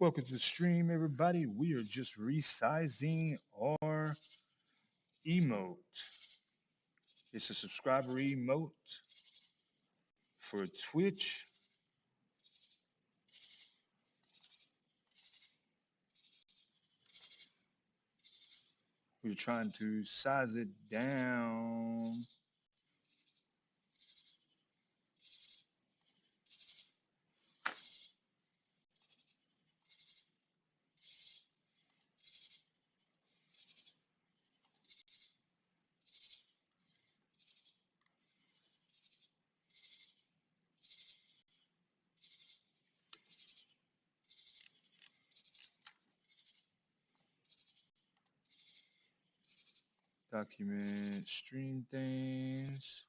Welcome to the stream, everybody. We are just resizing our emote. It's a subscriber emote for Twitch. We're trying to size it down. Document stream things.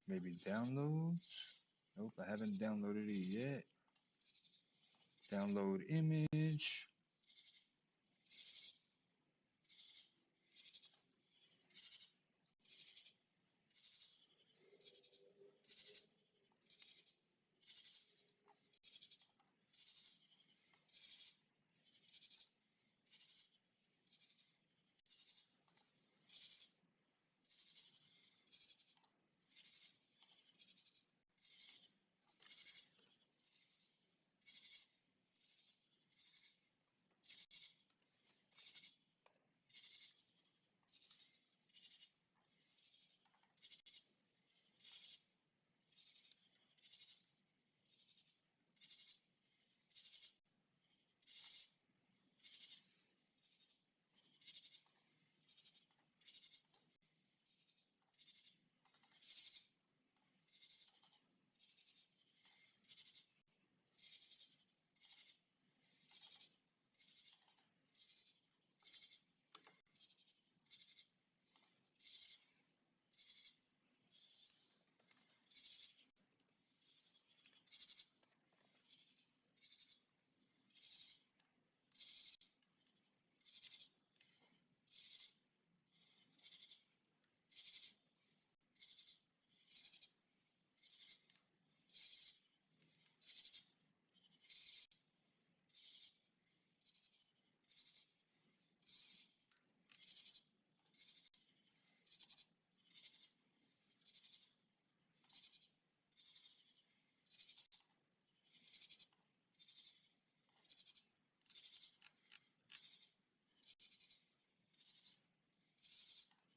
Maybe downloads. Nope, I haven't downloaded it yet. Download image.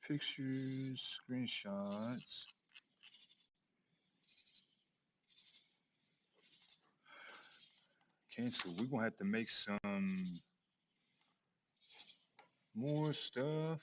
Pictures, screenshots. Okay, so we're gonna have to make some more stuff.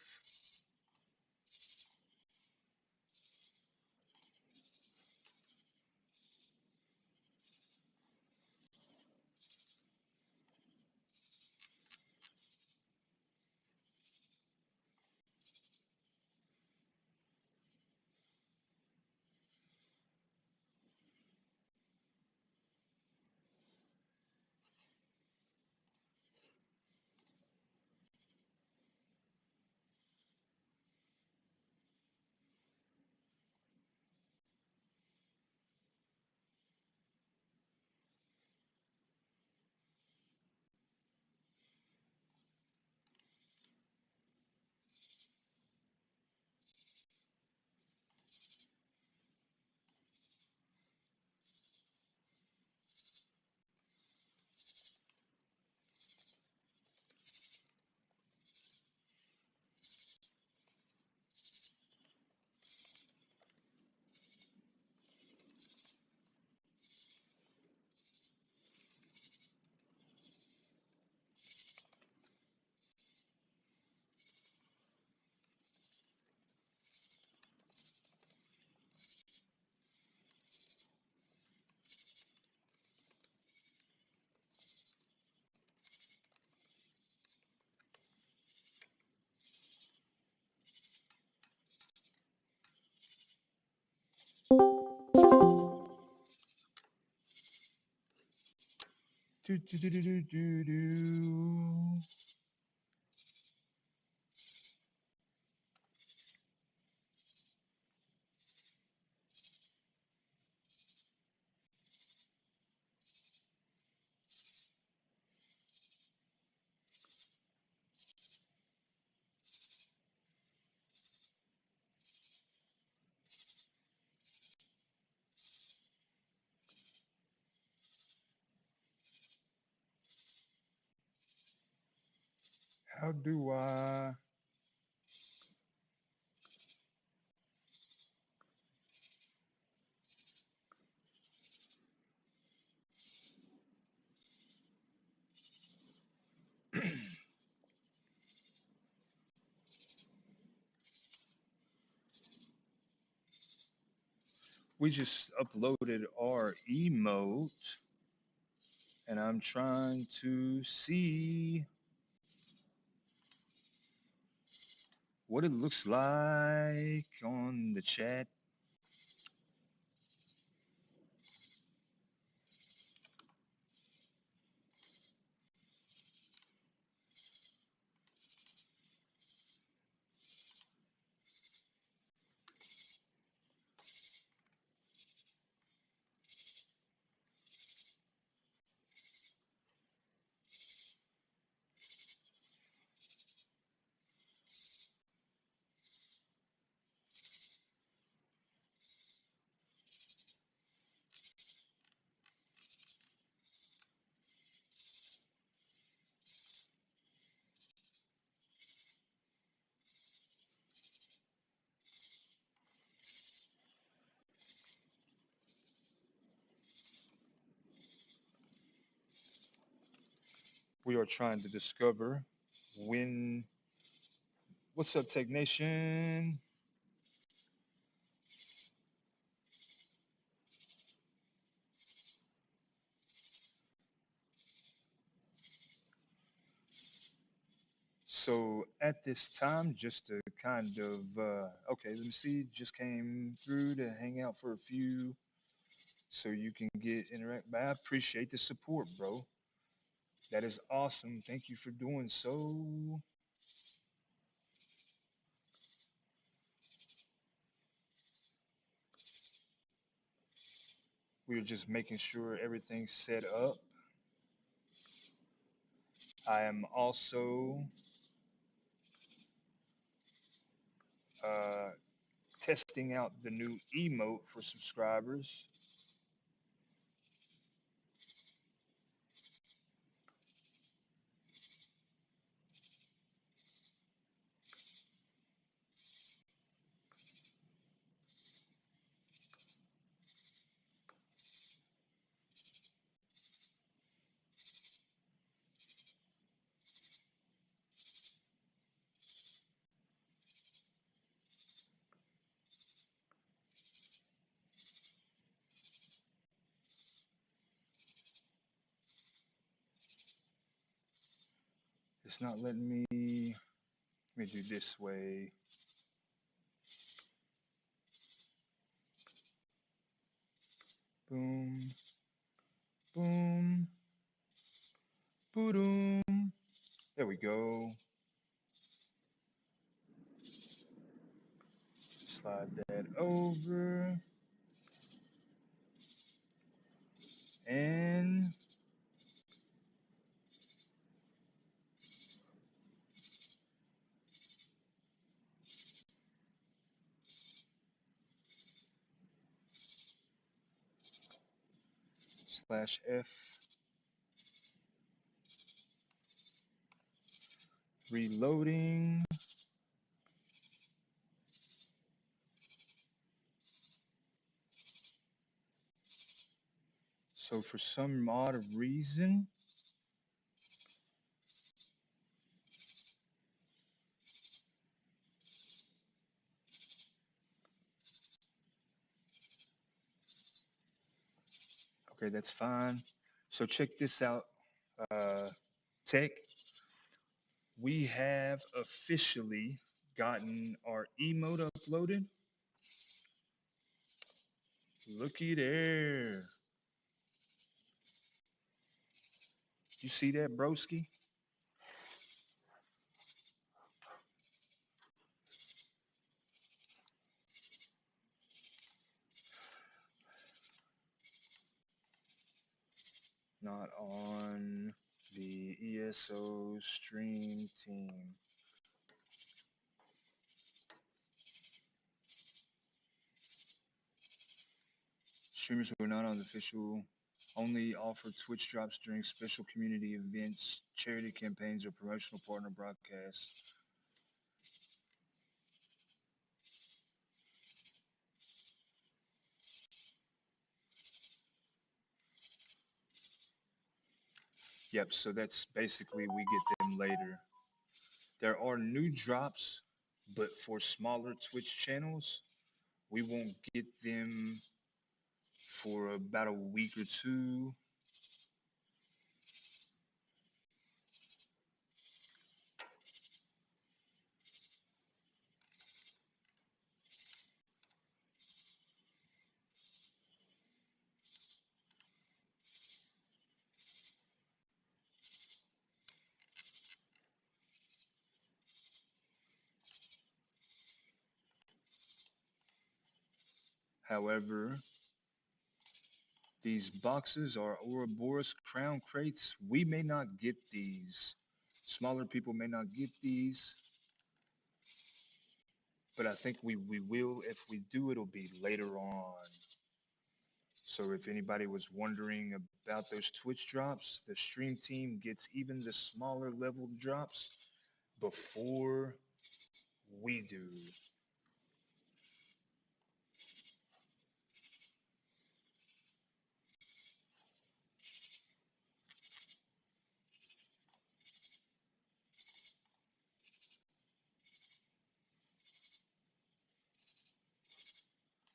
Do, do, do, do, do, do, do. How do I? We just uploaded our emote, and I'm trying to see what it looks like on the chat. We are trying to discover when. What's up, Tech Nation? So at this time, just to kind of okay, let me see, just came through to hang out for a few, so you can get interact. But I appreciate the support, bro. That is awesome. Thank you for doing so. We're just making sure everything's set up. I am also uh, testing out the new emote for subscribers. It's not letting me. Let me do this way. Boom, boom, boom. There we go. Slide that over. And slash F. Reloading. So for some odd reason, okay, that's fine. So check this out, Tech. We have officially gotten our emote uploaded. Looky there. You see that, broski? Not on the ESO stream team. Streamers who are not on the official Only offer Twitch drops during special community events, charity campaigns, or promotional partner broadcasts. Yep, so that's basically we get them later. There are new drops, but for smaller Twitch channels, we won't get them for about a week or two. However, these boxes are Ouroboros crown crates. We may not get these. Smaller people may not get these, but I think we will. If we do, it'll be later on. So if anybody was wondering about those Twitch drops, the stream team gets even the smaller level drops before we do.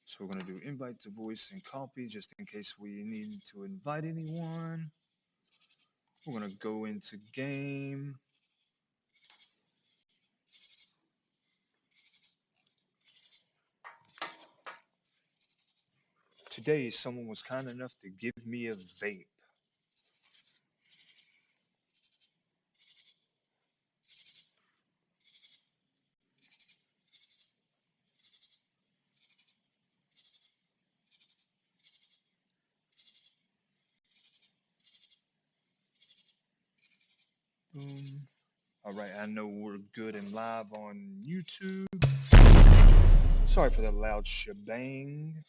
So we're going to do invite to voice and copy just in case we need to invite anyone. We're going to go into game. Today, someone was kind enough to give me a vape. Boom. All right, I know we're good and live on YouTube. Sorry for that loud shebang.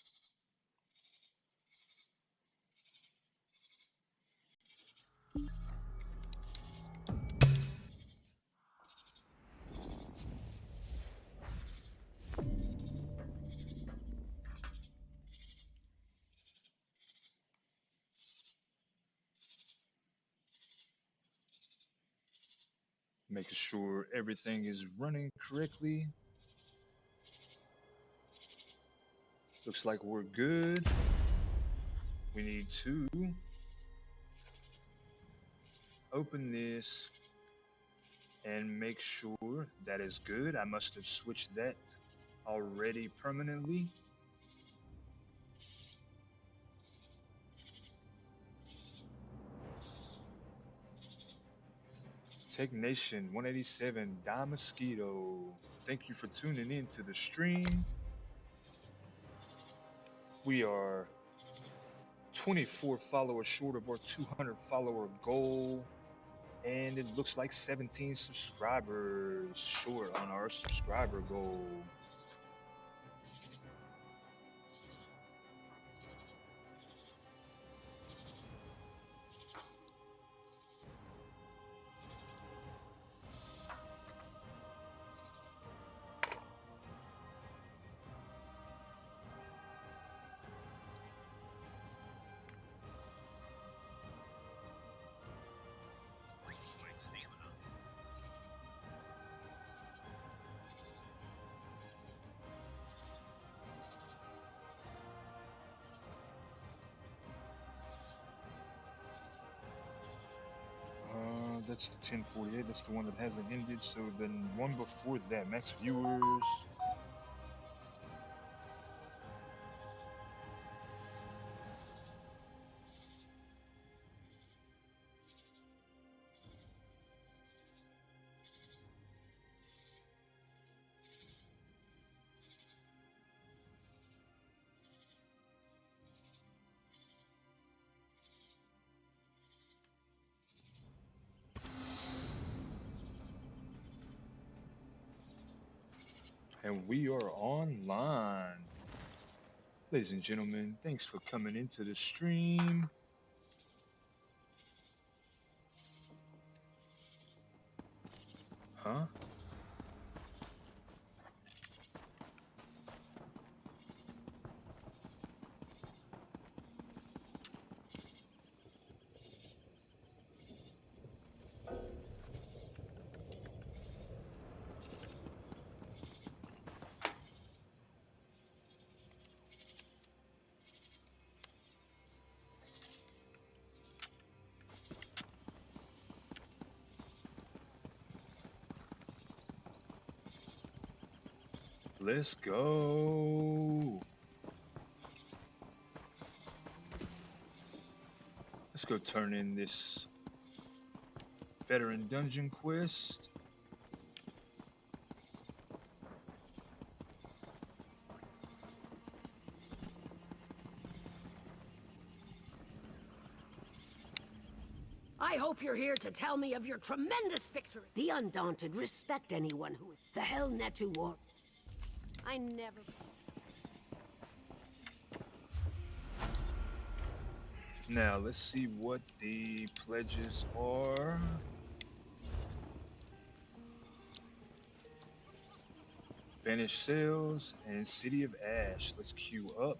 Making sure everything is running correctly. Looks like we're good. We need to open this and make sure that is good. I must have switched that already permanently. Tech Nation 187 Die Mosquito. Thank you for tuning in to the stream. We are 24 followers short of our 200 follower goal. And it looks like 17 subscribers short on our subscriber goal. That's the 1048. That's the one that hasn't ended. So then one before that, max viewers. And we are online. Ladies and gentlemen, thanks for coming into the stream. Huh? Let's go. Let's go turn in this veteran dungeon quest. I hope you're here to tell me of your tremendous victory. The Undaunted respect anyone who is the Hell Netu War. I never... Now, let's see what the pledges are. Banished Sales and City of Ash. Let's queue up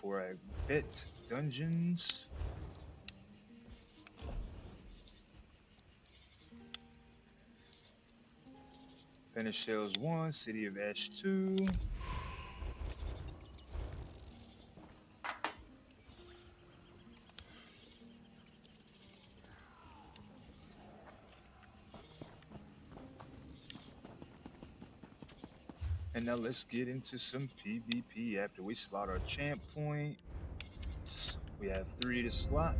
for a bet dungeons. Banished Sales 1, City of Ash 2. And now let's get into some PvP after we slot our champ points. We have 3 to slot.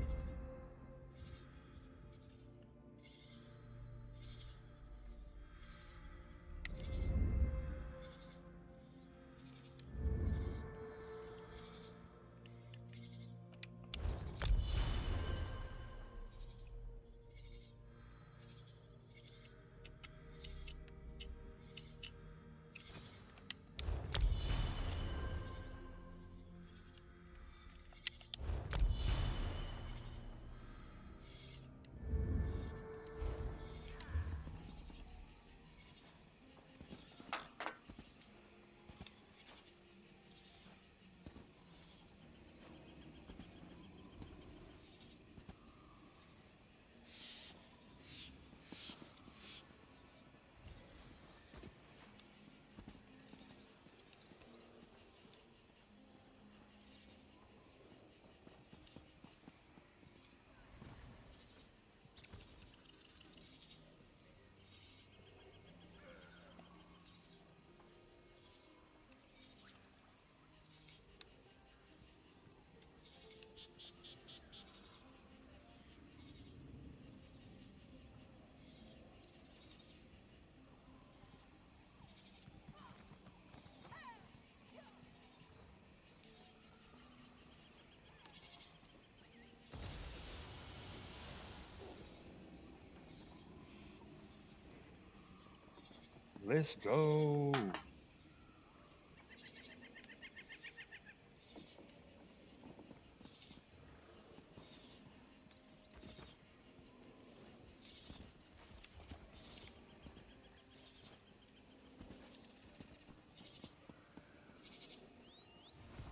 Let's go.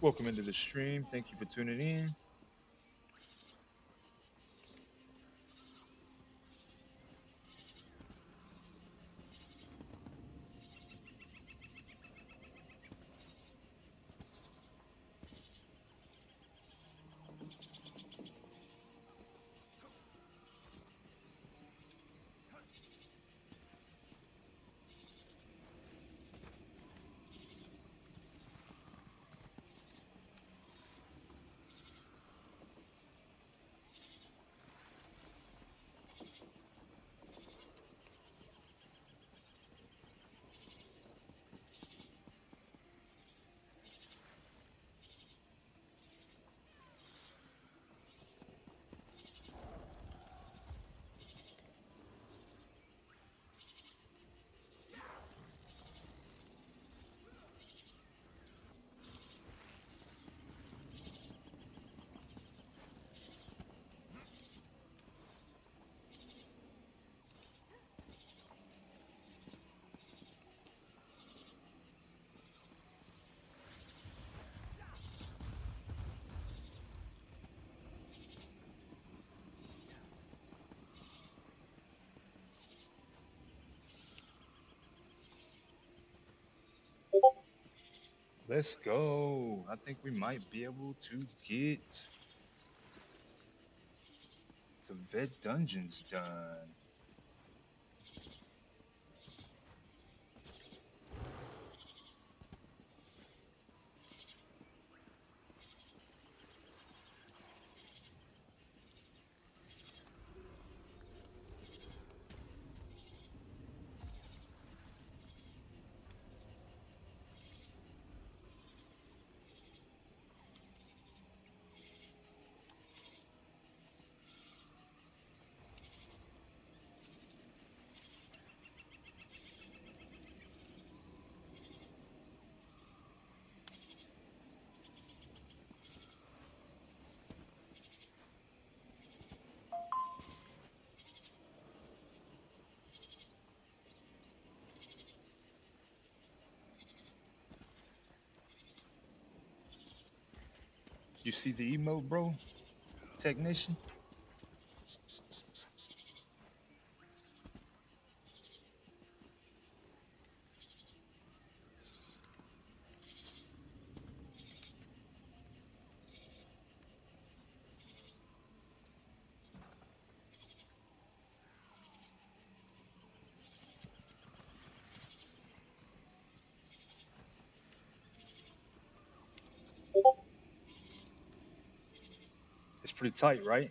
Welcome into the stream. Thank you for tuning in. Let's go. I think we might be able to get the vet dungeons done. You see the emote, bro? Technician? It's pretty tight, right?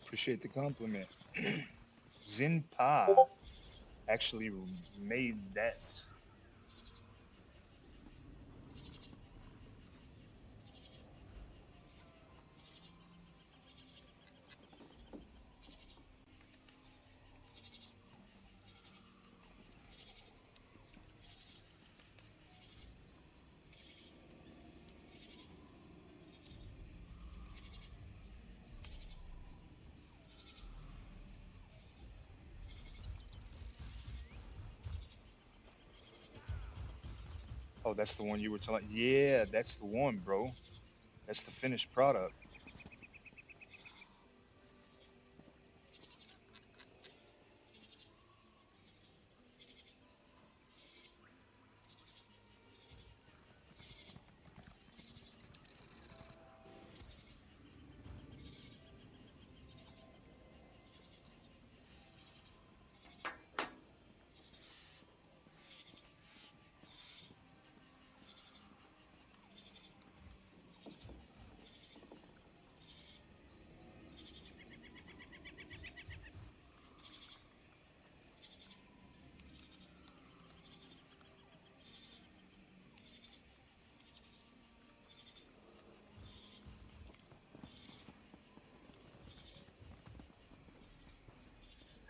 Appreciate the compliment. Zenpa actually made that. Oh, that's the one you were talking. Yeah, that's the one, bro. That's the finished product.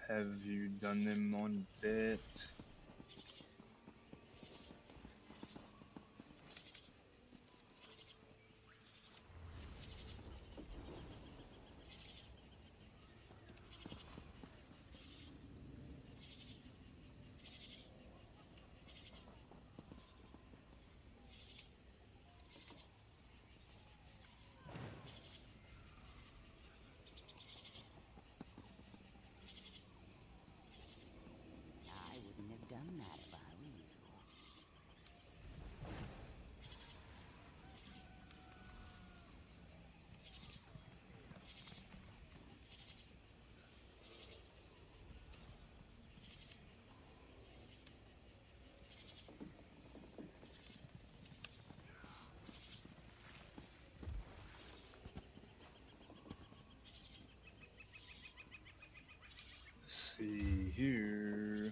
Have you done them on vet? I wouldn't have done that if I were you. Let's see here.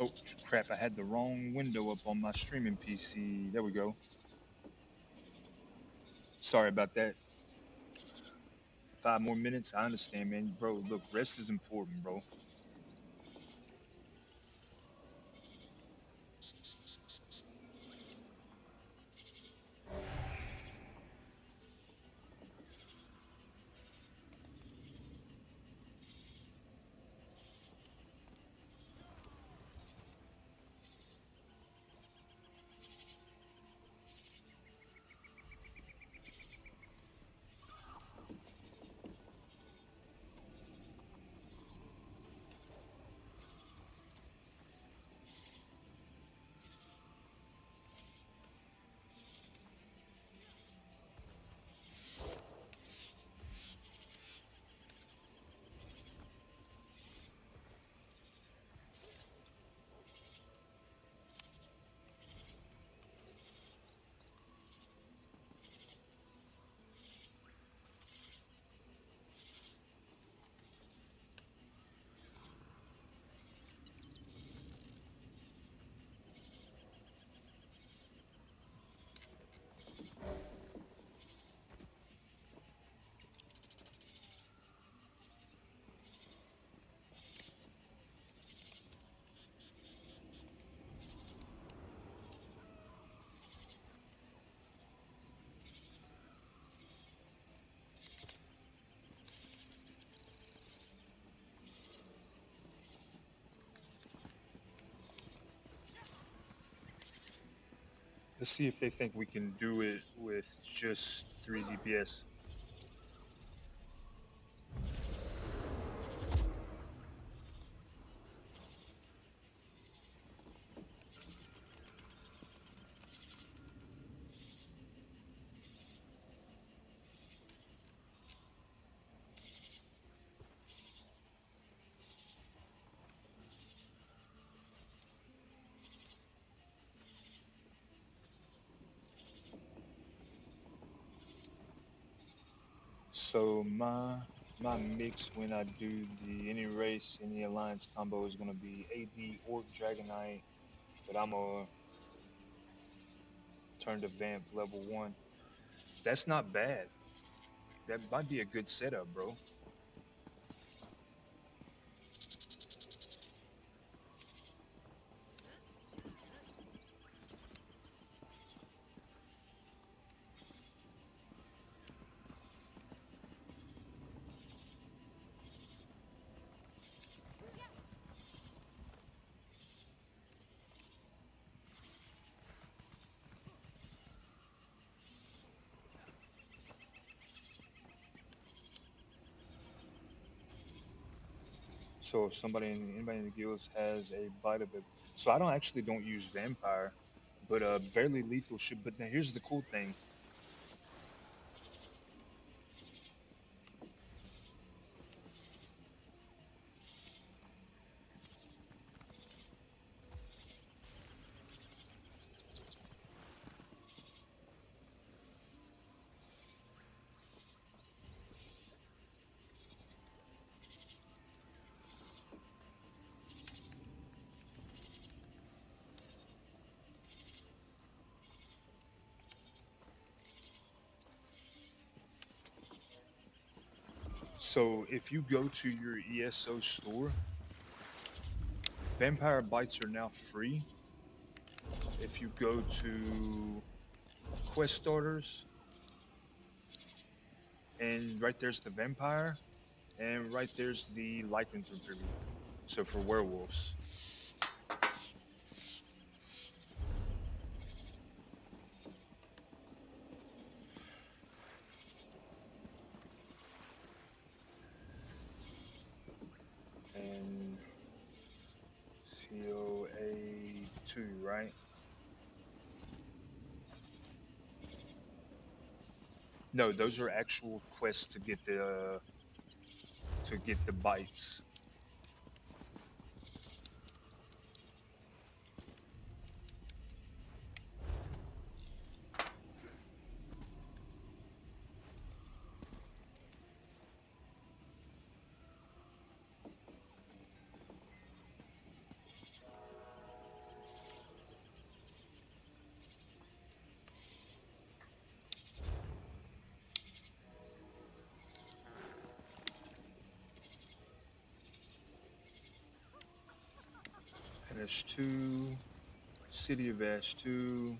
Oh, Crap, I had the wrong window up on my streaming PC. There we go. Sorry about that. 5 more minutes. I understand, man. Bro, look, rest is important, bro. Let's see if they think we can do it with just 3 DPS. So my mix when I do the any race, any alliance combo is gonna be AD Orc Dragonite, but I'm gonna turn to Vamp level 1. That's not bad. That might be a good setup, bro. So if anybody in the guilds has a bite of it, so I don't use vampire, but barely lethal should. But now here's the cool thing. So if you go to your ESO store, vampire bites are now free. If you go to quest starters, and right there's the vampire, and right there's the lycanthropy. So for werewolves. And COA2, right? No, those are actual quests to get the bites. S2, City of S2.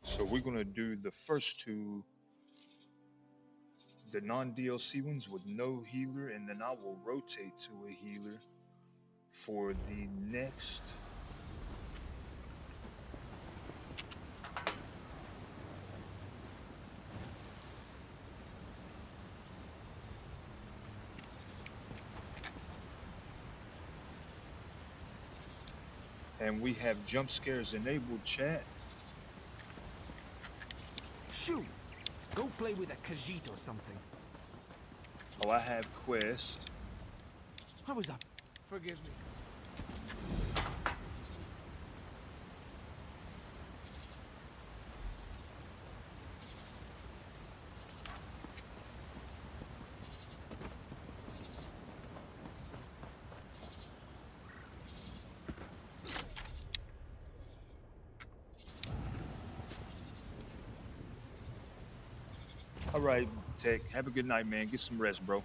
So we're gonna do the first two, the non-DLC ones with no healer, and then I will rotate to a healer for the next. And we have jump scares enabled, chat. Shoot! Go play with a Khajiit or something. Oh, I have quest. I was up. Forgive me. All right, Tech. Have a good night, man. Get some rest, bro.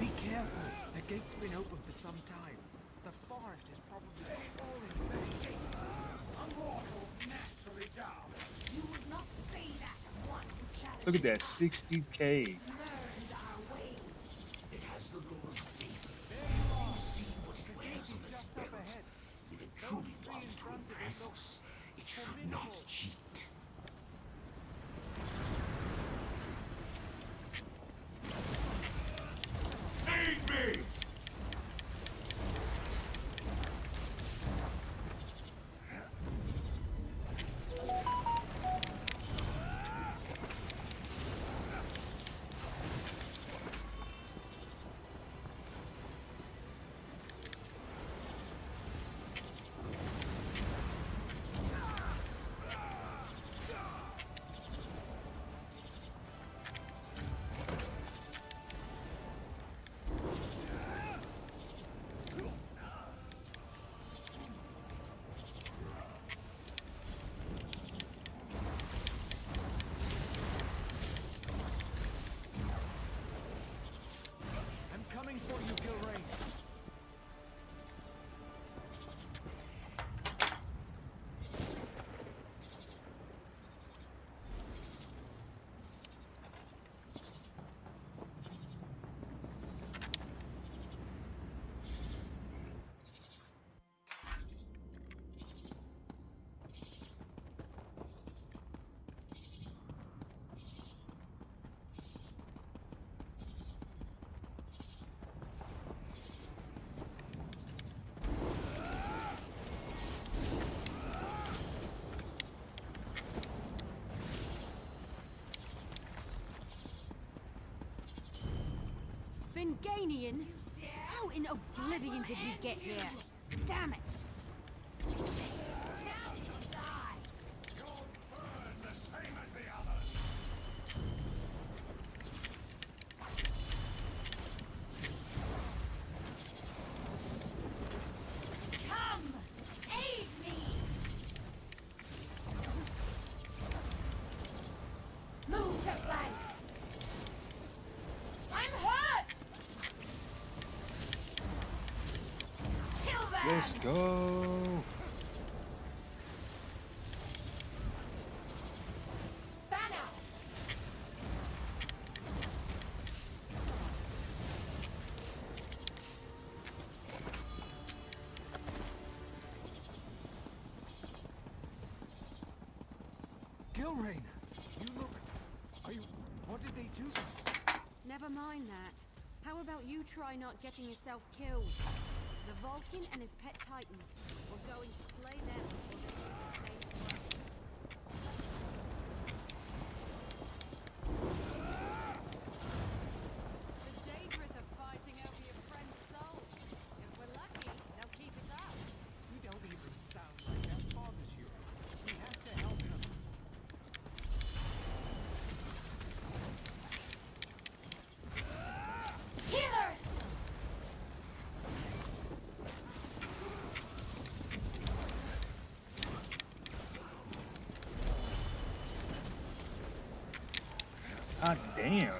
Be careful. The gate's been open for some time. The forest is probably falling back. Immortals naturally down. You would not say that of one who challenged. Look at that, 60K. Learned our ways. It has the Lord's favor. There you are. See what The dwells gate on is its just up belt. ahead. If it Those truly three wants in to front of impress us us, it should formidable. not cheat. Aid me! I'm coming for you, Gilrain. Finganian? How in oblivion did he get here? Damn it! Now you'll die! You'll burn the same as the others. Let's go. Gilrain, you look... Are you... What did they do? Never mind that. How about you try not getting yourself killed? The Vulcan and his pet Titan. We're going to slay them before they do the same to us. The Daedrith are fighting over your friend's soul. If we're lucky, they'll keep it up. You don't even sound like our father's hero. We have to help him. God damn.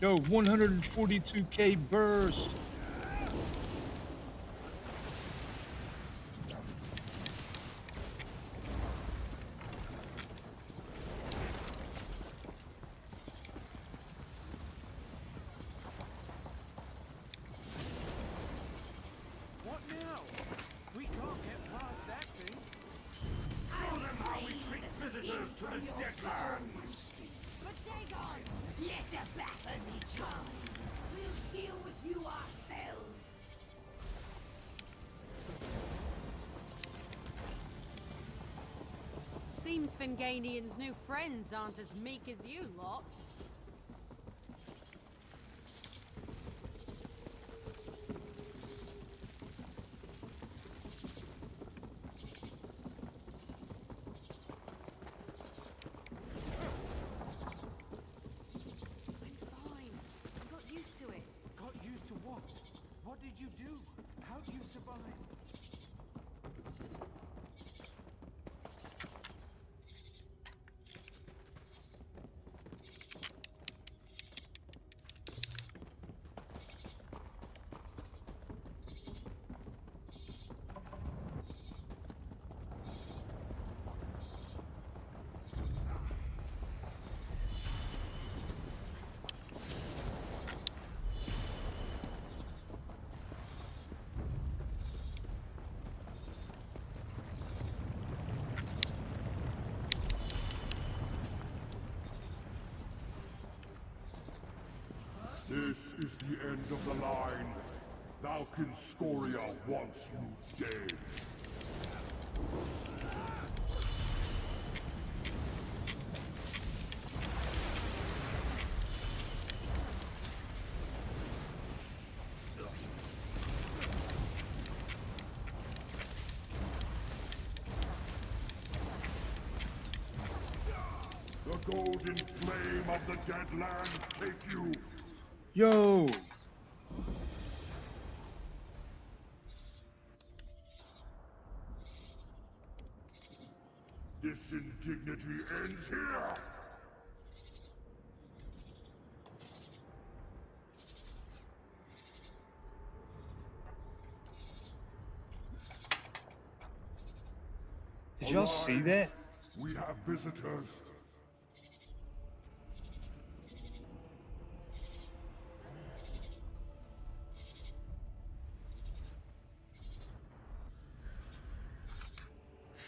Yo, 142k burst. What now? We can't get past that thing. Show them how we treat visitors to the Deadlands! But Dagon, let the battle be joined. We'll deal with you ourselves. Seems Finganian's new friends aren't as meek as you lot. I'm fine. I got used to it. Got used to what? What did you do? How do you survive? This is the end of the line. Valken Scoria wants you dead. The golden flame of the Deadlands take you. Yo. This indignity ends here. Did y'all see that? We have visitors.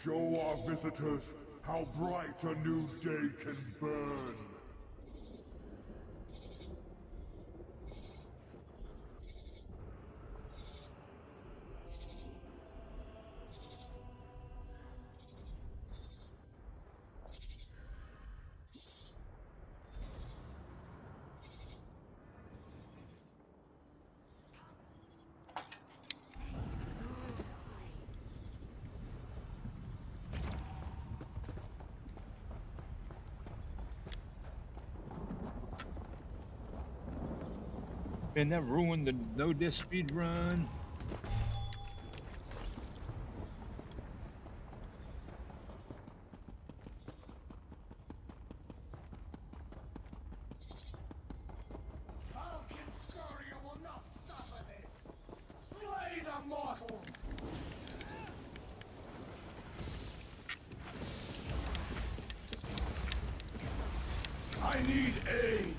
Show our visitors how bright a new day can burn. Man, that ruined the no death speed run. Falcon Scoria will not suffer this! Slay the mortals! I need aid!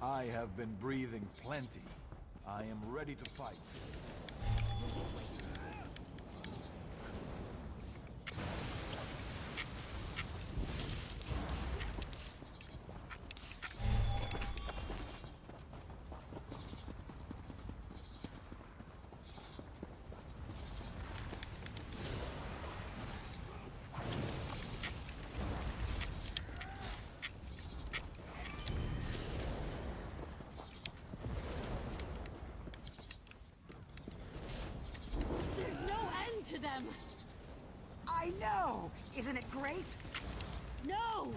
I have been breathing plenty. I am ready to fight. There's no end to them! I know! Isn't it great? No!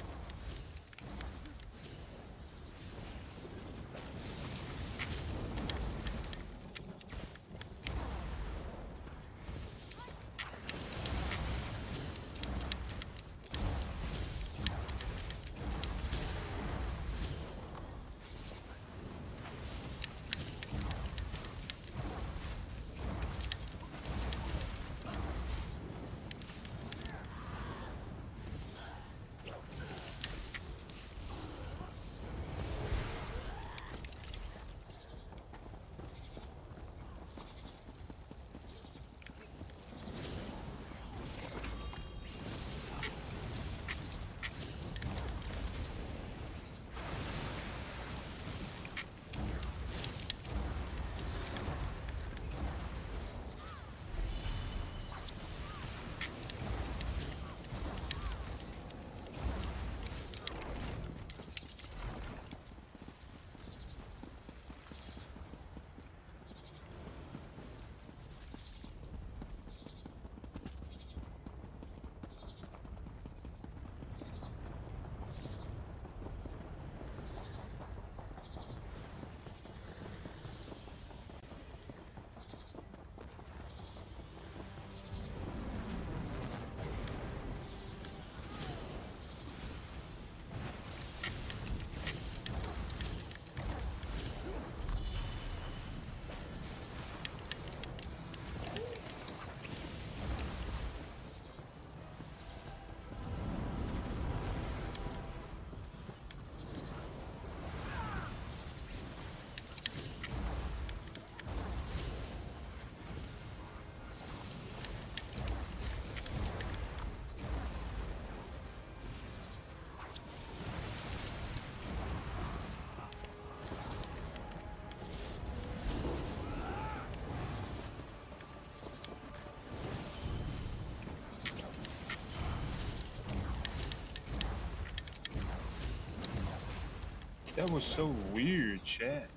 That was so weird, chat.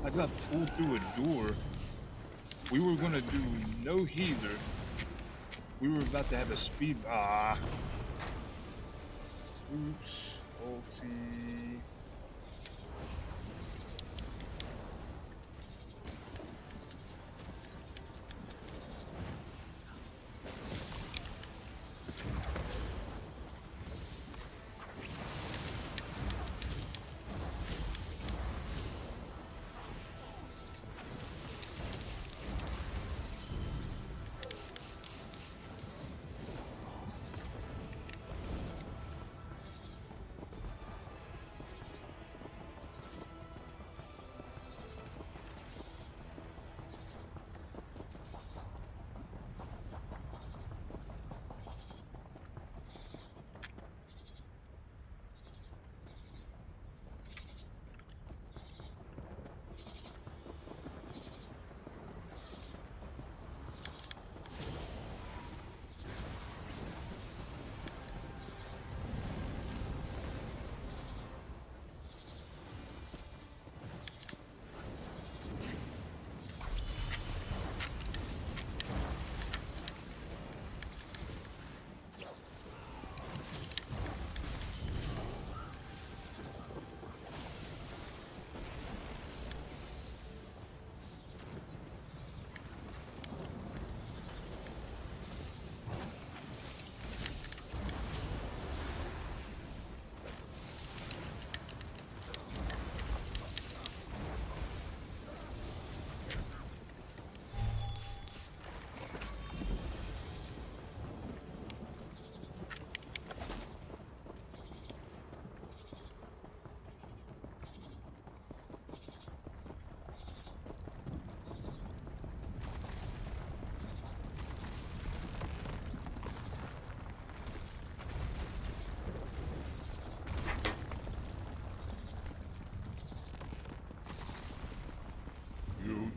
I got pulled through a door. We were gonna do no healer. We were about to have a speed. Oops. Ulti.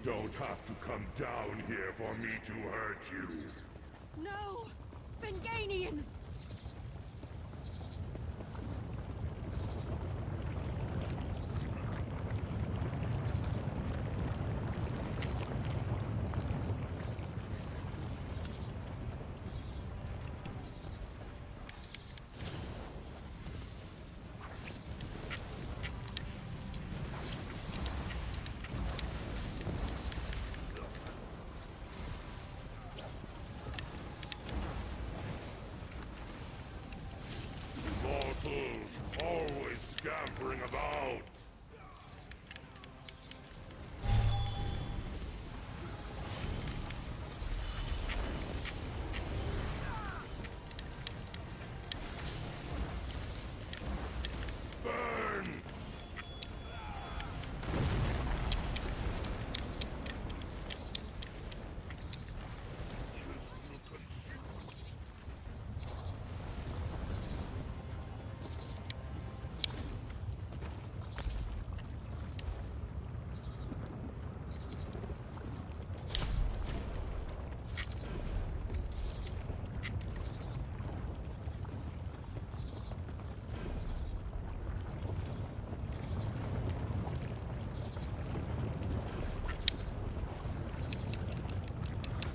don't have to come down here for me to hurt you. No! Benganian! Mortals, always scampering about. Burn! This will consume.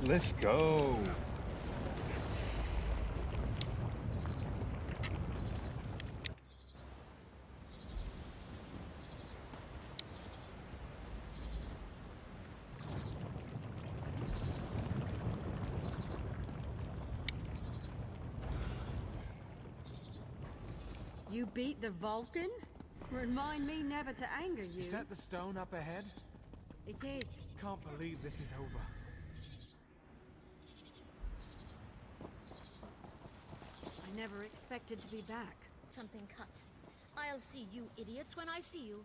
Let's go. You beat the Vulcan? Remind me never to anger you. Is that the stone up ahead? It is. Can't believe this is over. I never expected to be back. Something cut. I'll see you idiots when I see you.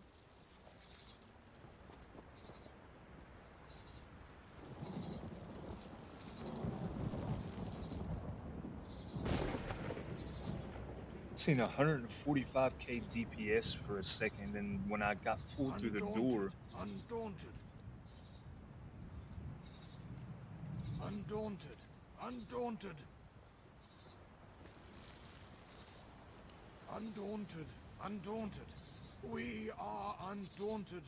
Seen 145k DPS for a second, and when I got pulled through the door, Undaunted. Undaunted. Undaunted. Undaunted. Undaunted. We are undaunted.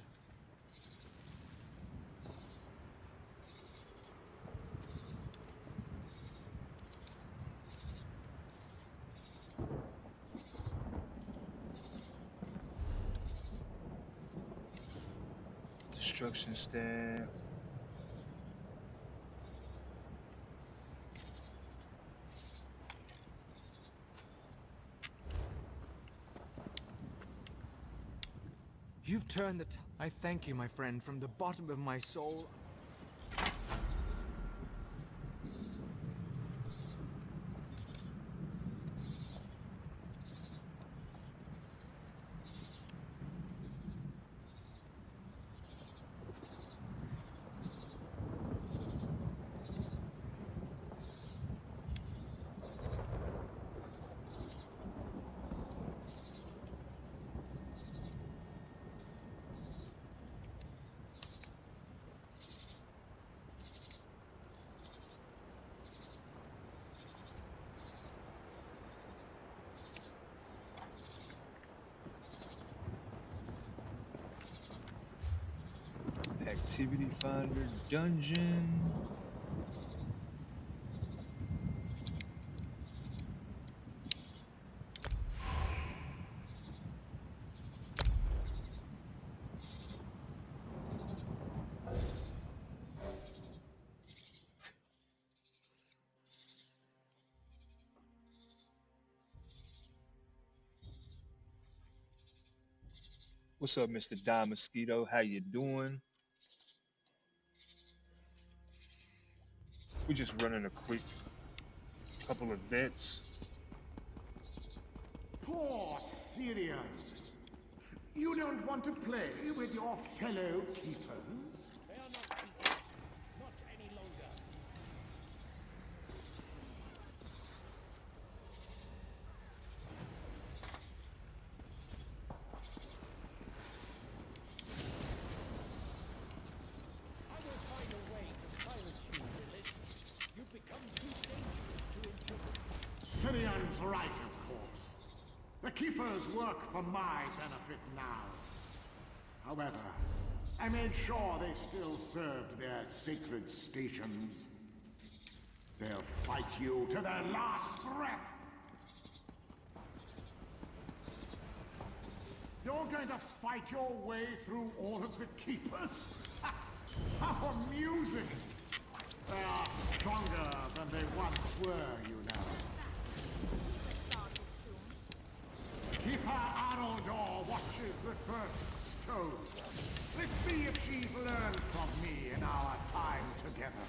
destruction staff. You've turned the I thank you, my friend, from the bottom of my soul. Activity finder dungeon. What's up, Mr. Die Mosquito? How you doing? We're just running a quick couple of vets. Poor Syrian. You don't want to play with your fellow keepers? They are not keepers. Not any longer. I will Keepers work for my benefit now. However, I made sure they still served their sacred stations. They'll fight you to their last breath. You're going to fight your way through all of the Keepers? How amusing! They are stronger than they once were, you know. Let's guard this tomb. Keeper Araldor watches the first stone. Let's see if she's learned from me in our time together.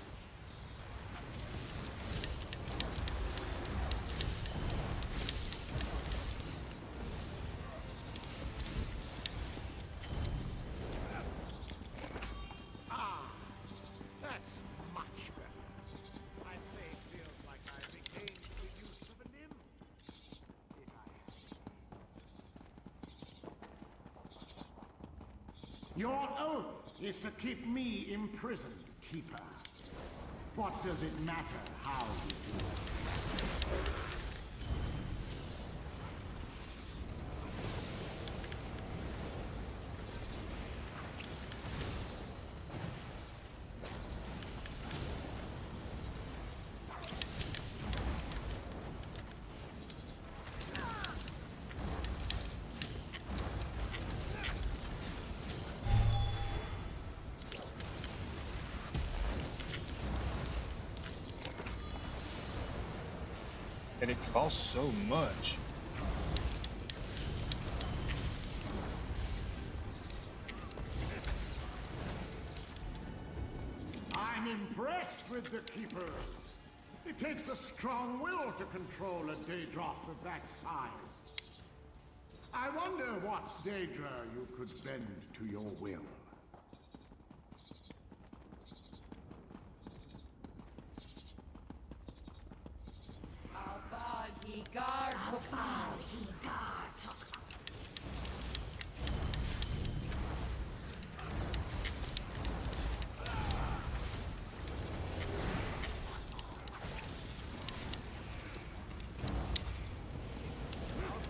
That's much better. I'd say it feels like I regained the use of a limb. If I Your oath is to keep me imprisoned, Keeper. What does it matter how you do it? And it costs so much. I'm impressed with the Keepers. It takes a strong will to control a Daedroth of that size. I wonder what Daedra you could bend to your will.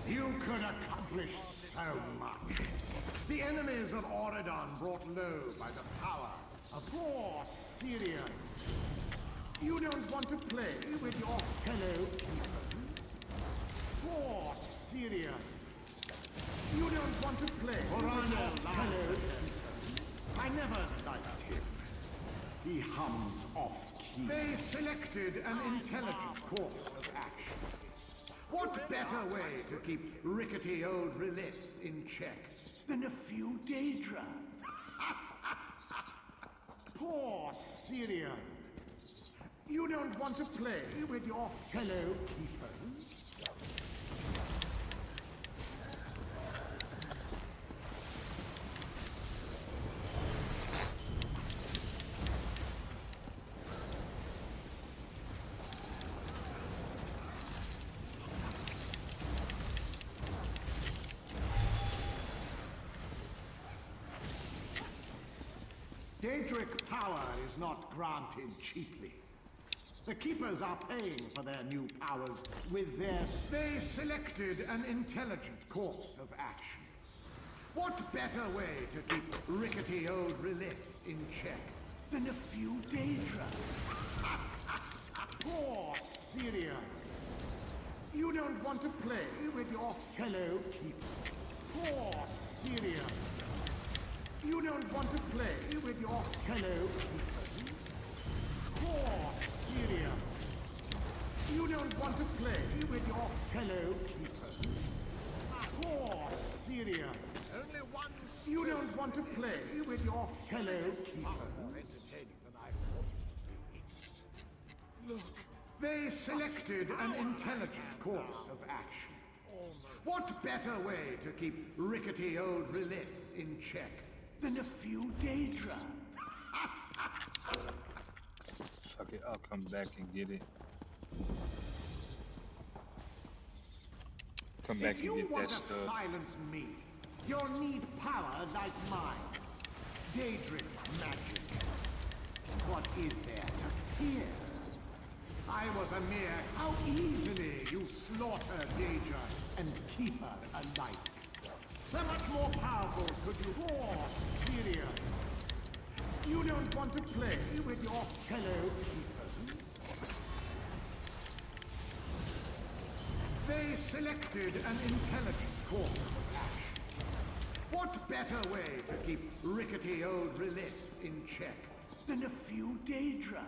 You could accomplish so much. The enemies of Auridon brought low by the power of poor Syrian. You don't want to play with your fellow Keepers? Poor Syrian. You don't want to play with your fellow Keepers? I never liked him. He hums off-key. They selected an intelligent course of action. What better way to keep rickety old Relith in check than a few Daedra? Poor Syrian. You don't want to play with your fellow Keepers? Daedric power is not granted cheaply. The Keepers are paying for their new powers with their... They selected an intelligent course of action. What better way to keep rickety old Relith in check than a few Daedra? Poor Syrian. You don't want to play with your fellow Keepers? Poor Syrian. You don't want to play with your fellow Keepers? Poor Syrian. You don't want to play with your fellow Keepers? Poor Syrian. only one You don't want to play with your fellow Keepers? more entertaining than I thought it would be. Look, They selected an intelligent course of action. What better way to keep rickety old Relith in check than a few Daedra? Fuck it, I'll come back and get it. Come back If and you get want that to stuff. silence me, you'll need power like mine. Daedric magic. What is there to fear? I was a mere... How easily you slaughter Daedra and keeper alike. They're much more powerful could you roar, Syrian. You don't want to play with your fellow keepers? They selected an intelligent course of action. What better way to keep rickety old Relith in check than a few Daedra?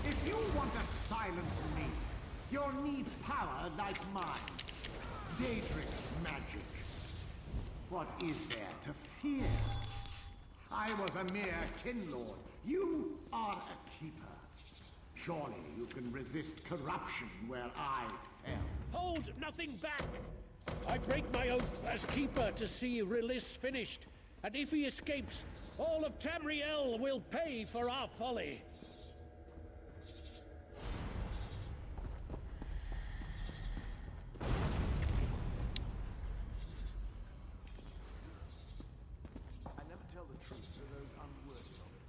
If you want to silence me, you'll need power like mine. Daedric magic. What is there to fear? I was a mere kinlord. You are a keeper. Surely you can resist corruption where I fell. Hold nothing back! I break my oath as keeper to see Release finished, and if he escapes, all of Tamriel will pay for our folly. I never tell the truth to those unworthy of it.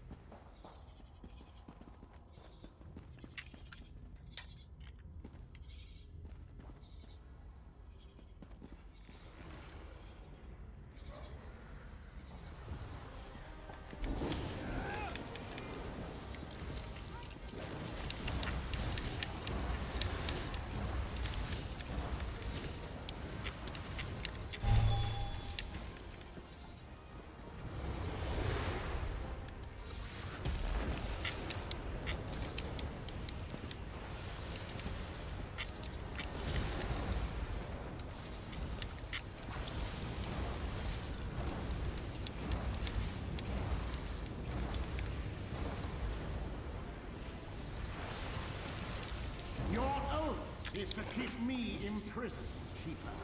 Your oath is to keep me imprisoned, keeper.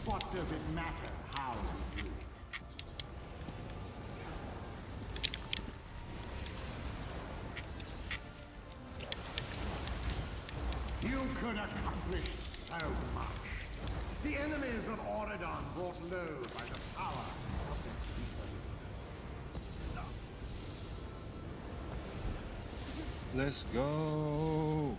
What does it matter how you do it? You could accomplish so much. The enemies of Auridon brought low by the power of the keepers. Let's go.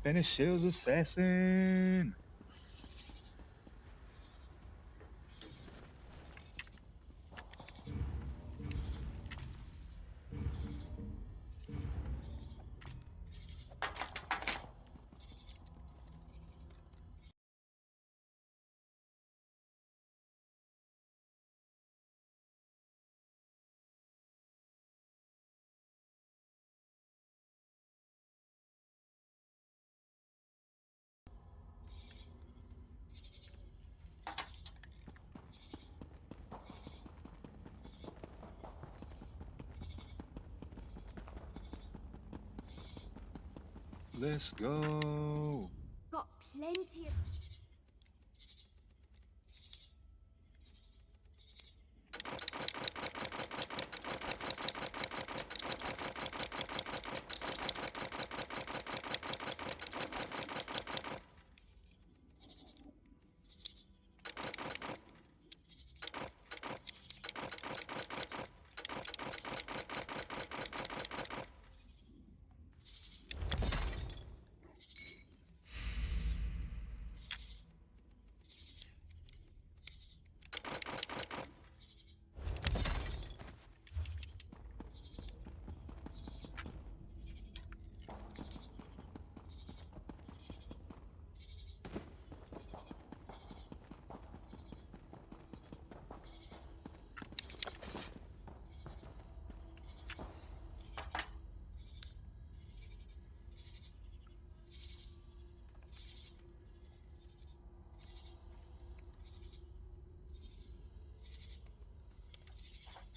Finish Shield's assassin. Let's go. Got plenty of...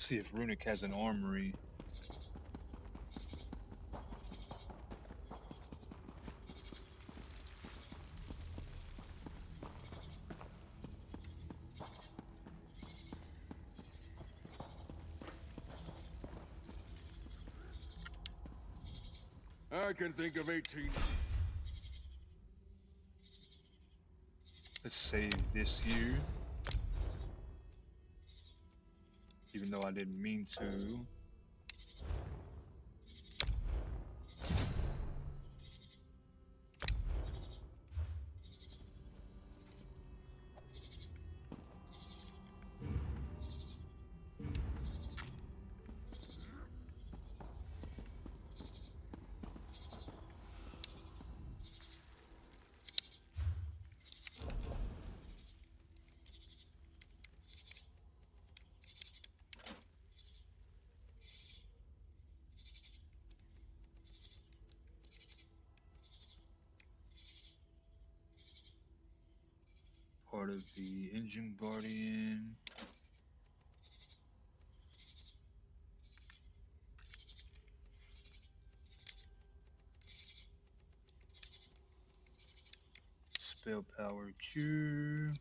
See if Runic has an armory. I can think of 18. Let's save this here. Even though I didn't mean to. Part of the Engine Guardian. Spell Power Q.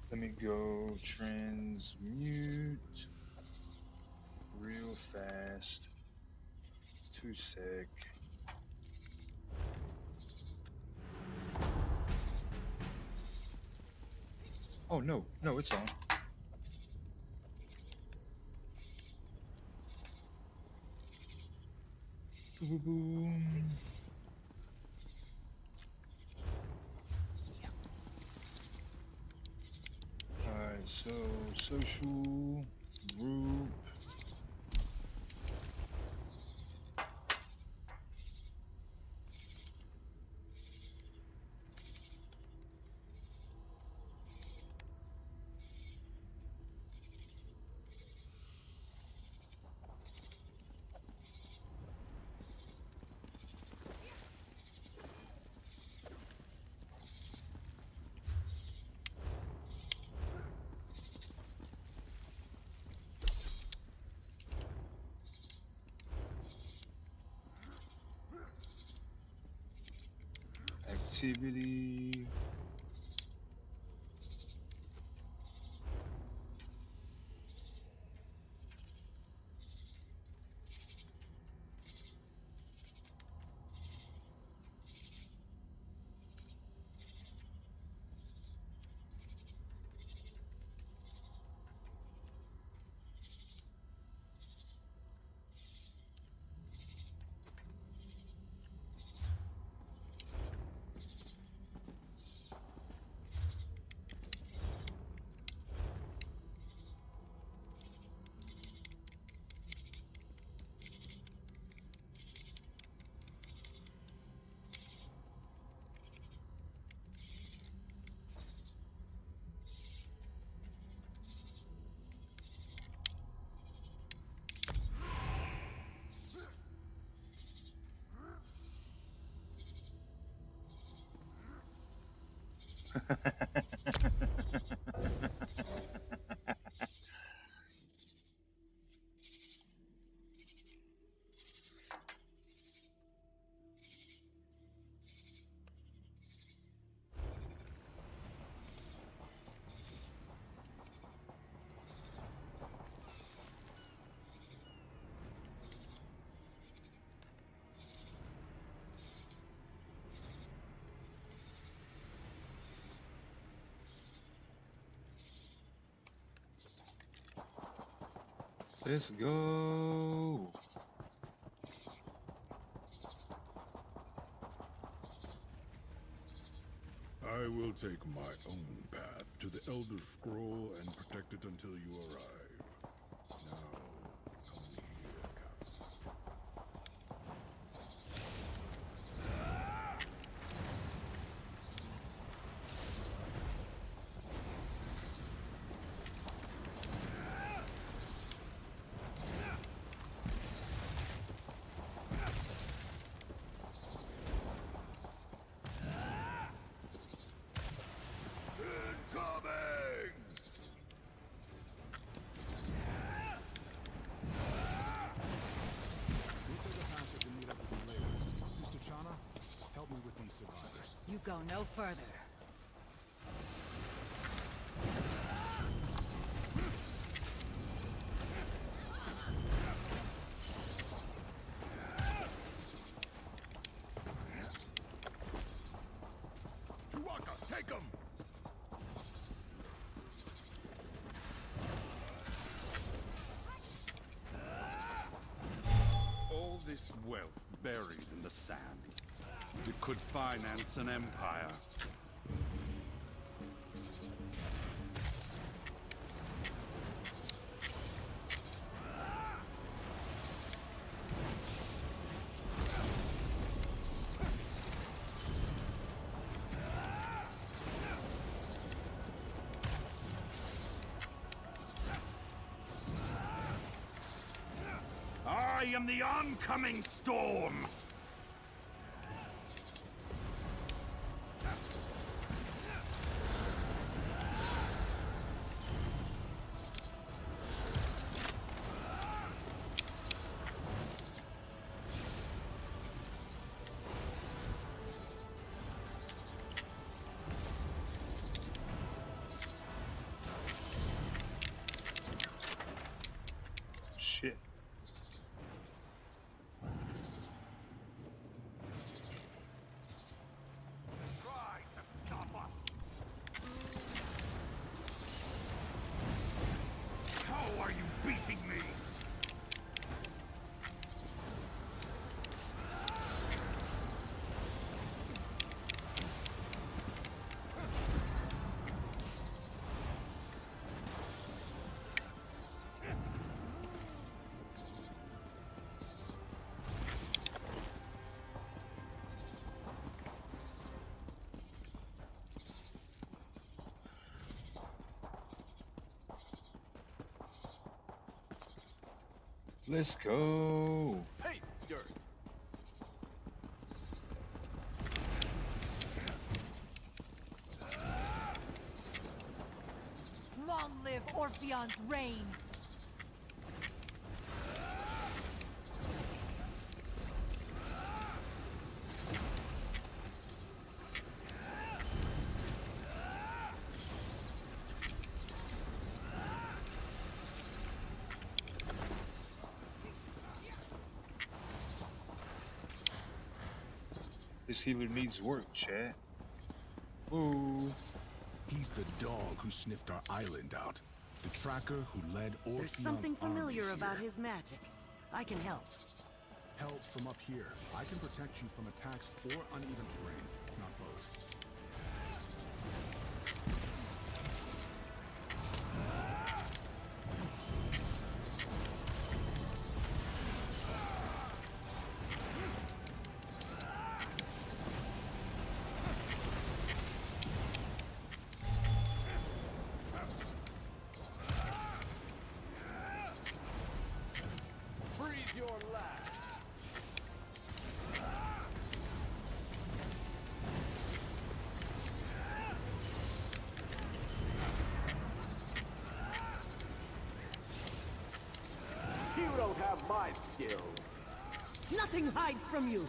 Let me go transmute real fast. 2 sec. Oh no, no, it's on. Boom, boom. Alright, so social group. Activity. Let's go. I will take my own path to the Elder Scroll and protect it until you arrive. Now, come here, Captain. Incoming! These are the passage and meet up with you later. Sister Chana, help me with these survivors. You go no further. Chewbacca, take him! All this wealth buried in the sand. It could finance an empire. I am the oncoming storm! Shit. How are you beating me? Let's go. Taste dirt. Long live Orpheon's reign! This healer needs work, chat. Ooh. He's the dog who sniffed our island out. The tracker who led Orpheon's There's something familiar army about here. his magic. I can help. Help from up here. I can protect you from attacks or uneven terrain, not both. Breathe your last. have my skill. Nothing hides from you.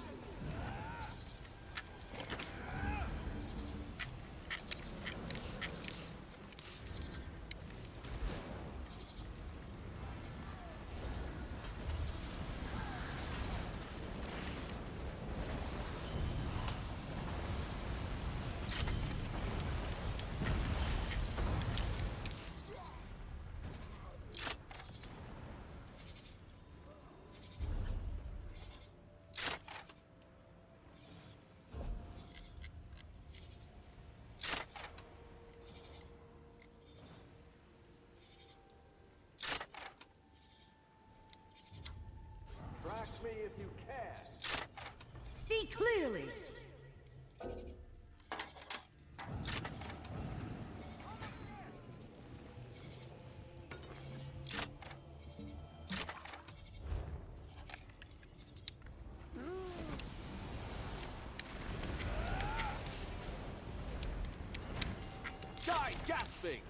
Track me if you can. See clearly. Die gasping!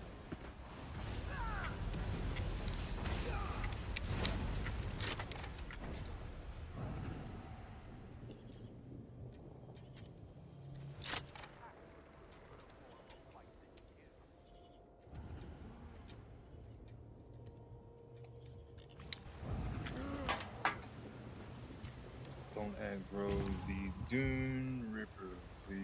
Don't aggro the Dune Ripper, please.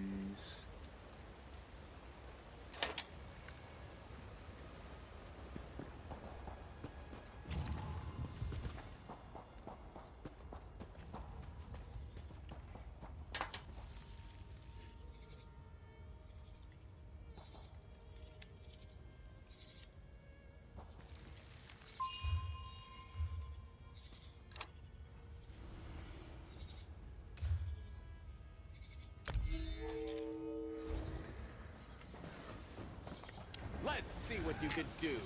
Let's see what you can do.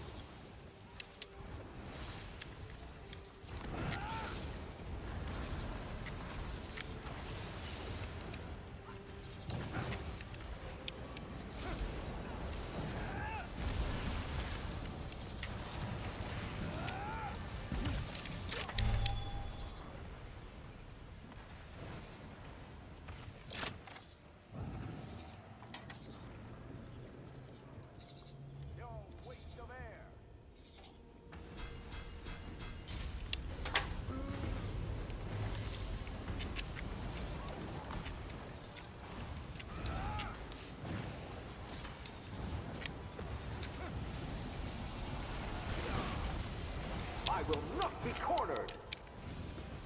I will not be cornered!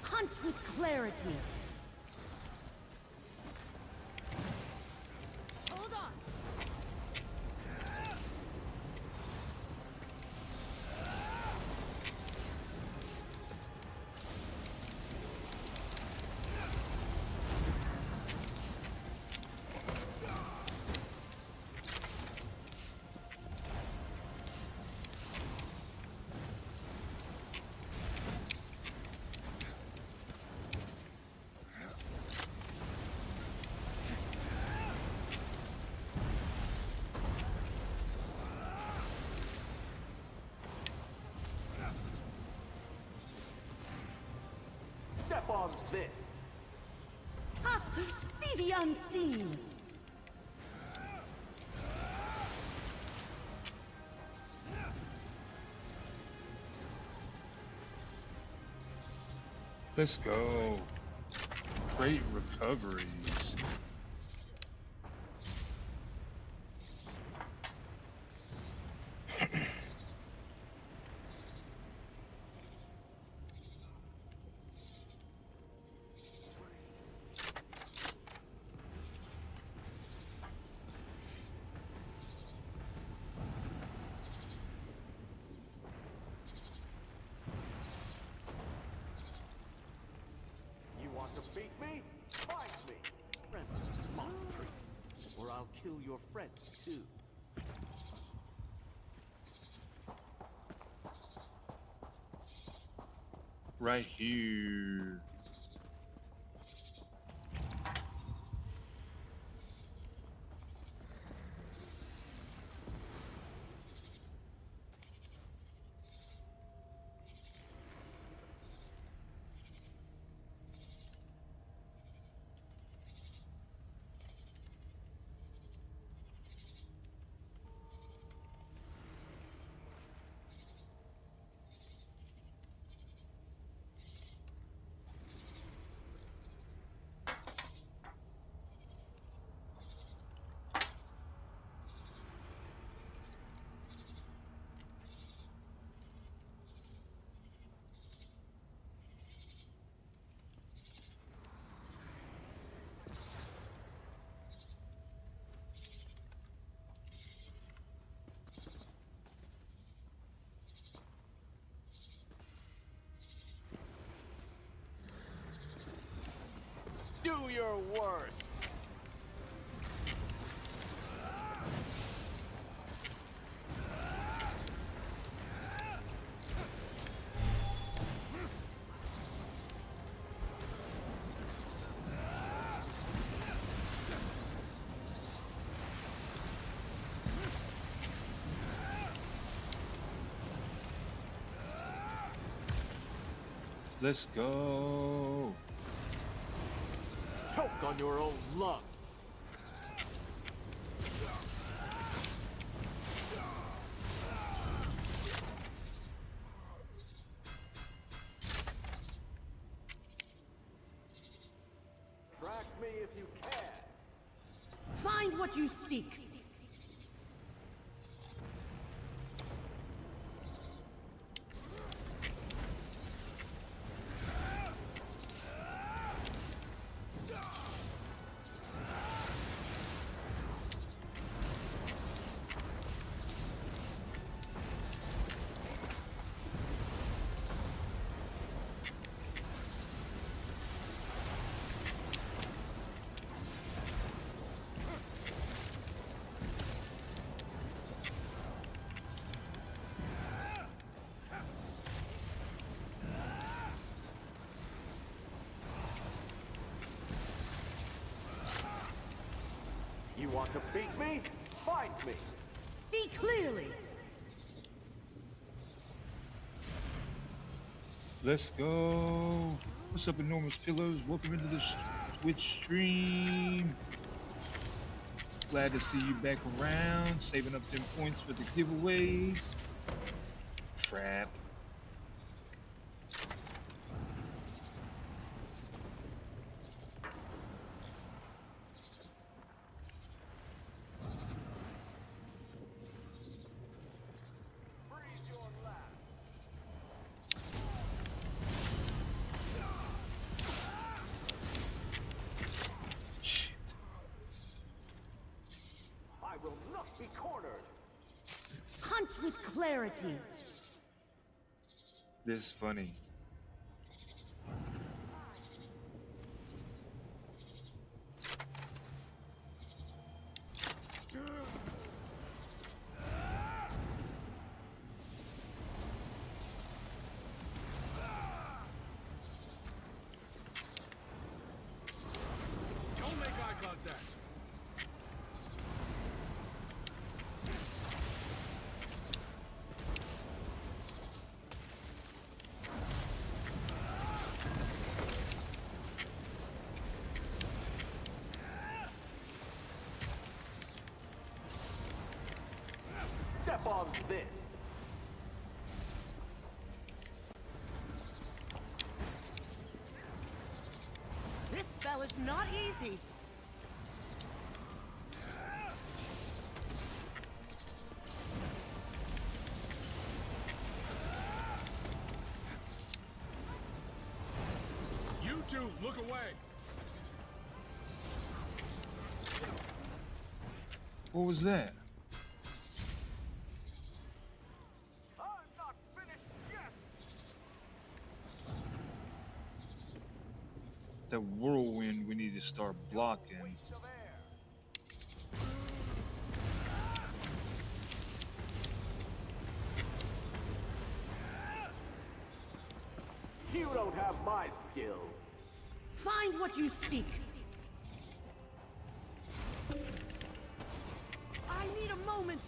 Hunt with clarity. Hold on. Step on this! Ha! See the unseen. Let's go. Great recoveries. You want to beat me? Fight me! Friend, mock priest, or I'll kill your friend too. Right here. your worst. Let's go. Choke on your own lungs. Track me if you can. Find what you seek. You want to beat me? Fight me! See clearly. Let's go. What's up, enormous pillows? Welcome into the Twitch stream. Glad to see you back around, saving up them points for the giveaways. Crap. I will not be cornered. Hunt with clarity. This is funny. Don't make eye contact. Step on this. This spell is not easy. You two, look away. What was that? I'm not finished yet. That whirlwind we need to start blocking. Waste of air. You don't have my skills. Find what you seek. I need a moment.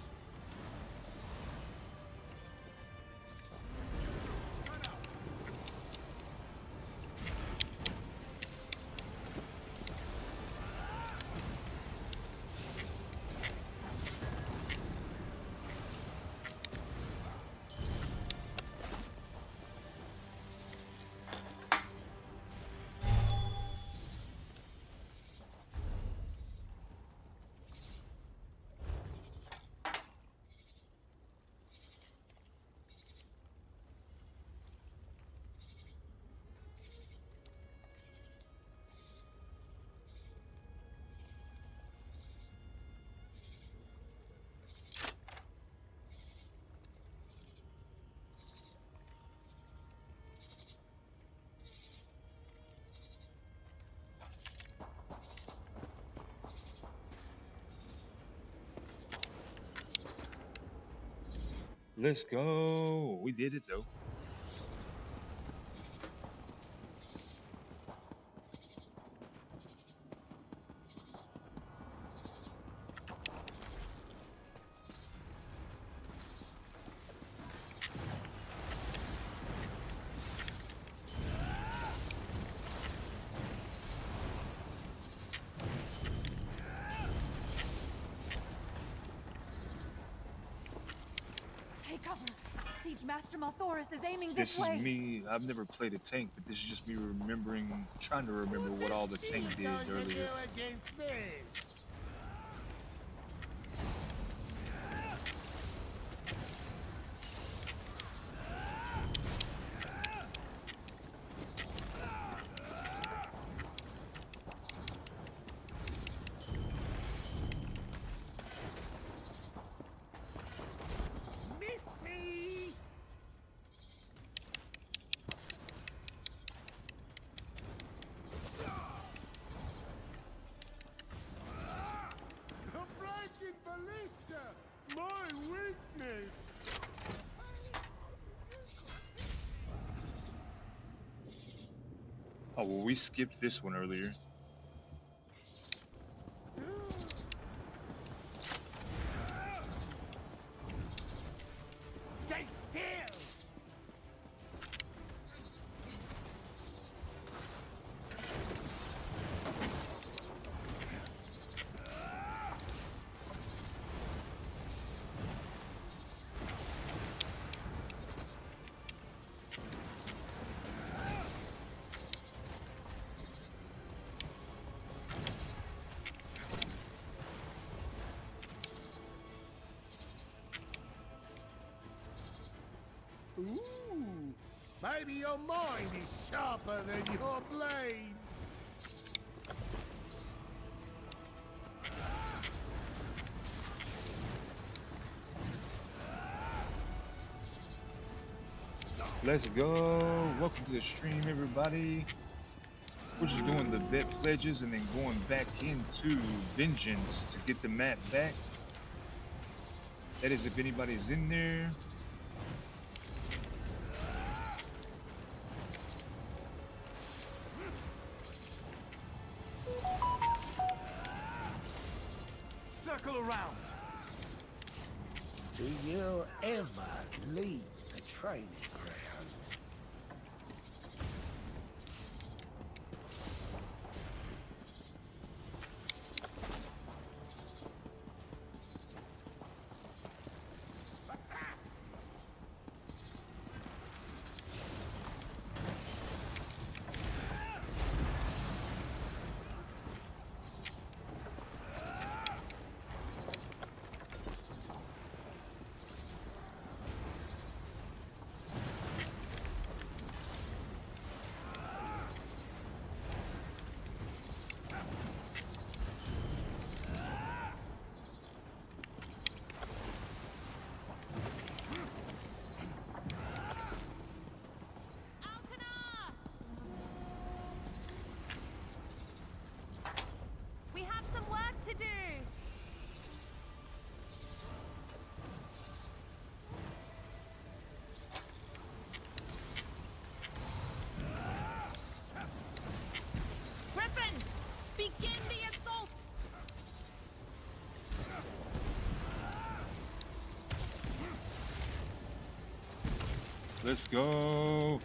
Let's go. We did it though. Take cover. Siege Master Malthoris is aiming This this is way. me. I've never played a tank, but this is just me remembering, trying to remember what all the tank did earlier. Against this? My weakness! Oh, well, we skipped this one earlier. Stay still! Ooh, maybe your mind is sharper than your blades. Let's go. Welcome to the stream, everybody. We're just doing the vet pledges and then going back into Vengeance to get the map back. That is if anybody's in there. Circle around. Do you ever leave the training grounds? We have some work to do. Griffin, begin the assault. Let's go.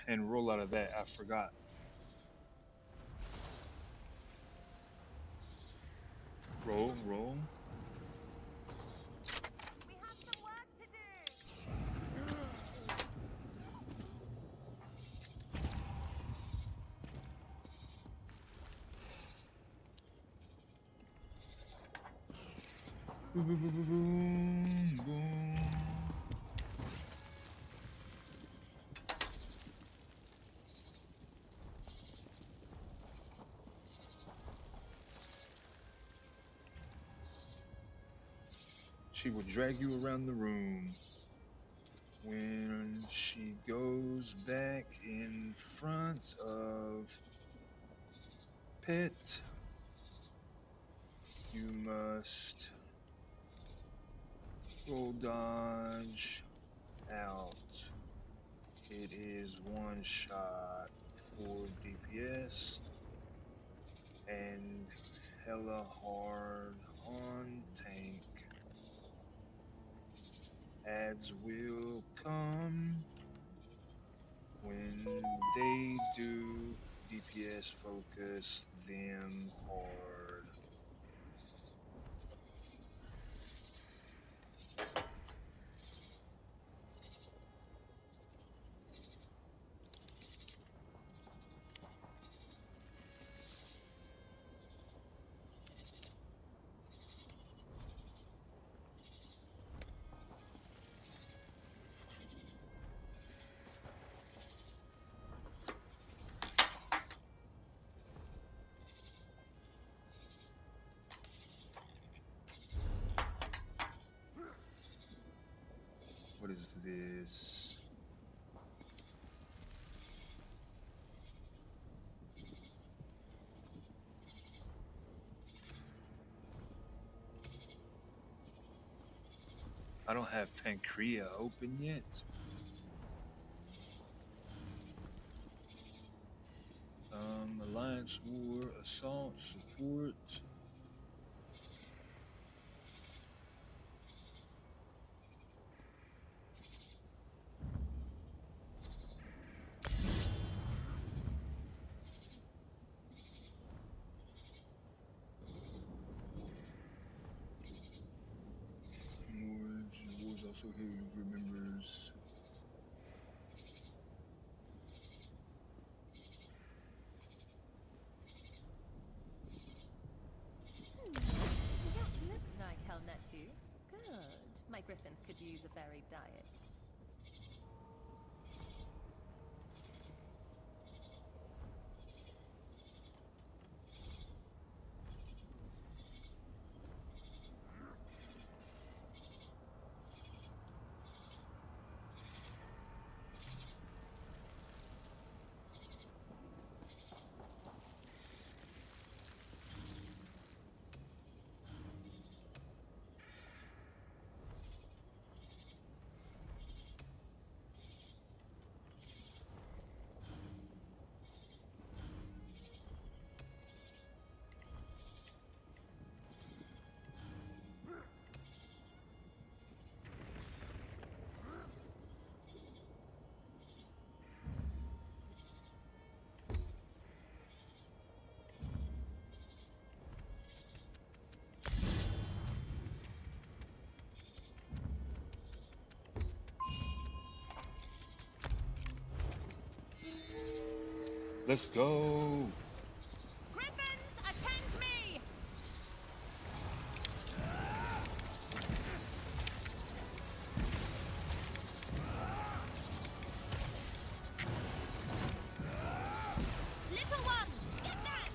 And roll out of that. I forgot. Roll, roll. We have some work to do. Boom, boom, boom, boom, boom, boom. She will drag you around the room. When she goes back in front of Pit, you must roll dodge out. It is one shot for DPS and hella hard on tank. Ads will come when they do. DPS focus them hard. What is this? I don't have Pancrea open yet. Alliance War, Assault, Support. War's also here, remembers. That looks like Helnet too. Good. My griffins could use a varied diet. Let's go. Griffins, attend me! Little one, get that!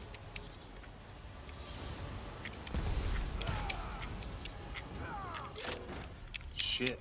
Shit.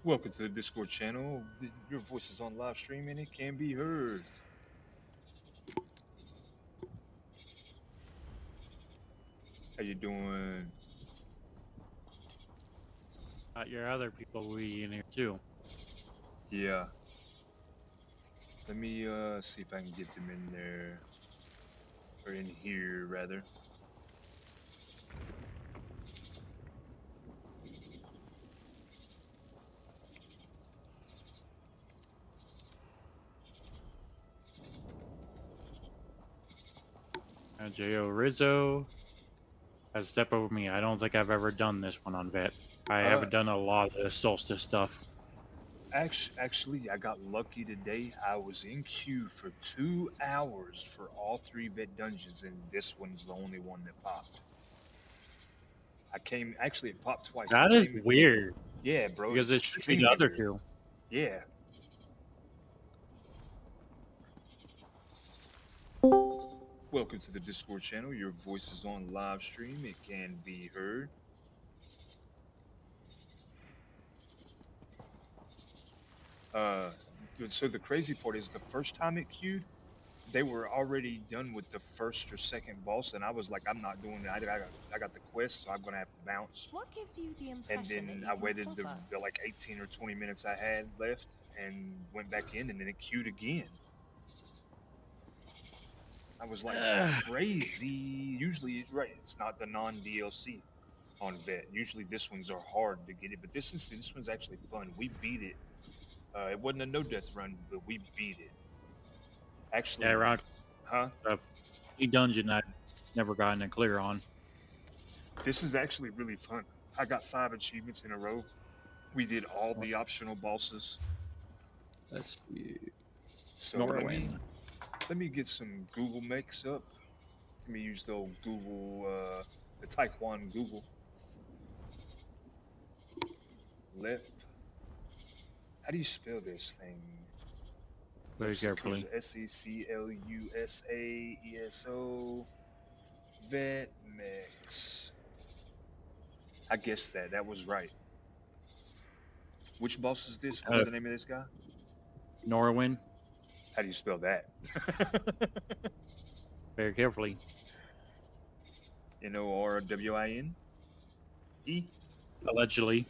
Welcome to the Discord channel. Your voice is on live stream and it can be heard. How you doing? Your other people will be in here too. Yeah. Let me see if I can get them in there. Or in here rather. J.O. Rizzo has stepped over me. I don't think I've ever done this one on Vet. I haven't done a lot of the Solstice stuff. Actually, I got lucky today. I was in queue for 2 hours for all 3 vet dungeons, and this one's the only one that popped. Actually, it popped twice. That is weird. Yeah, bro, Because it's it should be the extremely other weird. two. Yeah. Welcome to the Discord channel. Your voice is on live stream. It can be heard. So the crazy part is the first time it queued, they were already done with the first or second boss, and I was like, I'm not doing it. I got the quest, so I'm gonna have to bounce. What gives you the And impression then that I you can waited stop us? the like 18 or 20 minutes I had left and went back in, and then it queued again. I was like, crazy. Usually, right, it's not the non-DLC on Vet. Usually this ones are hard to get it, but this one's actually fun. We beat it. It wasn't a no-death run, but we beat it. Actually, Yeah, right. Huh? The dungeon I've never gotten a clear on. This is actually really fun. I got 5 achievements in a row. We did all the optional bosses. Let's see. So let me get some Google Makes up. Let me use the old Google, the Taekwon Google. Lep. How do you spell this thing? Very carefully. SECLUSAESO. Vet Mix. I guessed that. That was right. Which boss is this? What's the name of this guy? Norwin. How do you spell that? Very carefully. Norwin? E? Allegedly.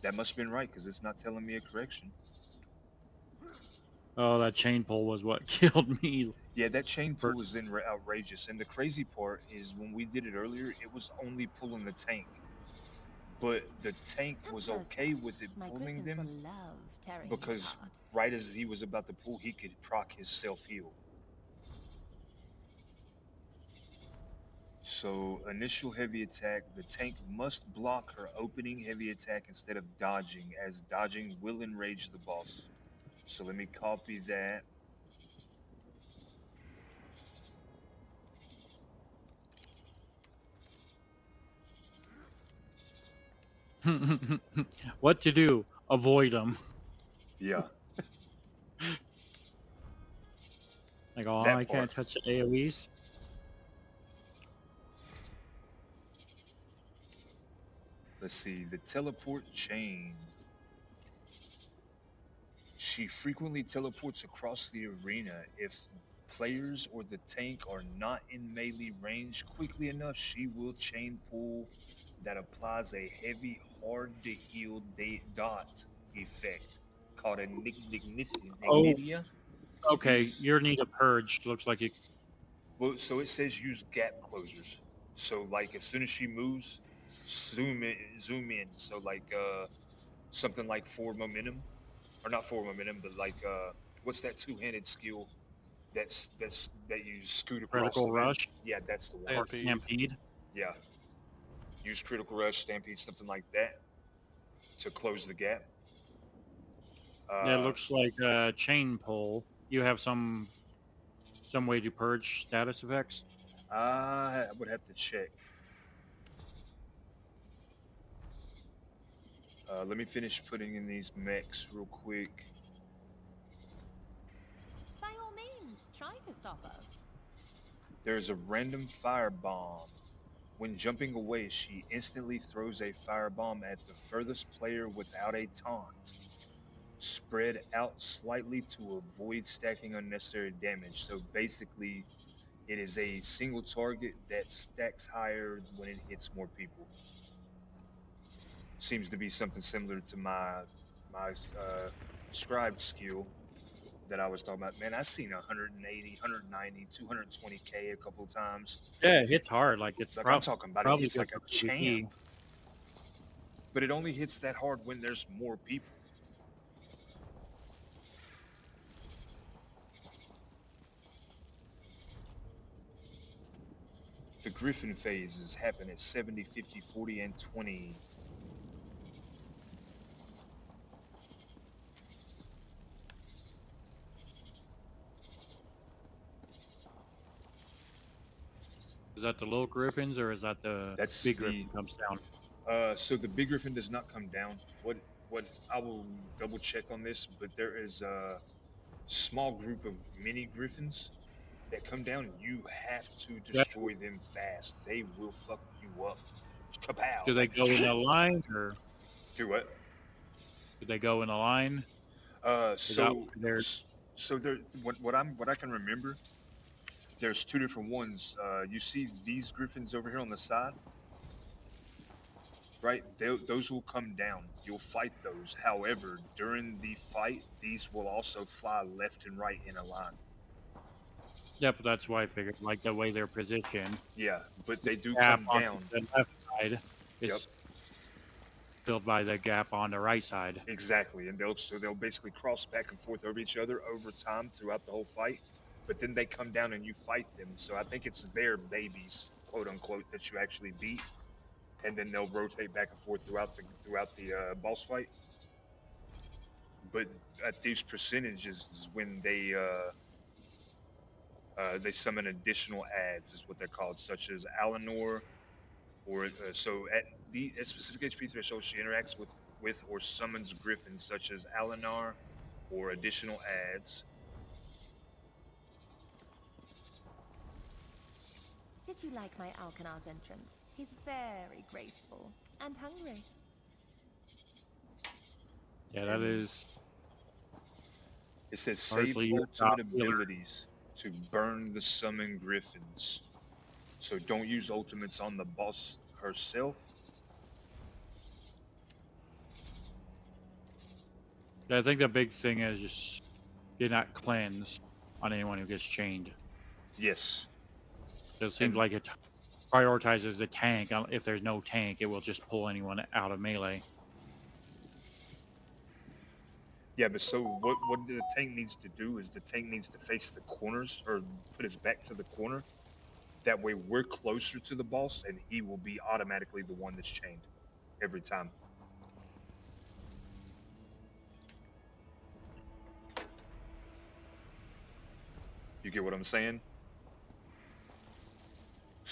That must have been right, because it's not telling me a correction. Oh, that chain pull was what killed me. Yeah, that chain pull is outrageous. And the crazy part is when we did it earlier, it was only pulling the tank. But the tank was okay with it pulling them because right as he was about to pull, he could proc his self-heal. So initial heavy attack, the tank must block her opening heavy attack instead of dodging, as dodging will enrage the boss. So let me copy that. What to do? Avoid them. Yeah. Like, oh, I can't touch the AoEs. Let's see, the teleport chain. She frequently teleports across the arena. If players or the tank are not in melee range quickly enough, she will chain pull that applies a heavy, hard-to-heal dot effect called a Ignitia. Okay, you need a purge. Looks like you... Well, so it says use gap closers. So, like, as soon as she moves, zoom in. So, like, something like forward momentum. Or not forward momentum, but like what's that two-handed skill that you scoot across Critical the map? rush? Yeah, that's the one. Stampede. Yeah. Use critical rush, stampede, something like that to close the gap. It looks like a chain pull. You have some way to purge status effects? I would have to check. Let me finish putting in these mechs real quick. By all means, try to stop us. There's a random fire bomb. When jumping away, she instantly throws a firebomb at the furthest player without a taunt. Spread out slightly to avoid stacking unnecessary damage. So basically, it is a single target that stacks higher when it hits more people. Seems to be something similar to my scribed skill that I was talking about. Man, I've seen 180, 190, 220k a couple of times. Yeah, it hits hard. Like it's Like I'm talking about, it probably hits good like for a champ. PvP. But it only hits that hard when there's more people. The Griffin phases happen at 70, 50, 40, and 20. Is that the little griffins or is that the That's big the griffin comes down? so the big Griffin does not come down. What I will double check on this, but there is a small group of mini Griffins that come down. You have to Yeah. destroy them fast. They will fuck you up. Kapow! Do they Like go in a line or do what? do they go in a line? Uh, Is that so why they're so there. What I can remember. There's two different ones. You see these Griffins over here on the side, right? Those will come down. You'll fight those. However, during the fight, these will also fly left and right in a line. Yep, that's why I figured like the way they're positioned. Yeah, but they do Gap come on down. the left side Yep, is filled by the gap on the right side. exactly. And they'll basically cross back and forth over each other over time throughout the whole fight. But then they come down and you fight them. So I think it's their babies, quote unquote, that you actually beat, and then they'll rotate back and forth throughout the boss fight. But at these percentages is when they summon additional ads, is what they're called, such as Alinor, or so at specific HP threshold, she interacts with or summons griffins such as Alinar or additional ads. Did you like my Alkanar's entrance? He's very graceful and hungry. Yeah, that is. It says save Hardly your ultimate top healer. abilities to burn the summon griffins. So don't use ultimates on the boss herself. I think the big thing is just do not cleanse on anyone who gets chained. Yes. It seems And like it prioritizes the tank. If there's no tank, it will just pull anyone out of melee. yeah, but so what the tank needs to do is the tank needs to face the corners or put his back to the corner. That way we're closer to the boss and he will be automatically the one that's chained every time. You get what I'm saying?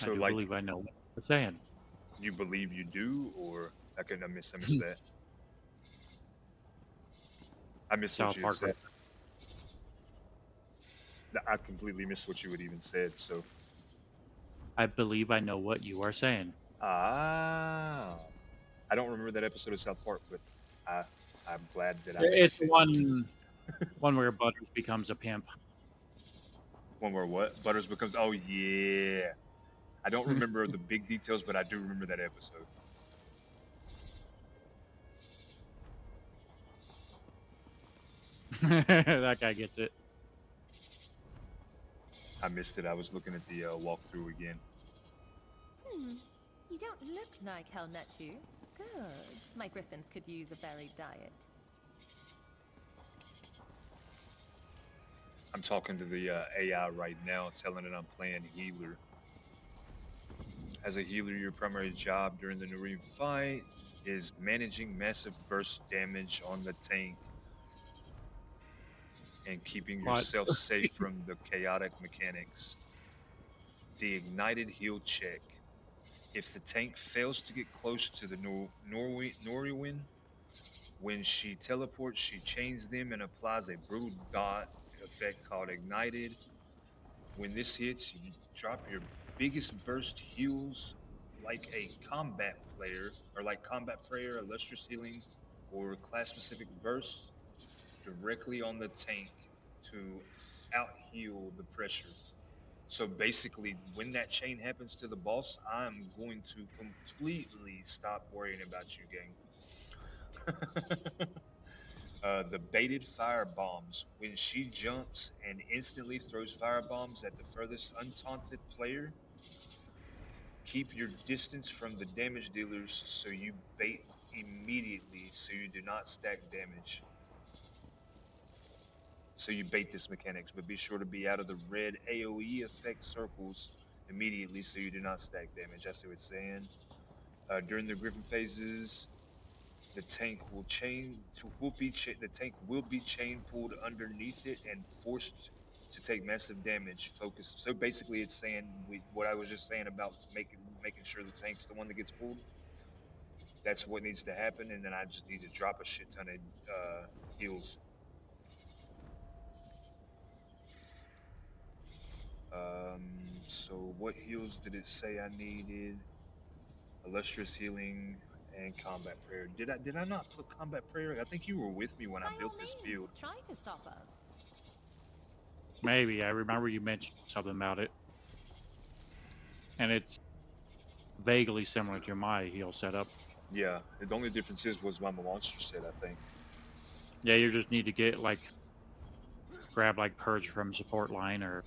I So do like believe I know what you're saying. you believe you do, or I missed that. I missed what South you Park. said. I completely missed what you had even said. So I believe I know what you are saying. I don't remember that episode of South Park, but I'm glad that I It's did. one where Butters becomes a pimp. One where what? Butters becomes. Oh yeah. I don't remember the big details, but I do remember that episode. That guy gets it. I missed it. I was looking at the walkthrough again. You don't look like Helnetu. Good. My griffins could use a varied diet. I'm talking to the AI right now, telling it I'm playing healer. As a healer, your primary job during the Noreen fight is managing massive burst damage on the tank and keeping yourself safe from the chaotic mechanics. The ignited heal check. If the tank fails to get close to the Noriwin, when she teleports, she chains them and applies a brutal dot effect called ignited. When this hits, you drop your biggest burst heals like a combat player, or like combat prayer, illustrious healing, or class specific burst directly on the tank to out heal the pressure. So basically, when that chain happens to the boss, I'm going to completely stop worrying about you, gang. The baited fire bombs. When she jumps and instantly throws fire bombs at the furthest untaunted player, keep your distance from the damage dealers so you bait immediately so you do not stack damage. So you bait this mechanics, but be sure to be out of the red AoE effect circles immediately so you do not stack damage. I see what it's saying. During the Griffin phases, the tank the tank will be chain pulled underneath it and forced to take massive damage. Focus. So basically, it's saying what I was just saying about making sure the tank's the one that gets pulled. That's what needs to happen, and then I just need to drop a shit ton of heals. So what heals did it say I needed? Illustrious healing and combat prayer. Did I not put combat prayer? I think you were with me when I built this build. Try to stop us. Maybe. I remember you mentioned something about it. And it's vaguely similar to my heal setup. Yeah, the only difference was my monster set, I think. Yeah, you just need to get, like, grab, like, Purge from support line, or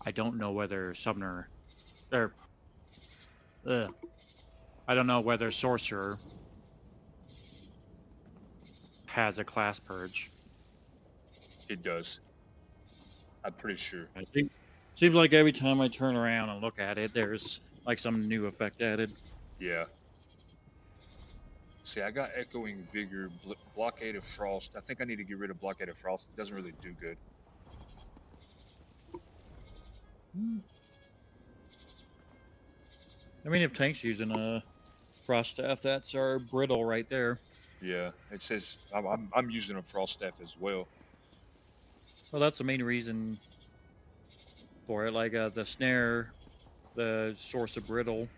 I don't know whether Summoner, or, I don't know whether Sorcerer has a class Purge. It does. I'm pretty sure. I think, seems like every time I turn around and look at it, there's, like, some new effect added. Yeah. See, I got Echoing Vigor, Blockade of Frost. I think I need to get rid of Blockade of Frost. It doesn't really do good. I mean, if Tank's using a Frost Staff, that's our brittle right there. Yeah, it says I'm using a Frost Staff as well. Well, that's the main reason for it. Like the snare, the source of brittle.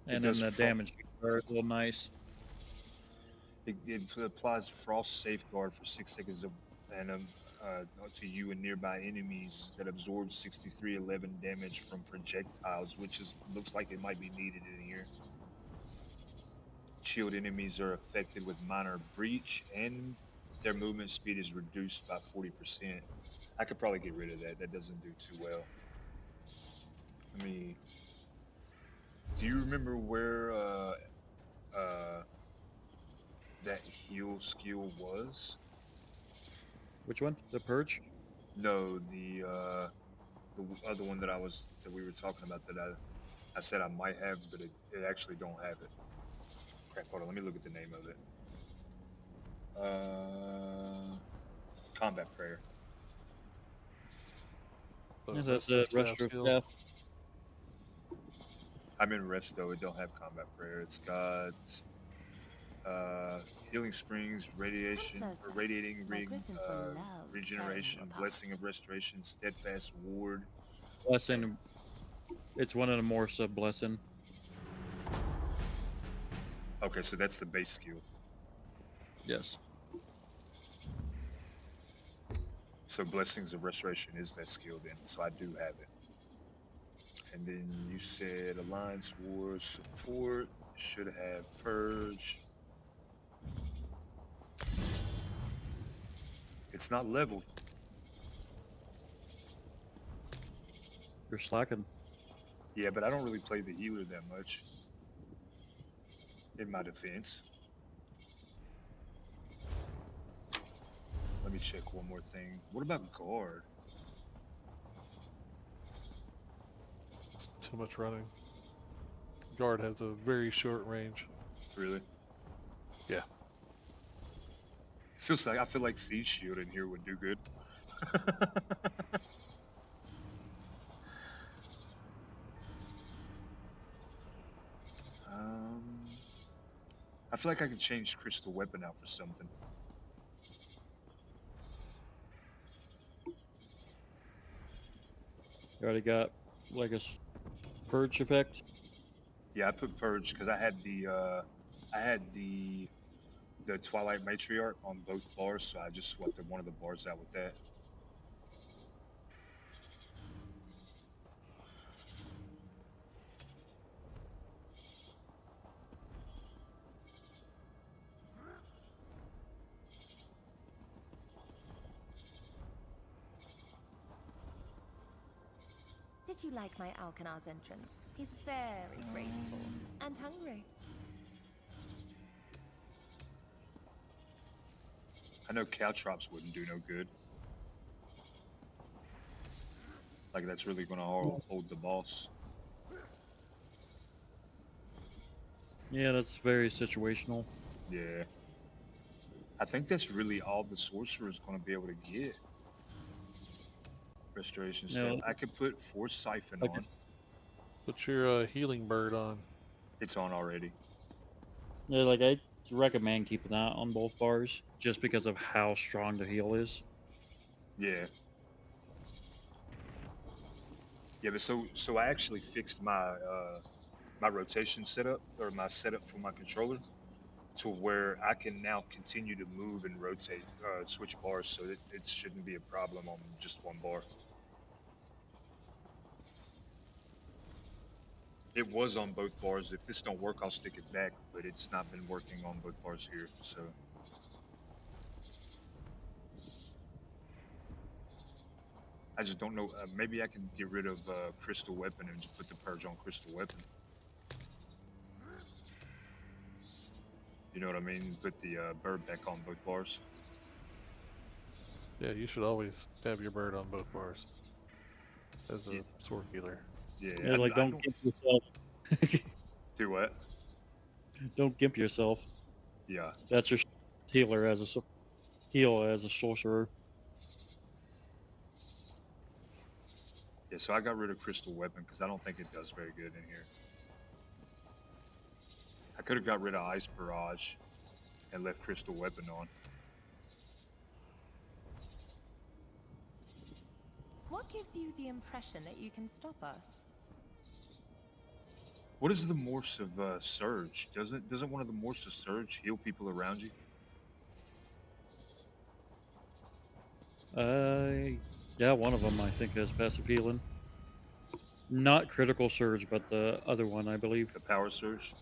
And then the damage are a little nice. It applies Frost Safeguard for 6 seconds to you and nearby enemies that absorbs 6311 damage from projectiles, which looks like it might be needed in here. Shield enemies are affected with minor breach, and their movement speed is reduced by 40%. I could probably get rid of that. That doesn't do too well. Do you remember where that heal skill was? Which one? The Purge? No, the other one that we were talking about that I said I might have, but it actually don't have it. Crap, hold on, let me look at the name of it. Combat Prayer. Yeah, that's a Resto Staff. I'm in Resto, it don't have Combat Prayer. It's got Healing Springs, Radiating Ring, Regeneration, Blessing of Restoration, Steadfast Ward. Blessing. It's one of the more sub-blessing. Okay, so that's the base skill. Yes. So Blessings of Restoration is that skill then, so I do have it. And then you said Alliance Wars support should have Purge. It's not leveled. You're slacking. Yeah, but I don't really play the healer that much. In my defense. Let me check one more thing. What about guard? It's too much running. Guard has a very short range. Really? Yeah. I feel like Siege Shield in here would do good. I feel like I could change Crystal Weapon out for something. You already got like purge effect. Yeah, I put purge because I had the Twilight Matriarch on both bars, so I just swapped one of the bars out with that. Did you like my Alkanar's entrance? He's very graceful and hungry. I know Caltrops wouldn't do no good. Like that's really gonna hold the boss. Yeah, that's very situational. Yeah. I think that's really all the sorcerer is gonna be able to get. Restoration stuff. No, I could put Force Siphon I could on. Put your healing bird on. It's on already. Yeah, like I recommend keeping that on both bars just because of how strong the heal is. Yeah. Yeah, but so I actually fixed my rotation setup or my setup for my controller to where I can now continue to move and rotate, switch bars, so it shouldn't be a problem on just one bar. It was on both bars. If this don't work, I'll stick it back, but it's not been working on both bars here, so. I just don't know. Maybe I can get rid of Crystal Weapon and just put the purge on Crystal Weapon. You know what I mean? Put the bird back on both bars. Yeah, you should always have your bird on both bars as a sword healer. Yeah, like don't gimp yourself. Do what? Don't gimp yourself. Yeah. That's your healer as a heal as a sorcerer. Yeah, so I got rid of Crystal Weapon because I don't think it does very good in here. I could have got rid of Ice Barrage and left Crystal Weapon on. What gives you the impression that you can stop us? What is the Morse of Surge? Doesn't one of the Morse of Surge heal people around you? Yeah, one of them I think has passive healing. Not critical surge, but the other one I believe. The Power Surge.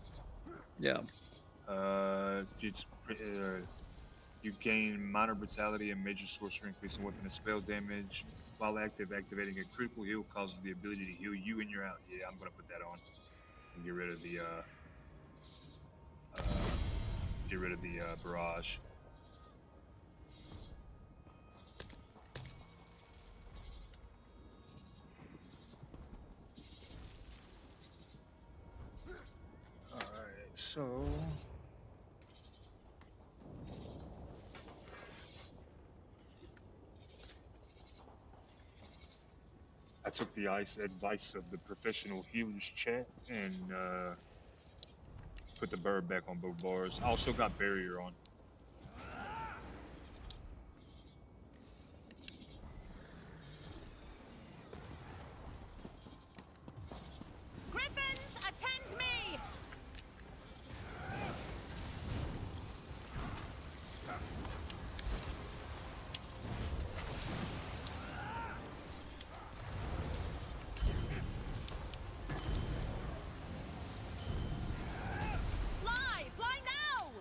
Yeah. You gain minor brutality and major sorcery, increasing weapon and spell damage while active. Activating a critical heal causes the ability to heal you and your out. Yeah, I'm gonna put that on. And get rid of the barrage. All right, so. I took the advice of the professional healers chat and put the bird back on both bars. I also got barrier on. Griffins, attend me! Fly now!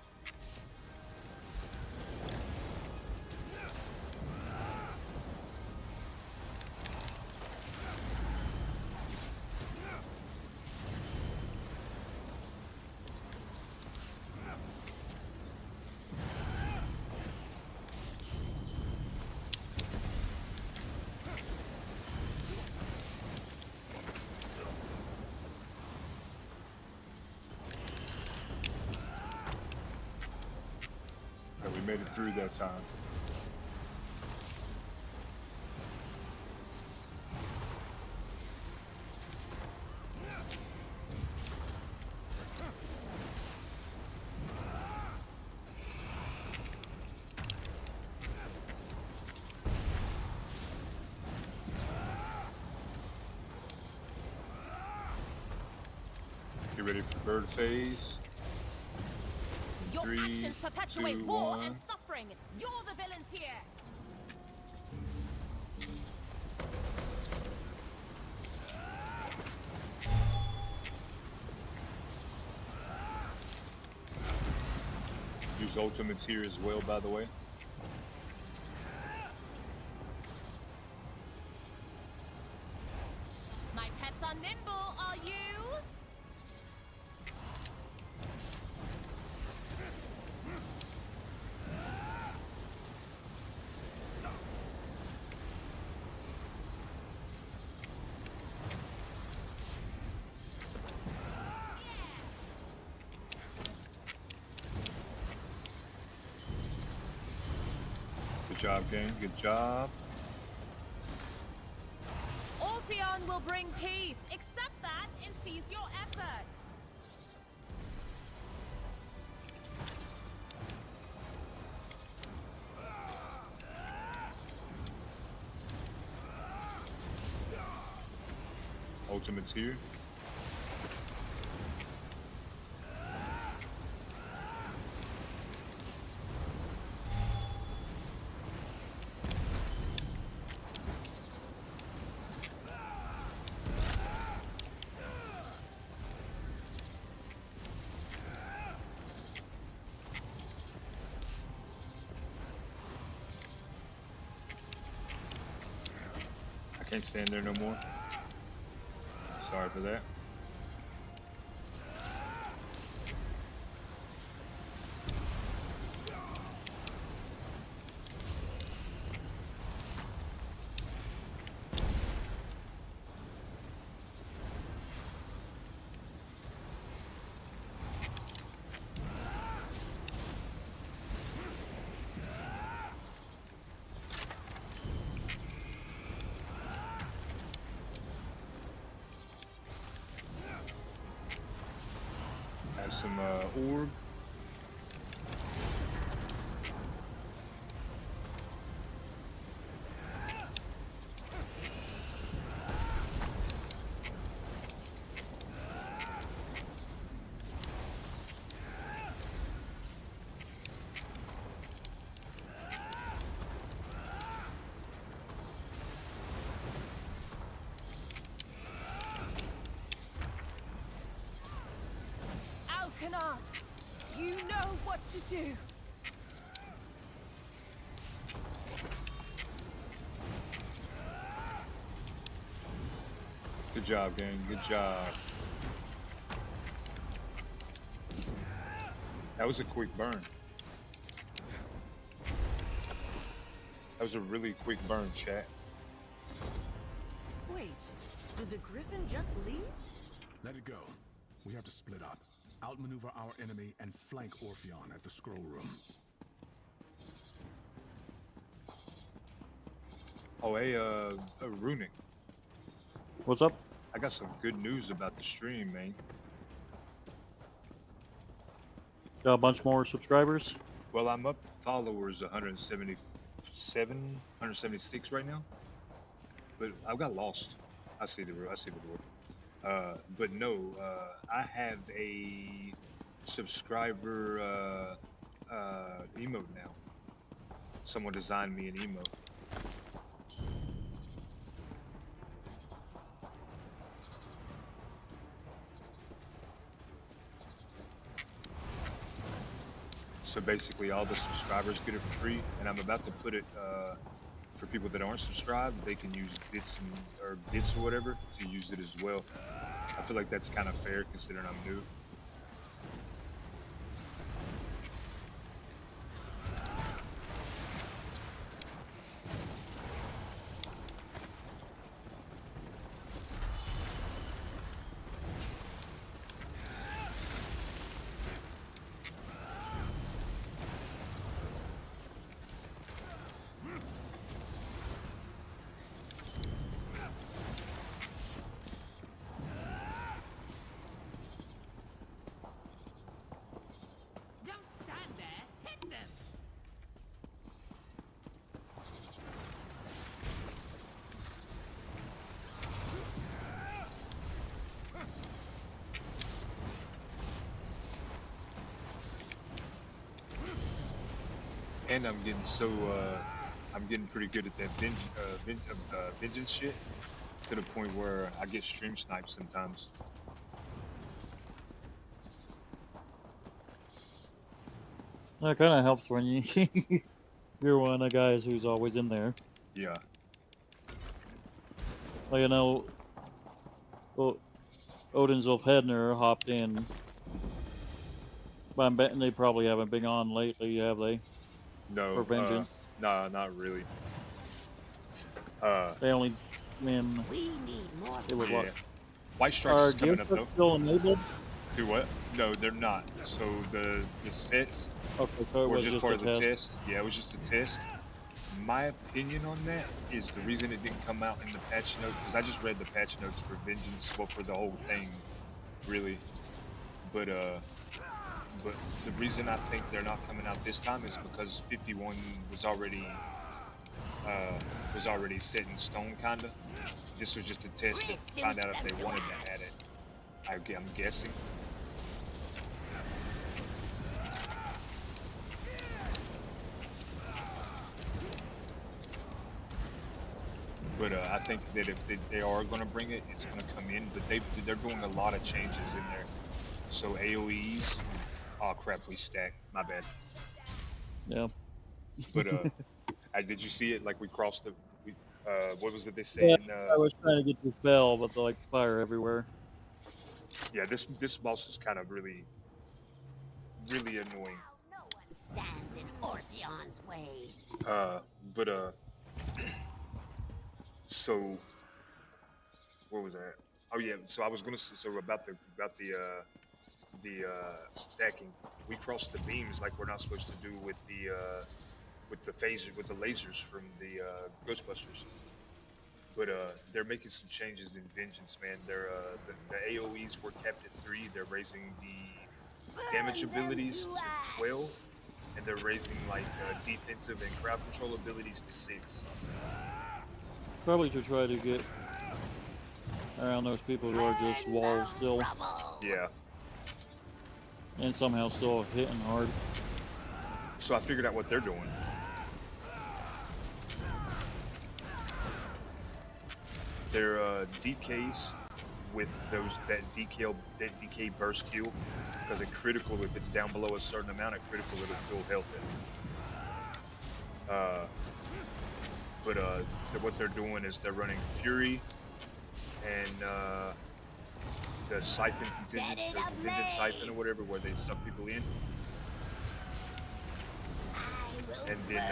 And we made it through that time. Get ready for bird phase. Your 3, actions perpetuate 2, war 1. and suffering. You're the villains here. Use ultimates here as well, by the way. My pets are nimble, are you? Good job, gang. Good job. Orpheon will bring peace. Accept that and cease your efforts. Ultimates here. I can't stand there no more. Sorry for that. Have some orb. Alkanath, you know what to do. Good job, gang. Good job. That was a quick burn. That was a really quick burn, chat. Wait, did the Griffin just leave? Let it go. We have to split up. Outmaneuver our enemy and flank Orpheon at the scroll room. Oh, hey, Runic. What's up? I got some good news about the stream, man. Got a bunch more subscribers? Well, I'm up followers 177, 176 right now. But I got lost. I see the word. But no, I have a subscriber emote now. Someone designed me an emote. So basically all the subscribers get it for free, and I'm about to put it for people that aren't subscribed. They can use bits or whatever to use it as well. I feel like that's kind of fair considering I'm new. And I'm getting so I'm getting pretty good at that vengeance shit to the point where I get stream sniped sometimes. That kind of helps when you you're one of the guys who's always in there. Yeah. Like I know, Odin's Wolf Hedner hopped in, but I'm betting they probably haven't been on lately, have they? No. For Vengeance. Nah, not really. They only win. We need more. It was Yeah. what? White Stripes Are is coming gifts up though. still enabled? Do what? No, they're not. So the sets Okay, so it were was just just part a of the test. test. Yeah, it was just a test. My opinion on that is the reason it didn't come out in the patch notes, because I just read the patch notes for Vengeance, well, for the whole thing, really. But the reason I think they're not coming out this time is because 51 was already set in stone, kinda. This was just a test to find out if they wanted to add it. I'm guessing. But I think that if they are going to bring it, it's going to come in. But they're doing a lot of changes in there. So AOEs, oh crap, we stacked. My bad. Yeah. But did you see it? Like we crossed the. What was it they say Yeah, in? I was trying to get you fell, but like fire everywhere. Yeah, this boss is kind of really annoying. No one stands in Orpheon's way. So where was that? Oh yeah, so I was gonna say about the stacking. We crossed the beams like we're not supposed to do with the lasers from the Ghostbusters. But they're making some changes in Vengeance, man. They're the AOEs were kept at 3. They're raising the damage abilities to 12, and they're raising like defensive and crowd control abilities to 6. Probably to try to get around those people who are just walls still. Yeah. And somehow still hitting hard. So I figured out what they're doing. They're DKs with that DK burst heal, because a critical, if it's down below a certain amount of critical, it'll still health it. But what they're doing is they're running Fury and the Siphon Contingent, the Contingent Siphon or whatever, where they suck people in. And then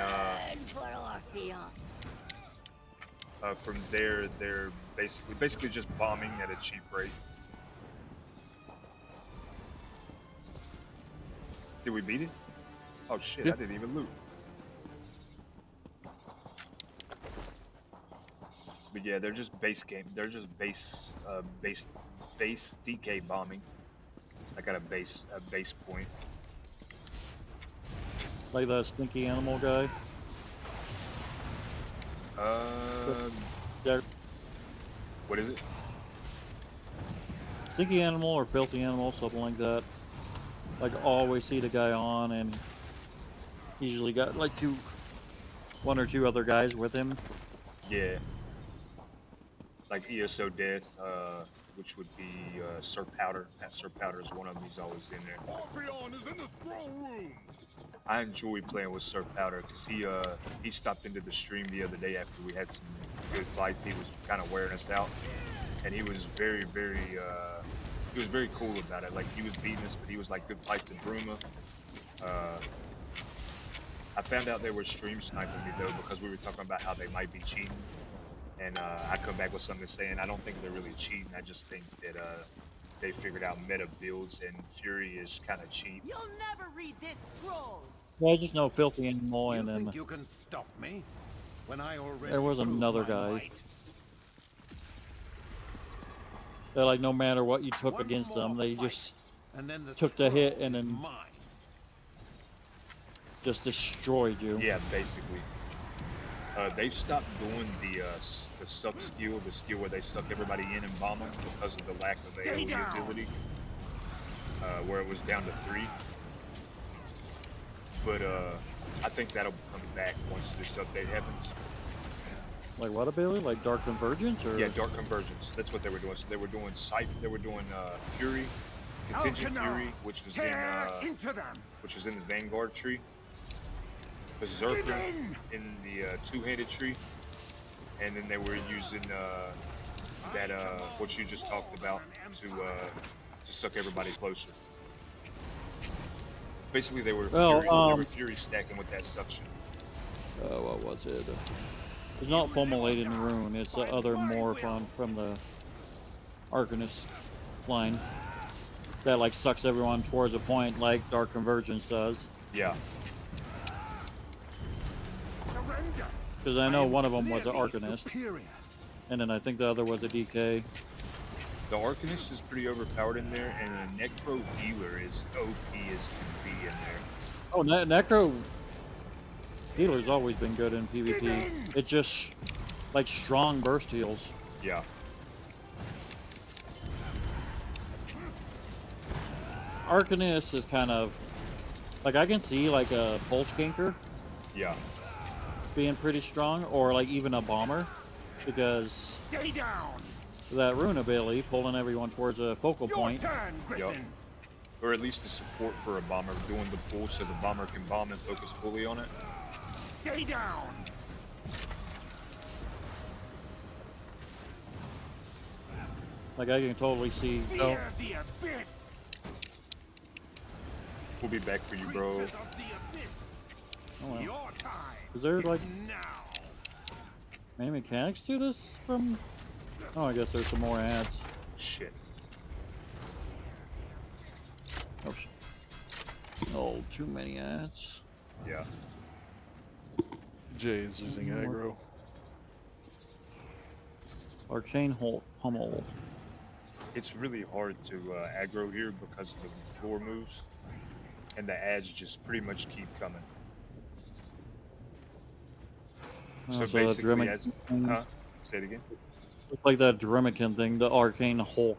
from there, they're basically just bombing at a cheap rate. Did we beat it? Oh shit! Yep. I didn't even loot. But yeah, they're just base game. They're just base DK bombing. I got a base point. Like that stinky animal guy. Yeah. What is it? Stinky animal or filthy animal, something like that. Like always see the guy on, and he's usually got like one or two other guys with him. Yeah. Like ESO Death, which would be Sir Powder. That Sir Powder is one of them. He's always in there. Orpheon is in the scroll room. I enjoy playing with Sir Powder because he stopped into the stream the other day after we had some good fights. He was kind of wearing us out, and he was very cool about it. Like he was beating us, but he was like, good fights in Bruma. I found out they were stream sniping me though, because we were talking about how they might be cheating, and I come back with something saying I don't think they're really cheating. I just think that they figured out meta builds, and Fury is kind of cheap. You'll never read this scroll. Well, I just know filthy animal, You and then think you can stop me when I already there was proved another my guy. might? They're like, no matter what you took One against more them, they fight, just and then the took the hit scroll and is then mine. just destroyed you. Yeah, basically. They've stopped doing the suck skill, the skill where they suck everybody in and bomb them because of the lack of AoE ability, where it was down to 3. But I think that'll come back once this update happens. Like what ability? Like Dark Convergence or? Yeah, Dark Convergence. That's what they were doing. So they were doing They were doing Fury, Contingent Fury, which was in the Vanguard tree. Berserker in the two-handed tree, and then they were using that what you just talked about to suck everybody closer. Basically, they were Fury stacking with that suction. What was it? It's not Fulminating Rune. It's the other morph from the Arcanist line that like sucks everyone towards a point, like Dark Convergence does. Yeah. Because I know one of them was an Arcanist, and then I think the other was a DK. The Arcanist is pretty overpowered in there, and the Necro Healer is OP as can be in there. Oh, Necro Healer's always been good in PvP. It's just like strong burst heals. Yeah. Arcanist is kind of like I can see like a Pulse Ganker. Yeah. Being pretty strong, or like even a bomber, because that rune ability pulling everyone towards a focal point. Yep. Or at least the support for a bomber doing the pull so the bomber can bomb and focus fully on it. Stay down. Like I can totally see. Oh. We'll be back for you, bro. Oh, well. Is there like any mechanics to this from? Oh, I guess there's some more ads. Shit. Oh shit. Oh, too many ads. Yeah. Jay's losing aggro. Arcane Pummel. It's really hard to aggro here because of the floor moves, and the ads just pretty much keep coming. So basically, say it again. It's like that Dremican thing, the Arcane Hulk.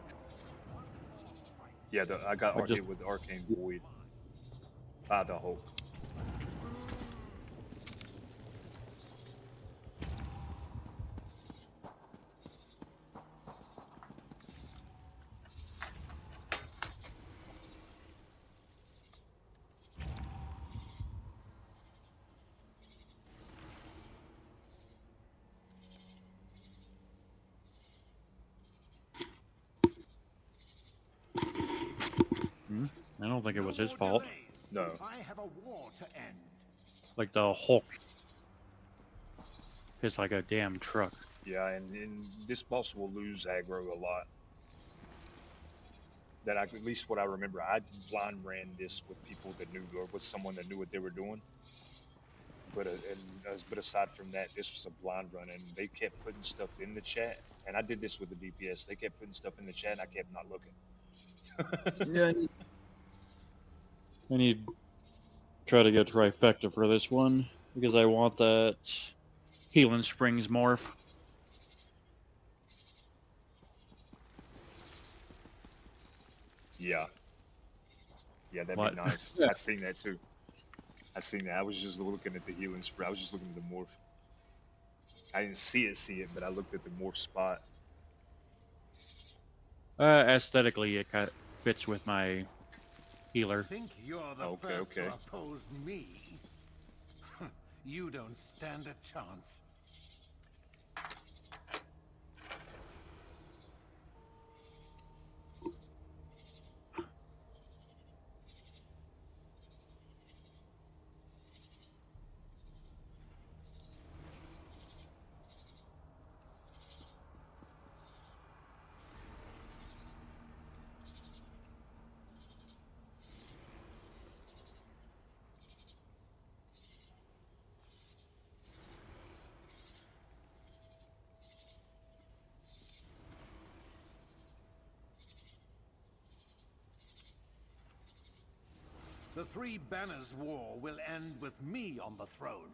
Yeah, I got hit with the Arcane Void. The Hulk. I don't think it was his fault. No. I have a war to end. Like the Hulk. It's like a damn truck. Yeah, and this boss will lose aggro a lot. At least what I remember, I blind ran this with people that knew, or with someone that knew what they were doing. But aside from that, this was a blind run, and they kept putting stuff in the chat. And I did this with the DPS. They kept putting stuff in the chat, and I kept not looking. Yeah. I need to try to get trifecta for this one because I want that Healing Springs morph. Yeah. Yeah, that'd What? be nice. I seen that too. I seen that. I was just looking at the healing spray. I was just looking at the morph. I didn't see it, but I looked at the morph spot. Aesthetically, it kind of fits with my healer. Think you're the first to oppose me? You don't stand a chance. The Three Banners War will end with me on the throne.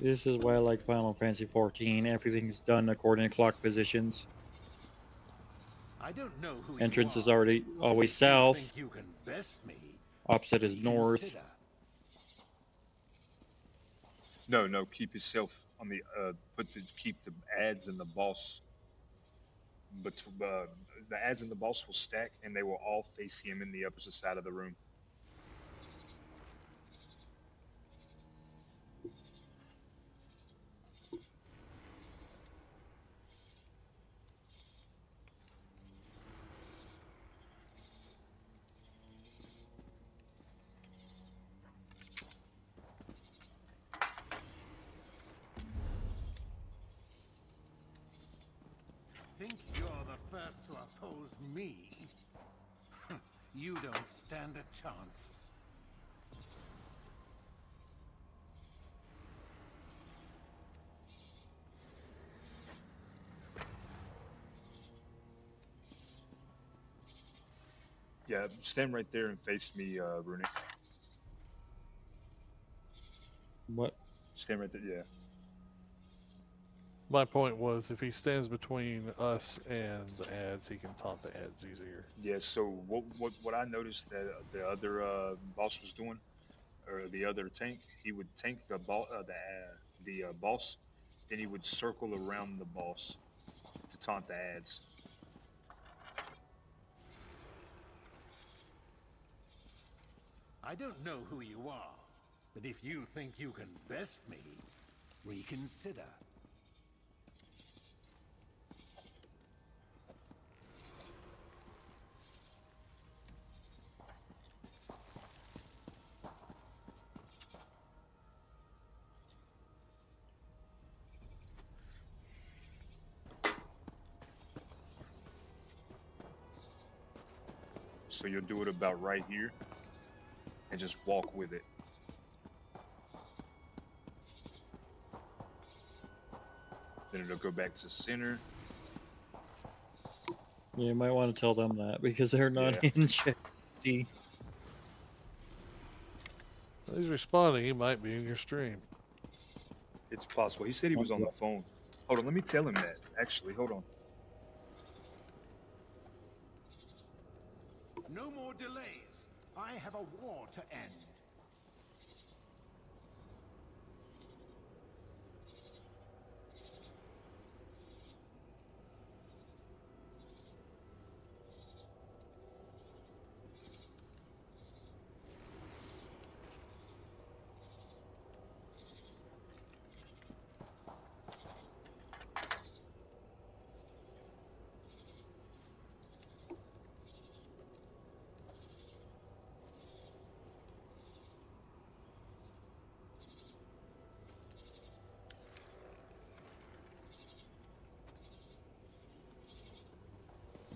This is why I like Final Fantasy 14. Everything's done according to clock positions. I don't know who Entrance you is are. already always If south. You think you can best me? Opposite is north. Reconsider. No, keep yourself on the keep the ads and the boss. But the ads and the boss will stack, and they will all face him in the opposite side of the room. Think you're the first to oppose me? You don't stand a chance. Yeah, stand right there and face me, Runic. What? Stand right there, yeah. My point was, if he stands between us and the ads, he can taunt the ads easier. Yeah, so what I noticed that the other boss was doing, or the other tank, he would tank the boss, then he would circle around the boss to taunt the ads. I don't know who you are, but if you think you can best me, reconsider. So you'll do it about right here, and just walk with it. Then it'll go back to center. Yeah, you might want to tell them that because they're not in chat. He's responding. He might be in your stream. It's possible. He said he was on the phone. Hold on, let me tell him that. Actually, hold on. No more delays. I have a war to end.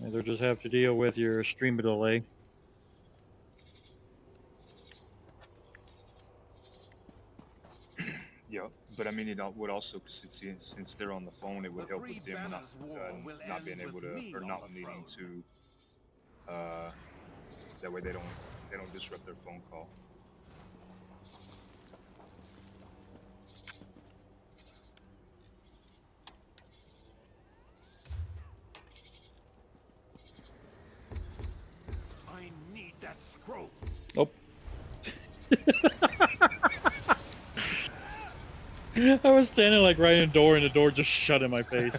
Either just have to deal with your stream delay. Yeah, but I mean, it would also, since they're on the phone, it would help with them not being able to, or not needing to. That way they don't disrupt their phone call. I need that scroll. Nope. I was standing like right in the door, and the door just shut in my face.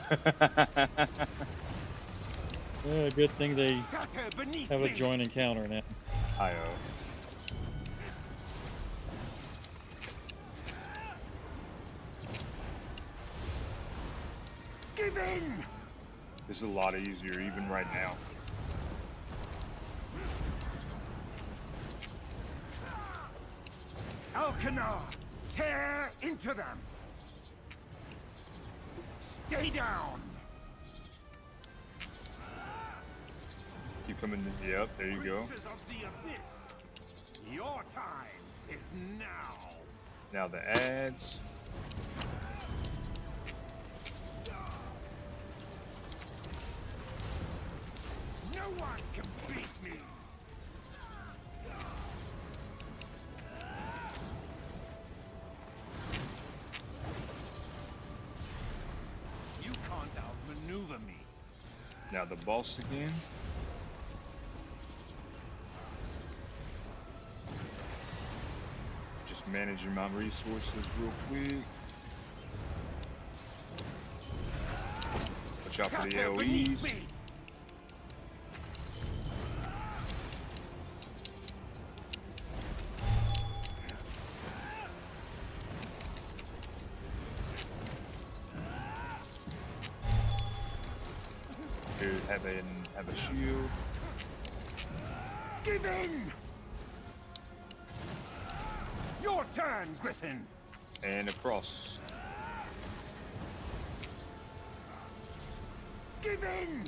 Yeah, good thing they have a joint encounter now. I Give in. This is a lot easier, even right now. Alcanar, tear into them. Stay down. Keep coming. Yep, there you go. Creatures of the abyss. Your time is now. Now the ads. No one can beat me. Now the boss again. Just managing my resources real quick. Watch out for the AoEs. Here, have a shield. Give in! Your turn, Griffin! And across. Give in!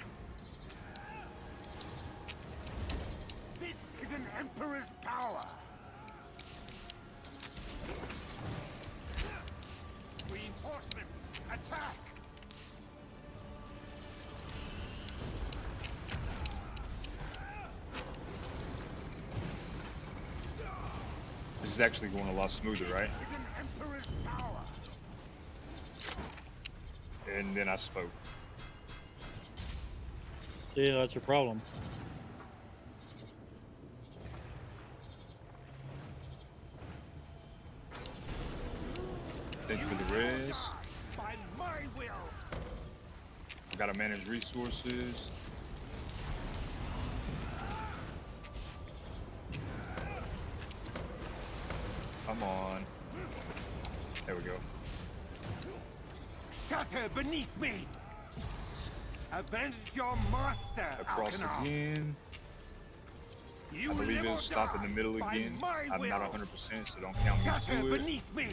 This is an Emperor's power! Reinforcements, attack! This is actually going a lot smoother, right? It's an Emperor's power! And then I spoke. See, that's your problem. Thank you for the res. By my will! I gotta manage resources. Come on. There we go. Shatter beneath me! Avenge your master, Across Alcanar. again. You I believe live it'll or stop in the die middle by again. my I'm not will. 100%, so don't count me Shatter to it. beneath me!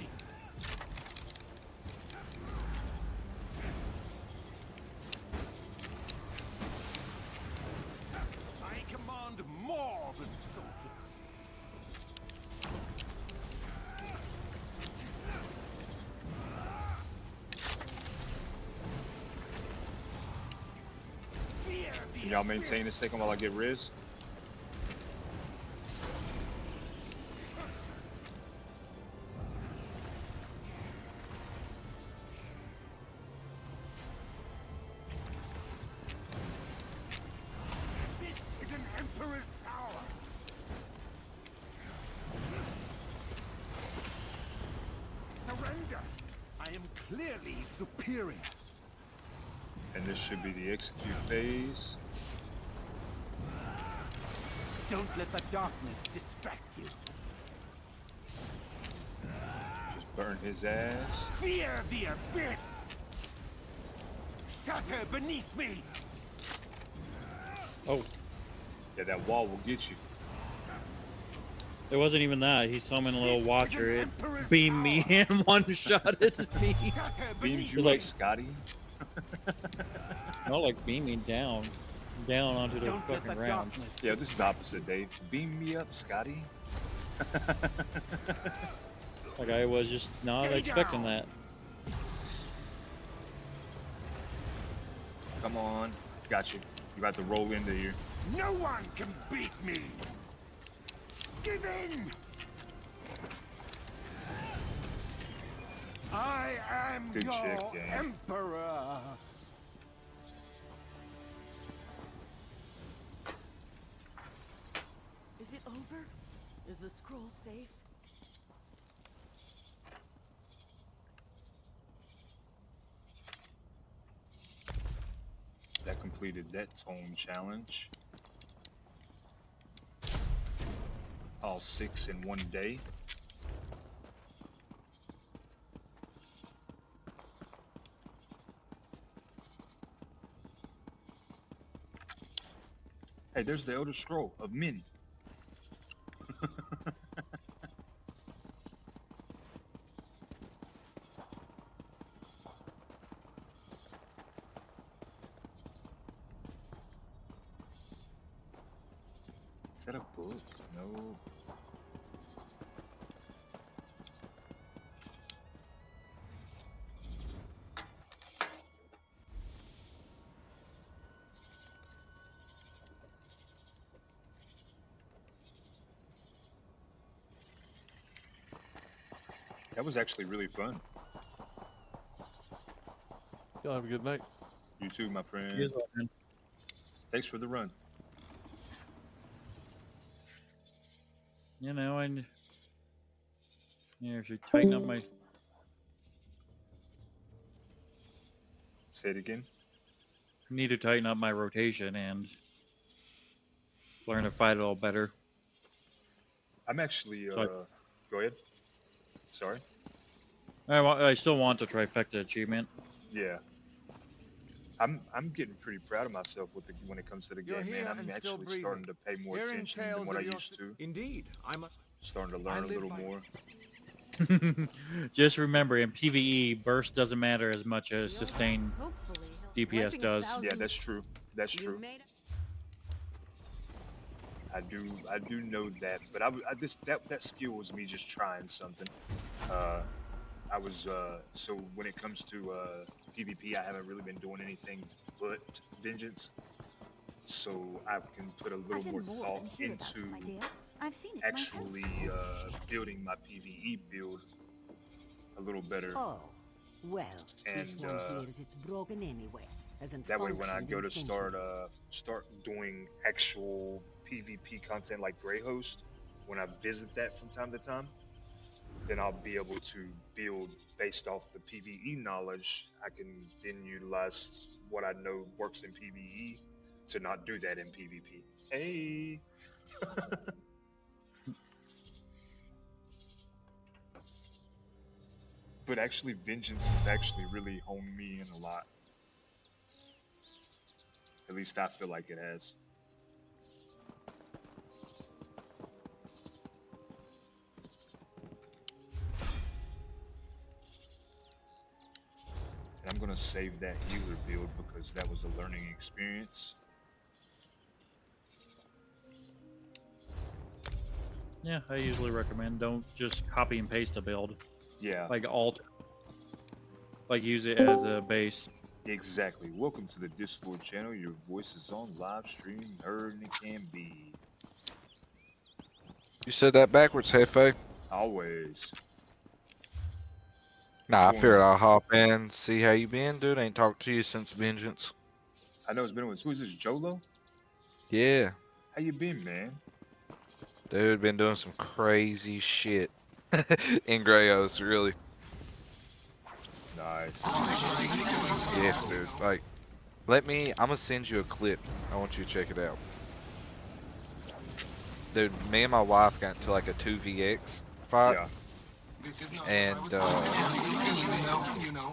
I command more than soldiers. Fear the Can y'all maintain a second while I get res? This is an Emperor's power. Surrender. I am clearly superior. And this should be the execute phase. Don't let the darkness distract you. Just burn his ass. Fear the abyss. Shatter beneath me. Oh, Yeah, that wall will get you. it wasn't even that. He summoned a little watcher. It beamed me and one-shotted me. Beamed He's you like, like Scotty. no, like beam me down onto the Don't let fucking the ground. darkness Yeah, this is the opposite, Dave. Beam me up, Scotty. Like I was just not Stay expecting down. that. Come on. Got you. You about to roll into here. No one can beat me. Give in. I am Good your shit, gang. emperor. Is it over? Is the scroll safe? That completed that tome challenge. All 6 in one day. Hey, there's the Elder Scroll of many. Is that a book? No. That was actually really fun. Y'all have a good night. You too, my friend. Here's what, man. Thanks for the run. You know, I should tighten up my. Say it again. Need to tighten up my rotation and learn to fight a little better. I'm actually. So Go ahead. Sorry. I still want the trifecta achievement. Yeah. I'm getting pretty proud of myself when it comes to the game, man. I'm actually starting to pay more attention than what I used to. Indeed, Starting to learn a little more. Just remember, in PvE, burst doesn't matter as much as sustain DPS does. Yeah, that's true. That's true. I do know that, but that skill was me just trying something. I was so when it comes to PvP, I haven't really been doing anything but vengeance. So I can put a little more thought into actually building my PvE build a little better. Oh, well, and this one hears it's broken anyway. That way, when I go to start doing actual PvP content like Greyhost, when I visit that from time to time, then I'll be able to build based off the PvE knowledge. I can then utilize what I know works in PvE to not do that in PvP. Hey! But actually, Vengeance has actually really honed me in a lot. At least I feel like it has. And I'm gonna save that healer build because that was a learning experience. Yeah, I usually recommend don't just copy and paste a build. Yeah. Like alt. Like use it as a base. Exactly. Welcome to the Discord channel. Your voice is on live stream, heard and it can be. You said that backwards, Hefe. Always. Nah, I figured I'll hop in, see how you been, dude. Ain't talked to you since Vengeance. I know it's been with who is this, Jolo? Yeah. How you been, man? Dude, been doing some crazy shit in Greyhost, really. Nice. Yes, dude. Like, I'm gonna send you a clip. I want you to check it out. Dude, me and my wife got into like a 2vx fight. Yeah. And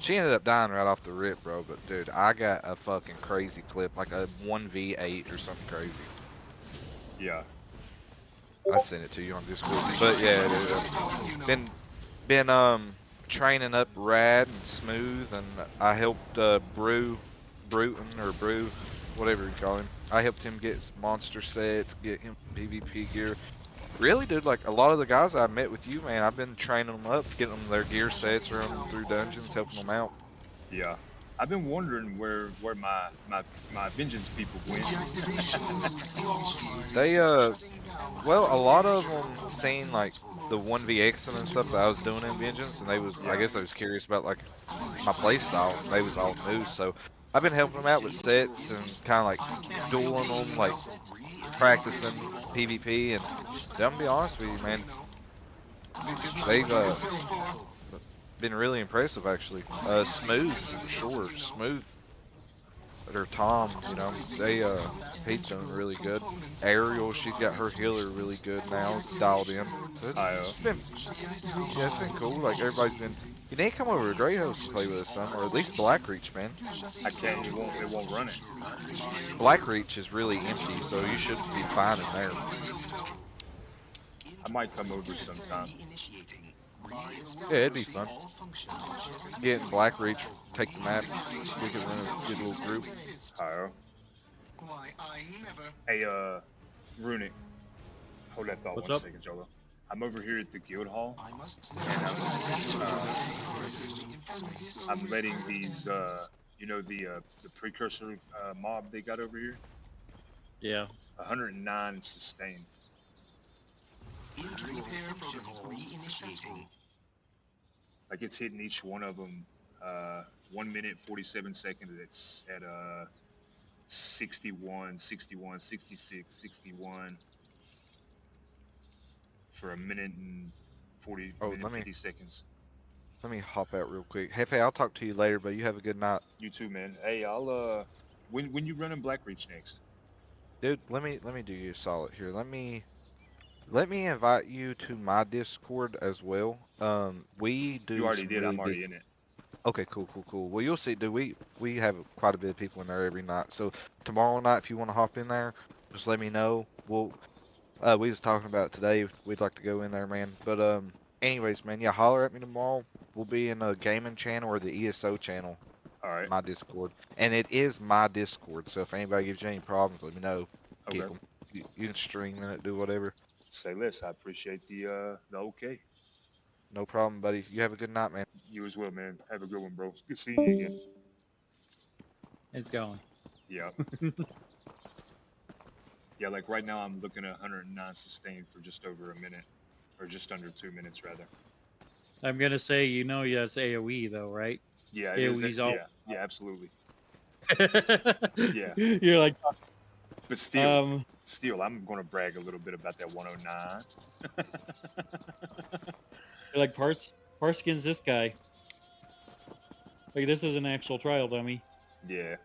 she ended up dying right off the rip, bro. But dude, I got a fucking crazy clip, like a 1v8 or something crazy. Yeah. I sent it to you on Discord. But yeah, dude, been training up Rad and Smooth, and I helped Bruton, whatever you call him. I helped him get monster sets, get him PvP gear. Really, dude, like a lot of the guys I met with you, man, I've been training them up, getting them their gear sets, running them through dungeons, helping them out. Yeah. I've been wondering where my Vengeance people went. They well, a lot of them seen like the 1vx and stuff that I was doing in Vengeance, and I guess they was curious about like my play style. They was all new, so I've been helping them out with sets and kind of like dueling them, like practicing PvP. And I'm gonna be honest with you, man, they've been really impressive actually. Smooth, for sure, Smooth. Or Tom, you know, he's doing really good. Ariel, she's got her healer really good now, dialed in. So it's been cool. Like everybody's been. You need to come over to Greyhost and play with us, son, or at least Blackreach, man. I can't. It won't run it. Blackreach is really empty, so you should be fine in there. I might come over sometime. Yeah, it'd be fun. Get in Blackreach, take the map, we could run a good little group. Hi. Hey, Runic. Hold that thought What's one up? second, Jolo. I'm over here at the guild hall, and I'm letting these, you know, the precursor mob they got over here. Yeah. 109 sustained. Like it's hitting each one of them 1 minute 47 seconds. It's at 61, 61, 66, 61 for a minute and 40 Oh, minute 50 seconds. let me hop out real quick. Hefe, I'll talk to you later, but you have a good night. You too, man. Hey, I'll when you running Black Reach next? Dude, let me do you a solid here. Let me invite you to my Discord as well. We You do already some did. really I'm big. already in it. Okay, cool. Well, you'll see. Do we have quite a bit of people in there every night. So tomorrow night, if you want to hop in there, just let me know. We was talking about it today. We'd like to go in there, man. But anyways, man, yeah, holler at me tomorrow. We'll be in a gaming channel or the ESO channel. All right. My Discord, and it is my Discord. So if anybody gives you any problems, let me know. Okay. Kick them. You can stream in it, do whatever. Say less. I appreciate the okay. No problem, buddy. You have a good night, man. You as well, man. Have a good one, bro. Good seeing you again. It's going. Yeah. Yeah, like right now I'm looking at 109 sustained for just over a minute, or just under 2 minutes rather. I'm gonna say, yeah, it's AOE though, right? Yeah, it is. AOE's all. Yeah, absolutely. Yeah. You're like. But still, I'm gonna brag a little bit about that 109. You're like Parskin's this guy. Like this is an actual trial dummy. Yeah.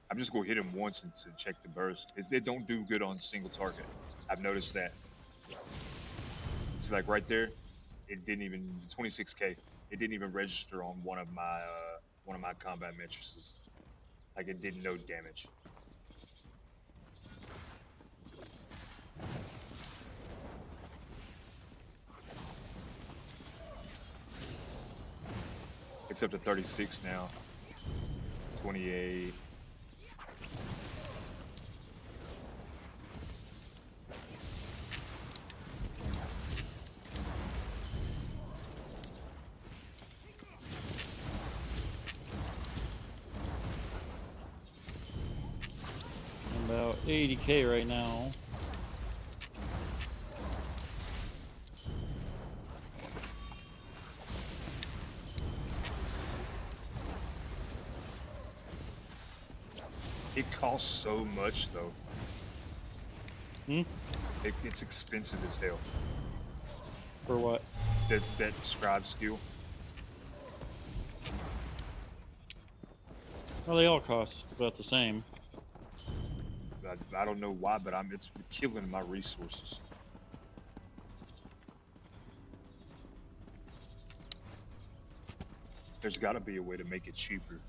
I'm just gonna hit him once and to check the burst. They don't do good on single target. I've noticed that. It's like right there, it didn't even 26K. It didn't even register on one of my combat matrices. Like it did no damage. It's up to 36 now. 28. About 80K right now. It costs so much though. Hmm? It's expensive as hell. For what? That scribe skill. Well, they all cost about the same. I don't know why, but it's killing my resources. There's got to be a way to make it cheaper.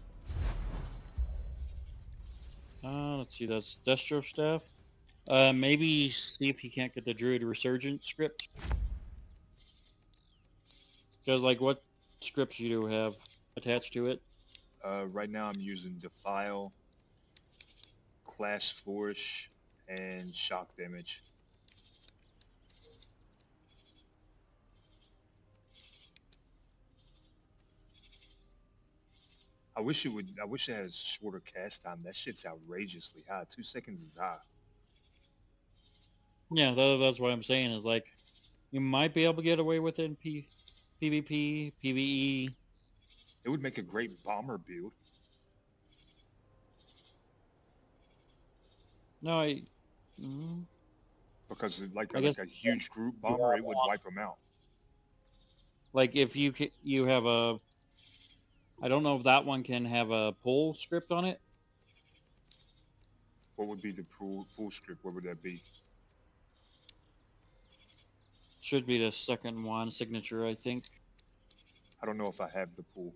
Let's see, that's Destro staff. Maybe see if you can't get the Druid Resurgent script. Because, like, what scripts you do have attached to it? Right now I'm using Defile, Clash Flourish, and Shock Damage. I wish it has shorter cast time. That shit's outrageously high. 2 seconds is high. Yeah, that's what I'm saying. Is like, you might be able to get away with it in PvP, PvE. It would make a great bomber build. No, because like I guess a huge group bomber, it would wipe them out. Like if you have a, I don't know if that one can have a pull script on it. What would be the pull script? What would that be? Should be the second one, signature, I think. I don't know if I have the pull.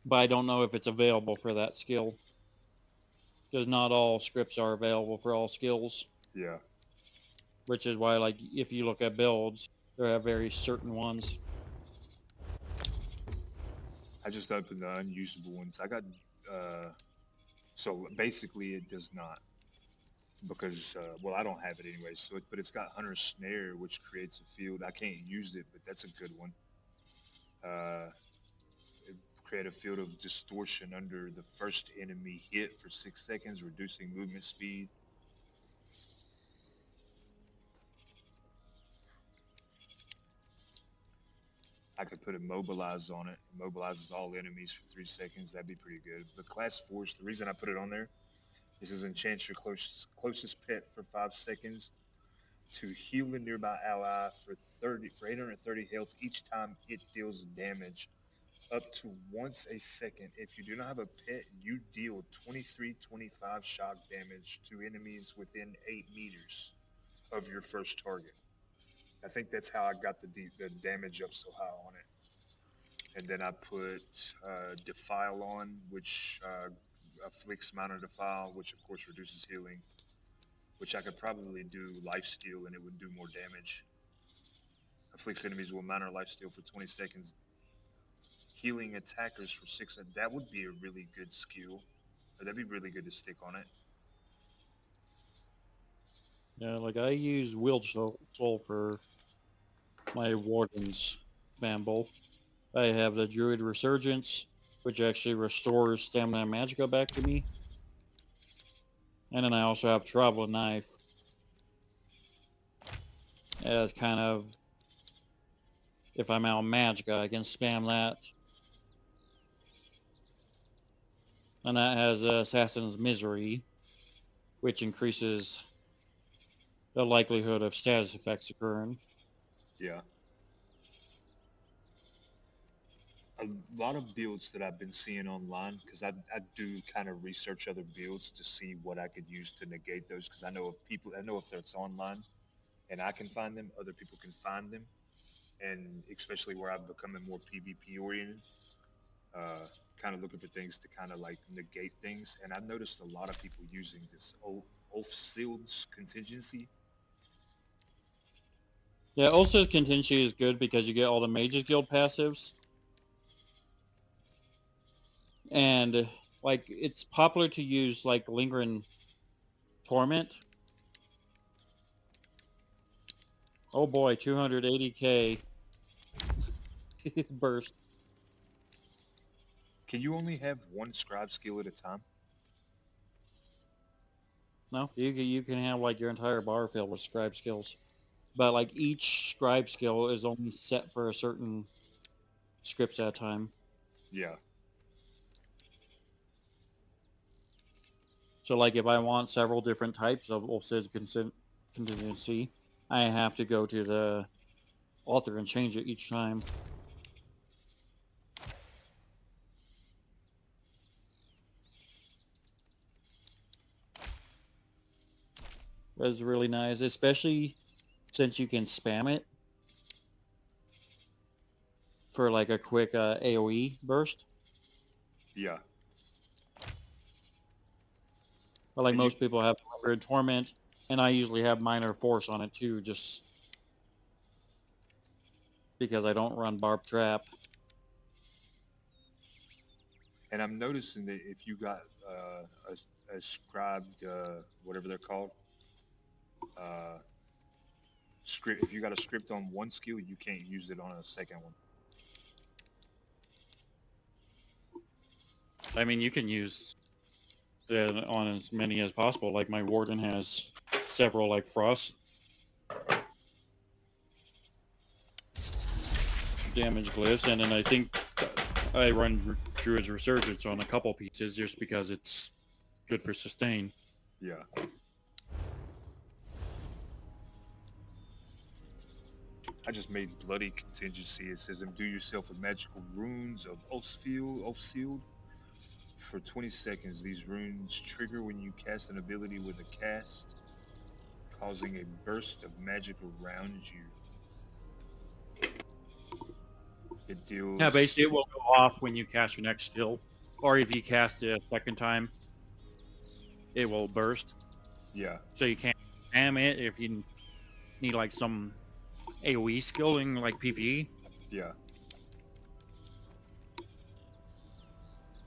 But I don't know if it's available for that skill. Because not all scripts are available for all skills. Yeah. Which is why, like, if you look at builds, there are very certain ones. I just opened the unusable ones. I got, so basically it does not. Because, well, I don't have it anyway, so but it's got Hunter's Snare, which creates a field. I can't use it, but that's a good one. It create a field of distortion under the first enemy hit for 6 seconds, reducing movement speed. I could put Immobilize on it. Immobilizes all enemies for 3 seconds. That'd be pretty good. But Class Force, the reason I put it on there is enchant your closest pet for 5 seconds to heal a nearby ally for 830 health each time it deals damage, up to once a second. If you do not have a pet, you deal 23-25 shock damage to enemies within 8 meters of your first target. I think that's how I got the damage up so high on it. And then I put Defile on, which afflicts minor Defile, which of course reduces healing, which I could probably do Lifesteal and it would do more damage. Afflicts enemies with minor Lifesteal for 20 seconds. Healing attackers for 6. That would be a really good skill. That'd be really good to stick on it. Yeah, like I use Wield Soul for my Warden's spam bowl. I have the Druid Resurgence, which actually restores stamina and magicka back to me. And then I also have Traveling Knife as kind of, if I'm out of magicka, I can spam that. And that has Assassin's Misery, which increases the likelihood of status effects occurring. Yeah. A lot of builds that I've been seeing online, because I do kind of research other builds to see what I could use to negate those, because I know if it's online and I can find them, other people can find them. And especially where I'm becoming more PvP oriented, kind of looking for things to kind of like negate things. And I've noticed a lot of people using this Ulfsild's contingency. Yeah, also contingency is good because you get all the Mages Guild passives. And like it's popular to use like Lingering Torment. Oh boy, 280k burst. Can you only have one scribe skill at a time? No, you can have like your entire bar filled with scribe skills, but like each scribe skill is only set for a certain scripts at a time. Yeah. So like if I want several different types of Ulfsid's contingency, I have to go to the author and change it each time. That's really nice, especially since you can spam it for like a quick AoE burst. Yeah. But like most people have Lingering Torment, and I usually have Minor Force on it too, just because I don't run Barb Trap. And I'm noticing that if you got a scribed, whatever they're called, script. If you got a script on one skill, you can't use it on a second one. I mean, you can use it on as many as possible. Like my Warden has several like Frost damage glyphs, and then I think I run Druid's Resurgence on a couple pieces just because it's good for sustain. Yeah. I just made Bloody Contingency. It says imbue yourself with magical runes of Ulfsild. For 20 seconds, these runes trigger when you cast an ability with a cast, causing a burst of magic around you. It deals... Yeah, basically it will go off when you cast your next skill, or if you cast it a second time, it will burst. Yeah. So you can't spam it if you need like some AoE skilling like PvE. Yeah.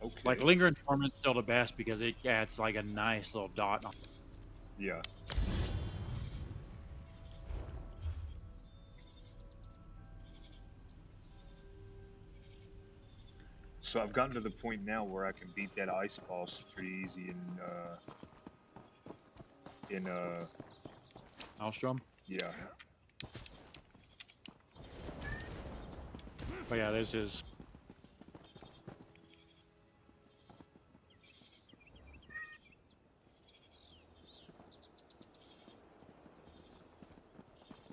Okay. Like Lingering Torment's still the best because it adds like a nice little dot on. Yeah. So I've gotten to the point now where I can beat that ice boss pretty easy in Maelstrom? Yeah. But yeah, this is.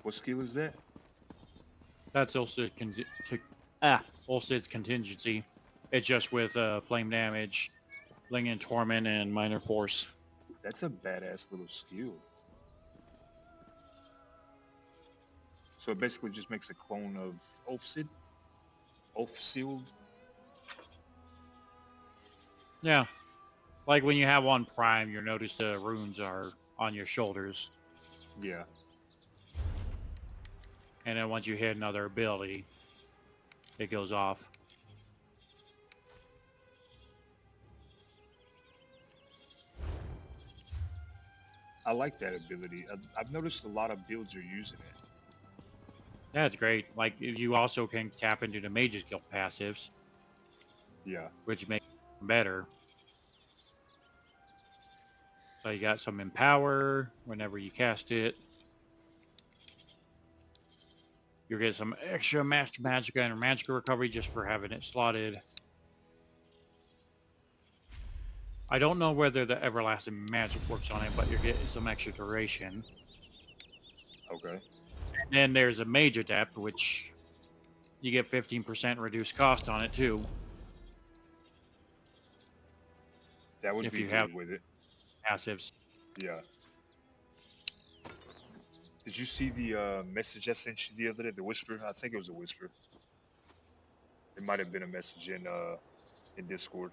What skill is that? That's Ulcid's contingency. It's just with flame damage, Lingent Torment, and Minor Force. That's a badass little skill. So it basically just makes a clone of Ulfsid? Ulfsild? Yeah. Like when you have one Prime, you'll notice the runes are on your shoulders. Yeah. And then once you hit another ability, it goes off. I like that ability. I've noticed a lot of builds are using it. That's great. Like you also can tap into the Mage's Guild passives. Yeah. Which makes it better. So you got some Empower whenever you cast it. You'll get some extra Magicka and Magicka recovery just for having it slotted. I don't know whether the Everlasting Magic works on it, but you're getting some extra duration. Okay. And then there's a Mage Adept, which you get 15% reduced cost on it too. That would if be you good have with it. Passives. Yeah. Did you see the message I sent you the other day? The whisper? I think it was a whisper. It might have been a message in Discord.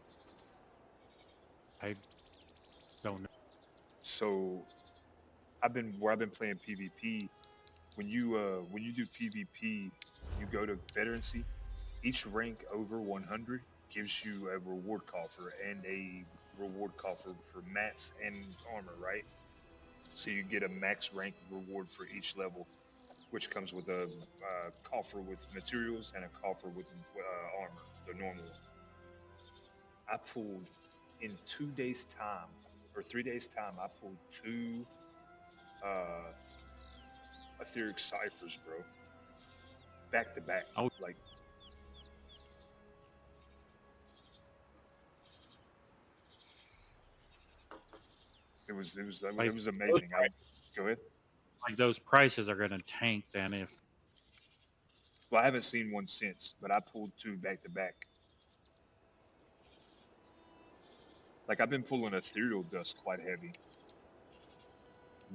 I don't know. So I've been playing PvP. When you do PvP, you go to veterancy. Each rank over 100 gives you a reward coffer and a reward coffer for mats and armor, right? So you get a max rank reward for each level, which comes with a coffer with materials and a coffer with armor, the normal one. I pulled in 2 days time or 3 days time. I pulled 2 etheric ciphers, bro, back to back. Oh. Like it was Like, it was amazing. Go ahead. Like those prices are going to tank then if. Well, I haven't seen one since, but I pulled 2 back to back. Like I've been pulling ethereal dust quite heavy,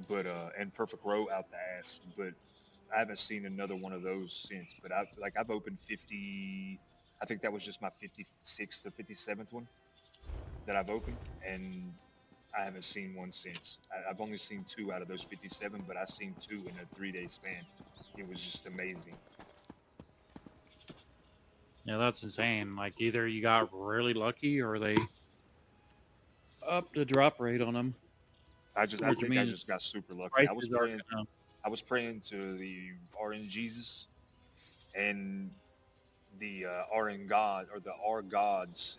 but and perfect row out the ass. But I haven't seen another one of those since. But I've opened 50. I think that was just my 56th to 57th one that I've opened, and I haven't seen one since. I've only seen 2 out of those 57, but I've seen 2 in a 3-day span. It was just amazing. Yeah, that's insane. Like either you got really lucky or they upped the drop rate on them. I just got super lucky. I was praying to the RN Jesus and the RN God or the R gods.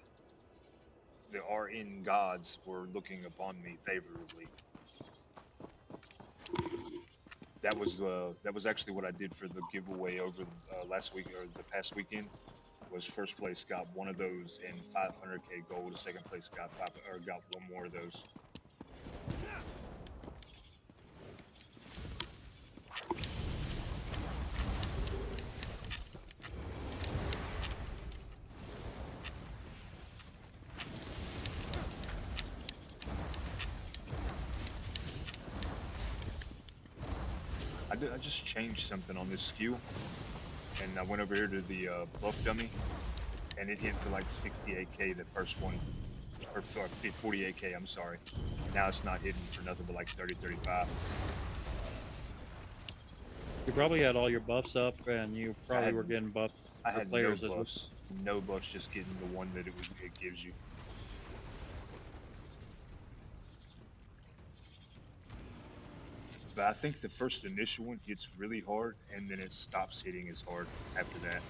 The RN gods were looking upon me favorably. That was actually what I did for the giveaway over last week or the past weekend. Was first place got one of those and 500k gold. Second place got got one more of those. I just changed something on this skill, and I went over here to the buff dummy, and it hit for like 68k the first one, or 48k, I'm sorry. Now it's not hitting for nothing but like 30, 35. You probably had all your buffs up, and you probably were getting buffed. I had players no buffs, no buffs, just getting the one that it gives you. But I think the first initial one hits really hard, and then it stops hitting as hard after that.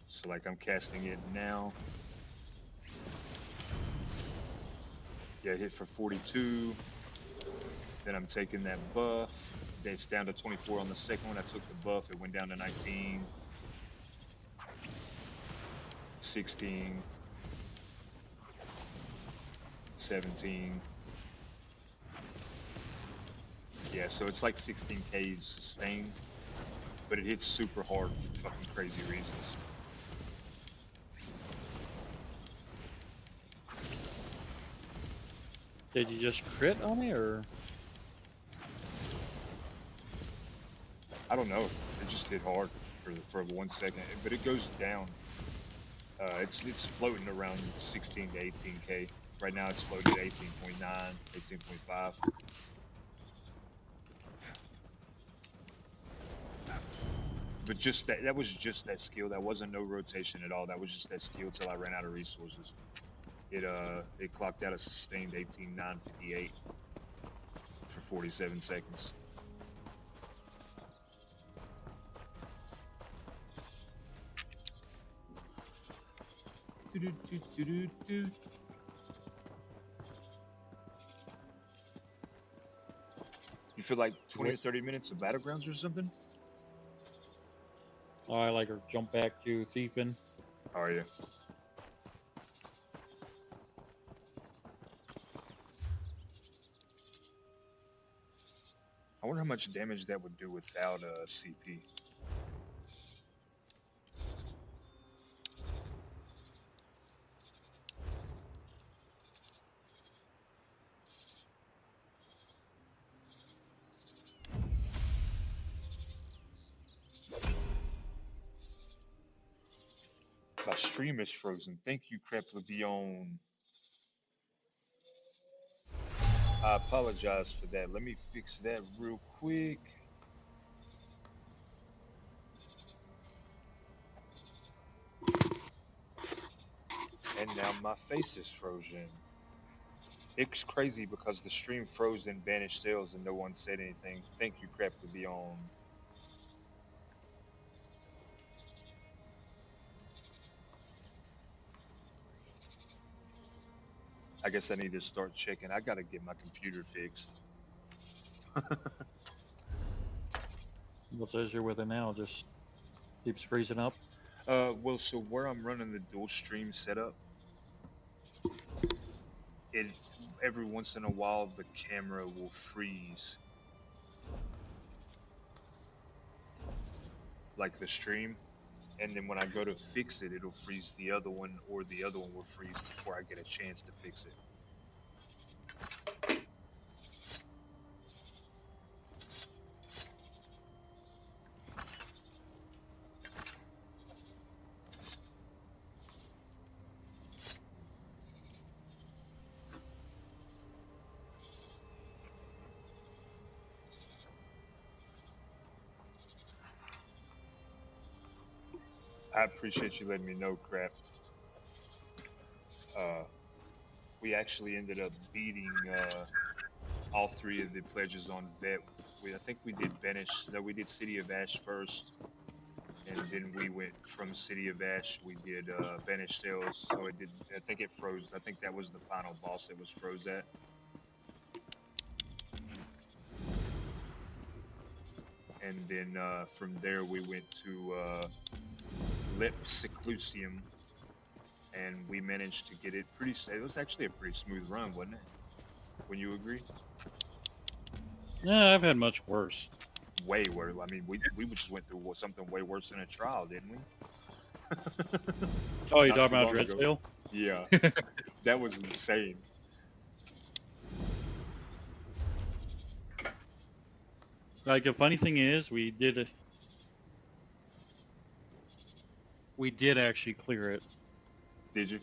So like I'm casting it now. Yeah, it hit for 42. Then I'm taking that buff. It's down to 24 on the second one. I took the buff. It went down to 19, 16, 17. Yeah, so it's like 16k sustained, but it hits super hard for fucking crazy reasons. Did you just crit on it, or? I don't know. It just hit hard for 1 second, but it goes down. It's floating around 16 to 18k. Right now it's floating at 18.9, 18.5. But just that was just that skill. That wasn't no rotation at all. That was just that skill till I ran out of resources. It clocked out a sustained 18.958 for 47 seconds. You feel like 20 or 30 minutes of battlegrounds or something? Oh, I like her jump back to thiefing. Oh yeah. I wonder how much damage that would do without a CP. My stream is frozen. Thank you, Creplebion. I apologize for that. Let me fix that real quick. And now my face is frozen. It's crazy because the stream froze and banished sales and no one said anything. Thank you, Creplebion. I guess I need to start checking. I gotta get my computer fixed. What's the issue with it now? Just keeps freezing up? Well, so where I'm running the dual stream setup, every once in a while the camera will freeze. Like the stream. And then when I go to fix it, it'll freeze the other one, or the other one will freeze before I get a chance to fix it. I appreciate you letting me know, Crap. We actually ended up beating all three of the pledges on vet. I think we did we did City of Ash first, and then we went from City of Ash, we did Banished Sales. So it did, I think it froze. I think that was the final boss it was froze at. And then from there we went to Lip Seclusium, and we managed to get it pretty. It was actually a pretty smooth run, wasn't it? When you agree? Yeah, I've had much worse. Way worse. I mean, we just went through something way worse than a trial, didn't we? Oh, you talking about Dreadsale? Yeah, that was insane. Like, the funny thing is, we did actually clear it. Did you?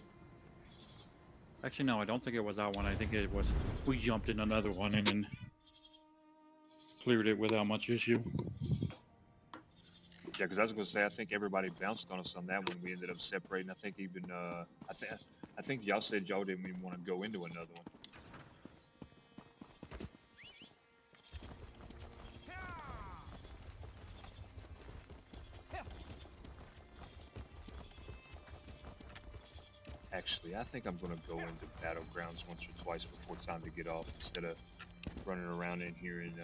Actually, no, I don't think it was that one. I think it was, we jumped in another one and then cleared it without much issue. Yeah, because I was going to say, I think everybody bounced on us on that one. We ended up separating. I think even, I think y'all said y'all didn't even want to go into another one. Actually, I think I'm going to go into Battlegrounds once or twice before time to get off instead of running around in here and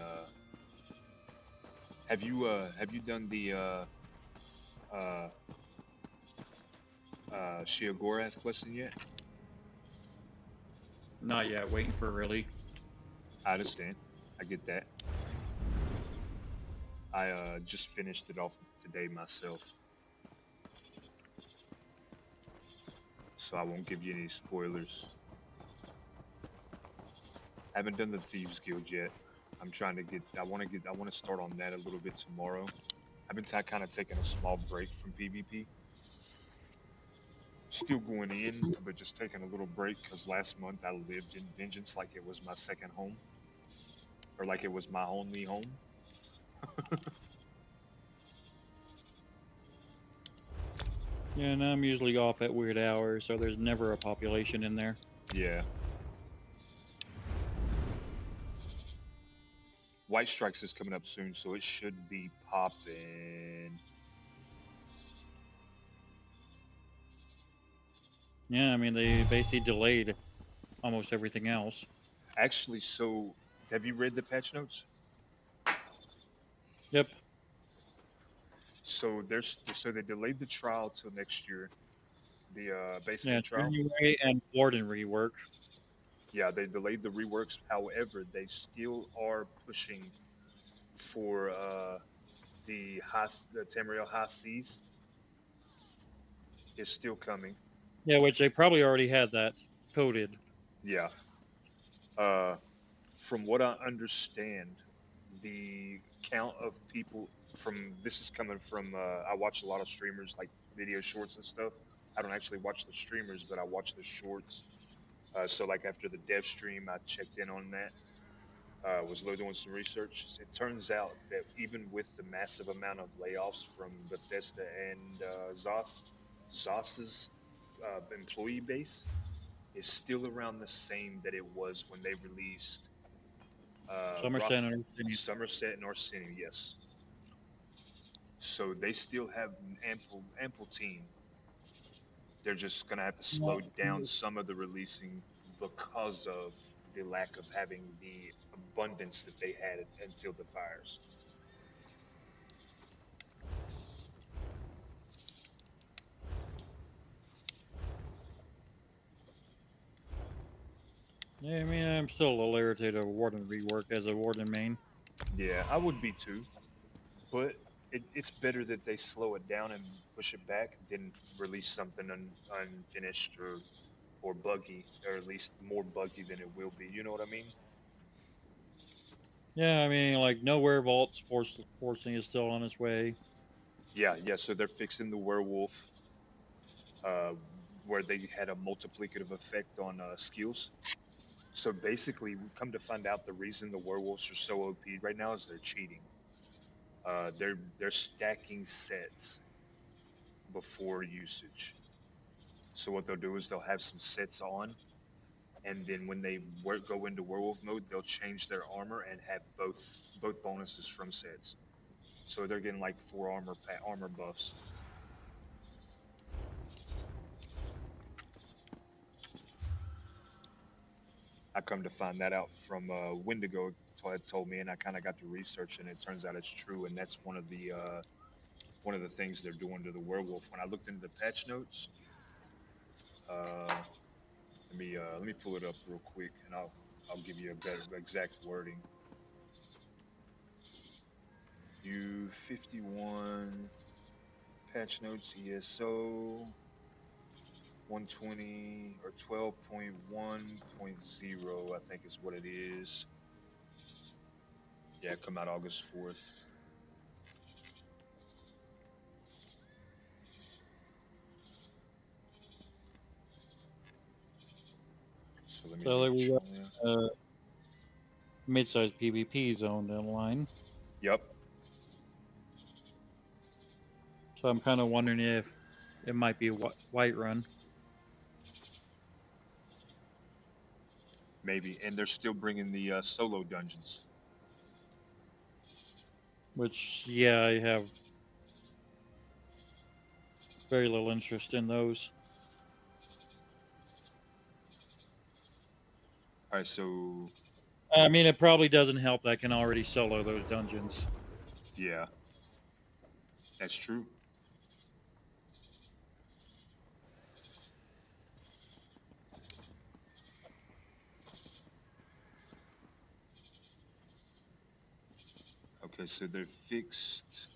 have you done the uh Sheogorath question yet? Not yet. Waiting for really. I understand. I get that. I just finished it off today myself, so I won't give you any spoilers. I haven't done the Thieves Guild yet. I'm trying to get. I want to start on that a little bit tomorrow. I've been kind of taking a small break from PvP. Still going in, but just taking a little break because last month I lived in Vengeance like it was my second home, or like it was my only home. Yeah, and I'm usually off at weird hours, so there's never a population in there. Yeah. White Strikes is coming up soon, so it should be popping. Yeah, I mean, they basically delayed almost everything else. Actually, so have you read the patch notes? Yep. So they delayed the trial till next year. The base Yeah, game trial. January and Warden rework. Yeah, they delayed the reworks. However, they still are pushing for the Tamriel High Seas is still coming. Yeah, which they probably already had that coded. Yeah. Uh, from what I understand, the count of people from this is coming from I watch a lot of streamers like video shorts and stuff. I don't actually watch the streamers, but I watch the shorts. So like after the dev stream, I checked in on that. Was doing some research. It turns out that even with the massive amount of layoffs from Bethesda and ZOS's employee base is still around the same that it was when they released Somerset and Orsini. Somerset and Orsini, yes. So they still have an ample team. They're just gonna have to slow down some of the releasing because of the lack of having the abundance that they had until the fires. Yeah, I mean, I'm still a little irritated of Warden rework as a Warden main. Yeah, I would be too. But it's better that they slow it down and push it back than release something unfinished or buggy, or at least more buggy than it will be. You know what I mean? Yeah, I mean, like, nowhere vaults forcing is still on its way. Yeah, yeah. So they're fixing the werewolf, uh, where they had a multiplicative effect on skills. So basically, we come to find out the reason the werewolves are so OP right now is they're cheating. They're stacking sets before usage. So what they'll do is they'll have some sets on, and then when they go into werewolf mode, they'll change their armor and have both bonuses from sets. So they're getting like 4 armor buffs. I come to find that out from Wendigo had told me, and I kind of got to research, and it turns out it's true, and that's one of the things they're doing to the werewolf. When I looked into the patch notes, uh, let me pull it up real quick, and I'll give you a better exact wording. U51 patch notes ESO 120 or 12.1.0, I think is what it is. Yeah, come out August 4th. So let me So like, we show got mid-sized PvP zone down the line. Yep. So I'm kind of wondering if it might be a white run. Maybe, and they're still bringing the solo dungeons. Which, yeah, I have very little interest in those. All right, so I mean, it probably doesn't help that I can already solo those dungeons. Yeah, that's true. Okay, so they're fixed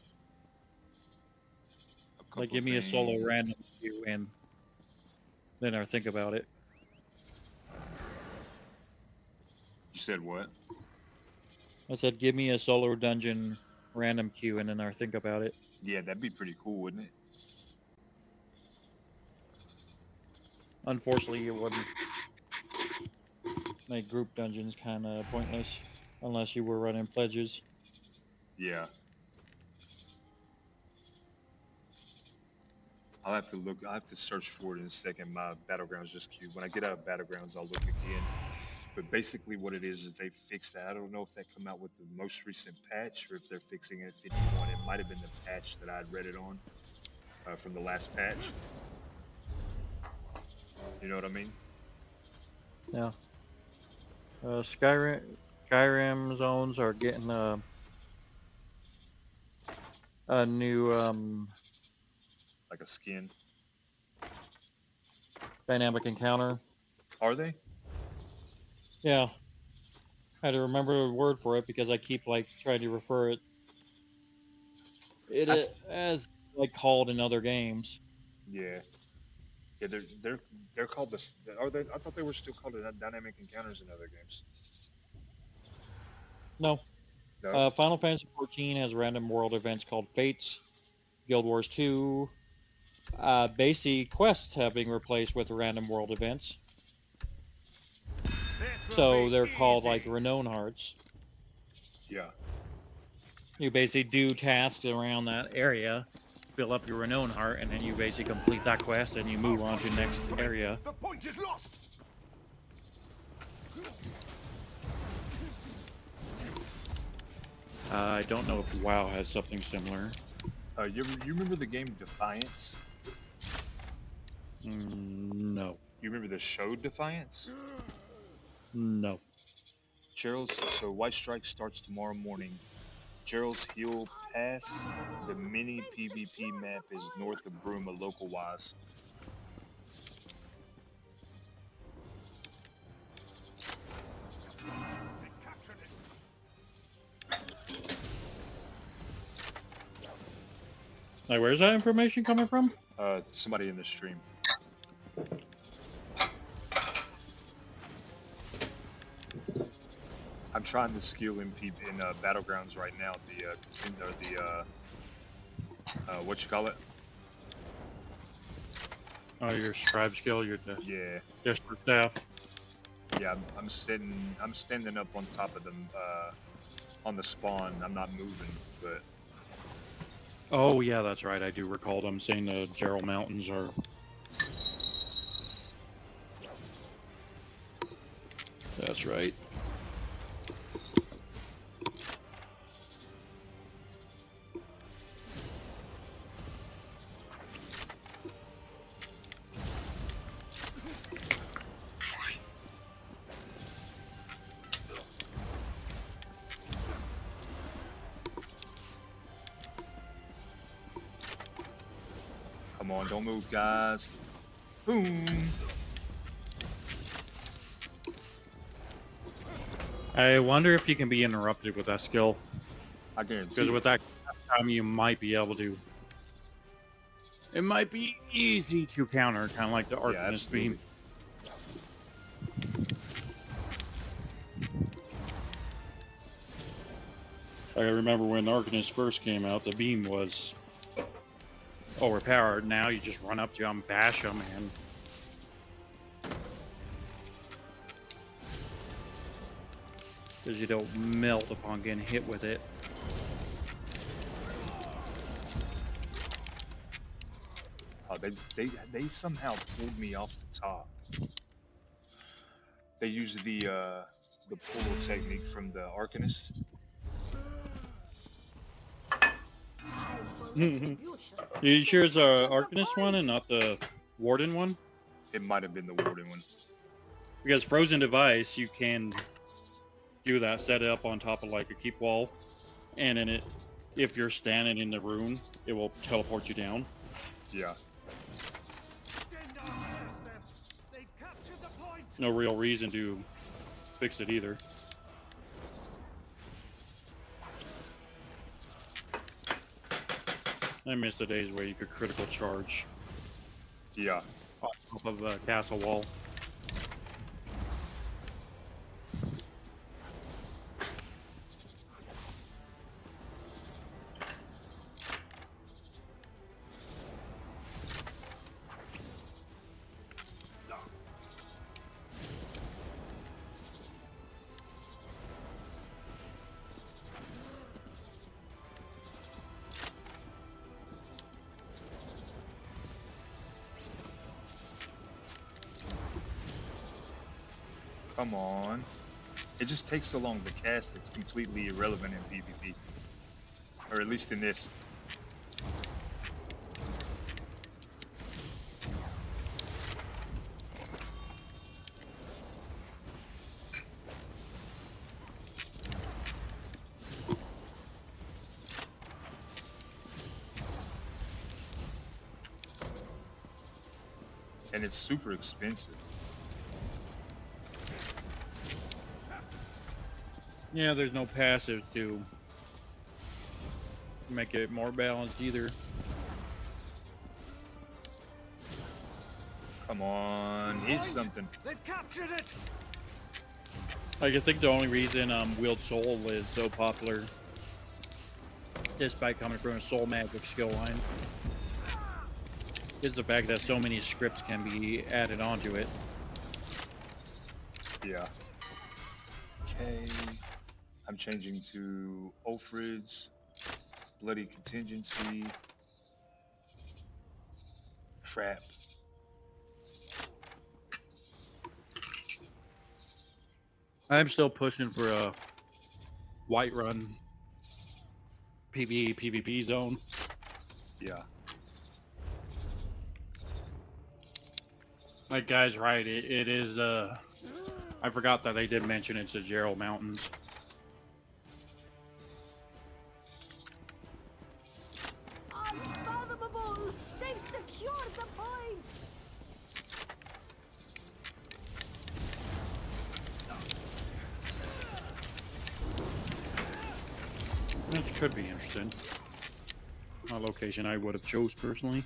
a Like, couple give me a solo things. random queue, and then I think about it. You said what? I said, give me a solo dungeon random queue, and then I think about it. Yeah, that'd be pretty cool, wouldn't it? Unfortunately, it wouldn't make group dungeons kind of pointless unless you were running pledges. Yeah. I'll have to look. I'll have to search for it in a second. My Battlegrounds just queued. When I get out of Battlegrounds, I'll look again. But basically what it is they fixed that. I don't know if that come out with the most recent patch or if they're fixing it at 51. It might have been the patch that I'd read it on from the last patch. You know what I mean? Yeah. Skyrim zones are getting a new Like a skin. dynamic encounter. Are they? Yeah. I had to remember the word for it because I keep like trying to refer it as like called in other games. Yeah. Yeah, they're called this. Are they? I thought they were still called dynamic encounters in other games. No. No. Final Fantasy XIV has random world events called Fates. Guild Wars 2. Basic quests have been replaced with random world events. So they're called like Renown Hearts. Yeah. You basically do tasks around that area, fill up your Renown Heart, and then you basically complete that quest and you move on to the next area. The point is lost. I don't know if WoW has something similar. You remember the game Defiance? No. You remember the show Defiance? No. Gerald's, so White Strike starts tomorrow morning. Gerald's Hill Pass, the mini PvP map is north of Bruma local-wise. Like, where's that information coming from? Somebody in the stream. I'm trying the skill in Battlegrounds right now. What you call it? Oh, your scribe skill, your yeah. district staff. Yeah, I'm standing up on top of them on the spawn. I'm not moving, but. Oh yeah, that's right. I do recall them saying the Gerald Mountains are. That's right. Come on, don't move, guys. Boom. I wonder if you can be interrupted with that skill. I guarantee. Because with that time, you might be able to. It might be easy to counter, kind of like the Arcanist beam. I remember when Arcanist first came out, the beam was overpowered. Now you just run up to them, bash them, and because you don't melt upon getting hit with it. Oh, they somehow pulled me off the top. They used the pull technique from the Arcanist. You sure it's a Arcanist one and not the Warden one? It might have been the Warden one. Because Frozen Device, you can do that, set it up on top of like a keep wall, and then if you're standing in the rune, it will teleport you down. Yeah. No real reason to fix it either. I miss the days where you could critical charge. Yeah. On top of a castle wall. Come on. It just takes so long to cast, it's completely irrelevant in PvP. Or at least in this. And it's super expensive. Yeah, there's no passive to make it more balanced either. Come on, hit something. They've captured it. Like, I think the only reason Wield Soul is so popular, despite coming from a Soul Magic skill line, is the fact that so many scripts can be added onto it. Yeah. Okay. I'm changing to Ulfrid's, Bloody Contingency, Trap. I'm still pushing for a Whiterun PvE PvP zone. Yeah. Like, guy's right, it is, I forgot that they did mention it's the Gerald Mountains. Unfathomable! They've secured the point! This could be interesting. A location I would have chose personally.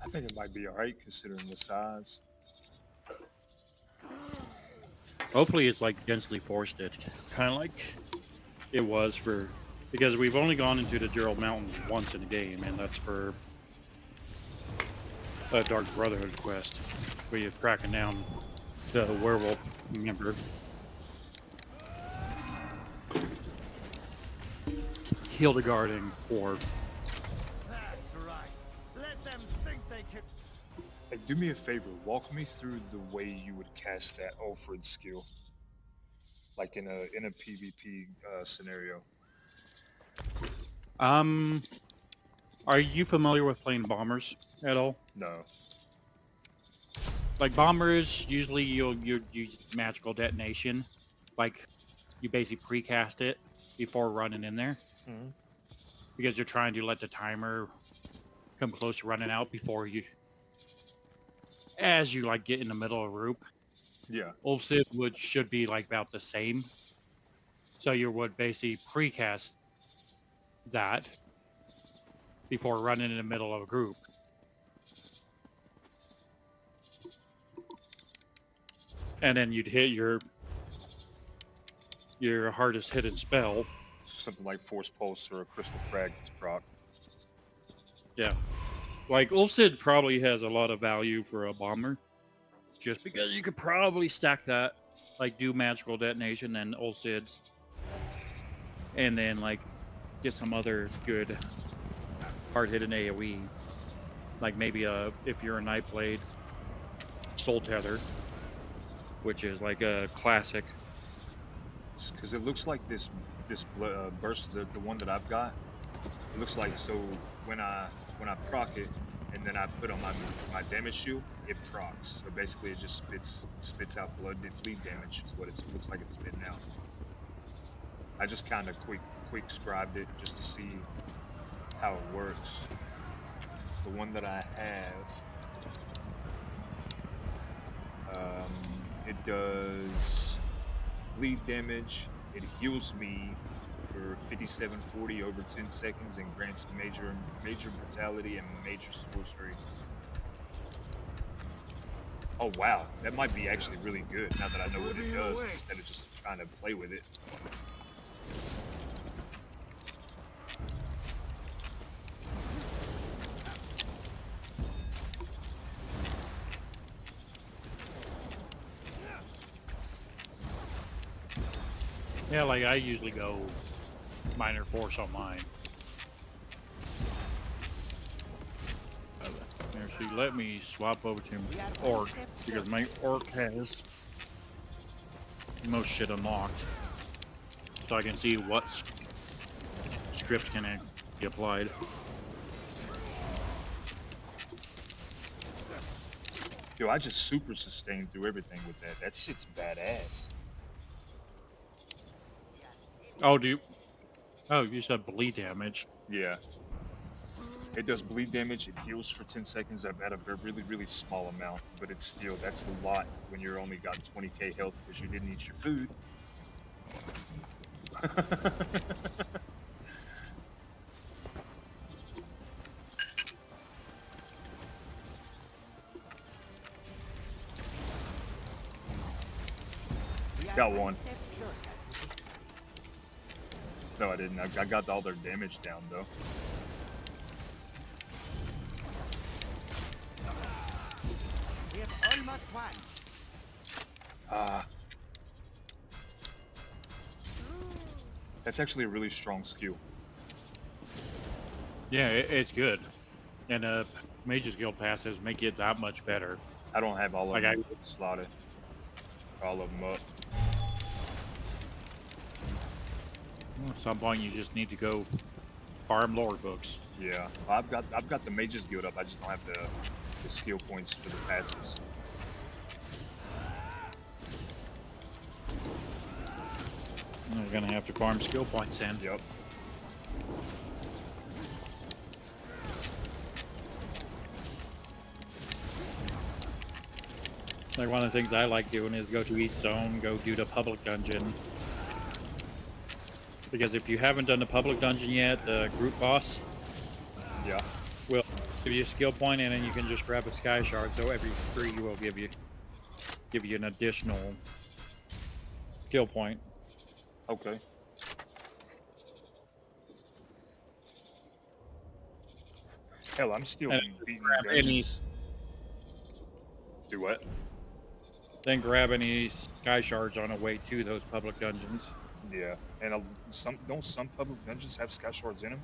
I think it might be alright considering the size. Hopefully it's like densely forested, kind of like it was for, because we've only gone into the Gerald Mountains once in a game, and that's for a Dark Brotherhood quest, where you're tracking down the werewolf member. Hildegard and Cord. That's right. Let them think they can. Hey, do me a favor, walk me through the way you would cast that Ulfrid skill. Like in a PvP scenario. Are you familiar with playing bombers at all? No. Like bombers, usually you use magical detonation. Like you basically precast it before running in there. Mm-hmm. Because you're trying to let the timer come close to running out before you, as you like get in the middle of a group. Yeah. Ulfsid should be like about the same. So you would basically precast that before running in the middle of a group. And then you'd hit your hardest hidden spell. Something like Force Pulse or a Crystal Frag that's proc. Yeah. Like, Ulfsid probably has a lot of value for a bomber. Just because you could probably stack that. Like, do magical detonation and Ulfsid's. And then, like, get some other good hard-hitting AoE. Like, maybe if you're a Nightblade, Soul Tether. Which is like a classic. Because it looks like this burst, the one that I've got. It looks like, so when I proc it, and then I put on my damage shield, it procs. So basically, it just spits out bleed damage. Is what it looks like it's spitting out. I just kind of quick scribed it just to see how it works. The one that I have, it does bleed damage. It heals me for 5740 over 10 seconds and grants major brutality and major sorcery. Oh wow, that might be actually really good now that I know what it does instead of just trying to play with it. Yeah, like I usually go minor force on mine. Here, see, let me swap over to orc because my orc has most shit unlocked, so I can see what scripts can be applied. Yo, I just super sustained through everything with that. That shit's badass. Oh, oh, you said bleed damage. Yeah. It does bleed damage, it heals for 10 seconds at a really small amount, but it's still, that's a lot when you're only got 20k health because you didn't eat your food. Got one. No, I didn't. I got all their damage down, though. We have almost won. That's actually a really strong skill. Yeah, it's good. And Mage's Guild passes make it that much better. I don't have all of them slotted. All of them up. At some point, you just need to go farm lore books. Yeah, I've got the Mage's Guild up. I just don't have the skill points for the passes. You're gonna have to farm skill points in. Yep. Like one of the things I like doing is go to each zone, go do the public dungeon. Because if you haven't done the public dungeon yet, the group boss will give you a skill point, and then you can just grab a sky shard. So every 3 will give you an additional skill point. Okay. Hell, I'm still beating dungeons. Do what? Then grab any sky shards on the way to those public dungeons. Yeah, and don't some public dungeons have sky shards in them?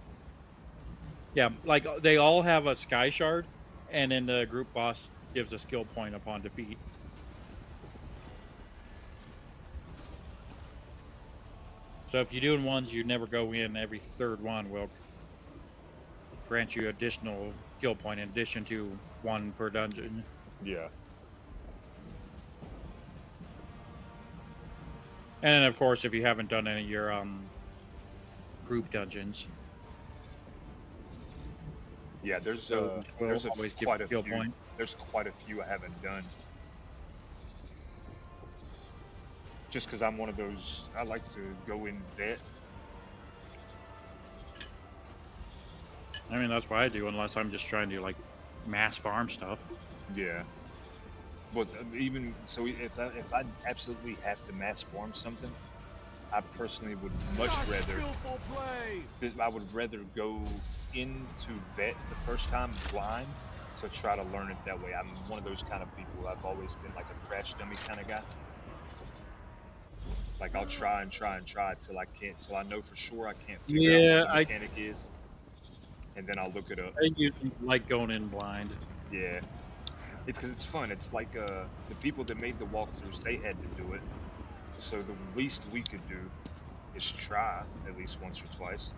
Yeah, like they all have a sky shard, and then the group boss gives a skill point upon defeat. So if you're doing ones you never go in, every 3rd one will grant you additional skill point in addition to 1 per dungeon. Yeah. And then of course, if you haven't done any of your group dungeons. Yeah, there's quite a few. There's quite a few I haven't done. Just because I'm one of those, I like to go in vet. I mean, that's what I do, unless I'm just trying to like mass farm stuff. Yeah. But even so, if I absolutely have to mass farm something, I personally would much rather. I would rather go into vet the first time blind to try to learn it that way. I'm one of those kind of people. I've always been like a crash dummy kind of guy. Like I'll try and try till I know for sure I can't figure out what the mechanic is, and then I'll look it up. I usually like going in blind. Yeah, it's because it's fun. It's like the people that made the walkthroughs, they had to do it, so the least we could do is try at least once or twice.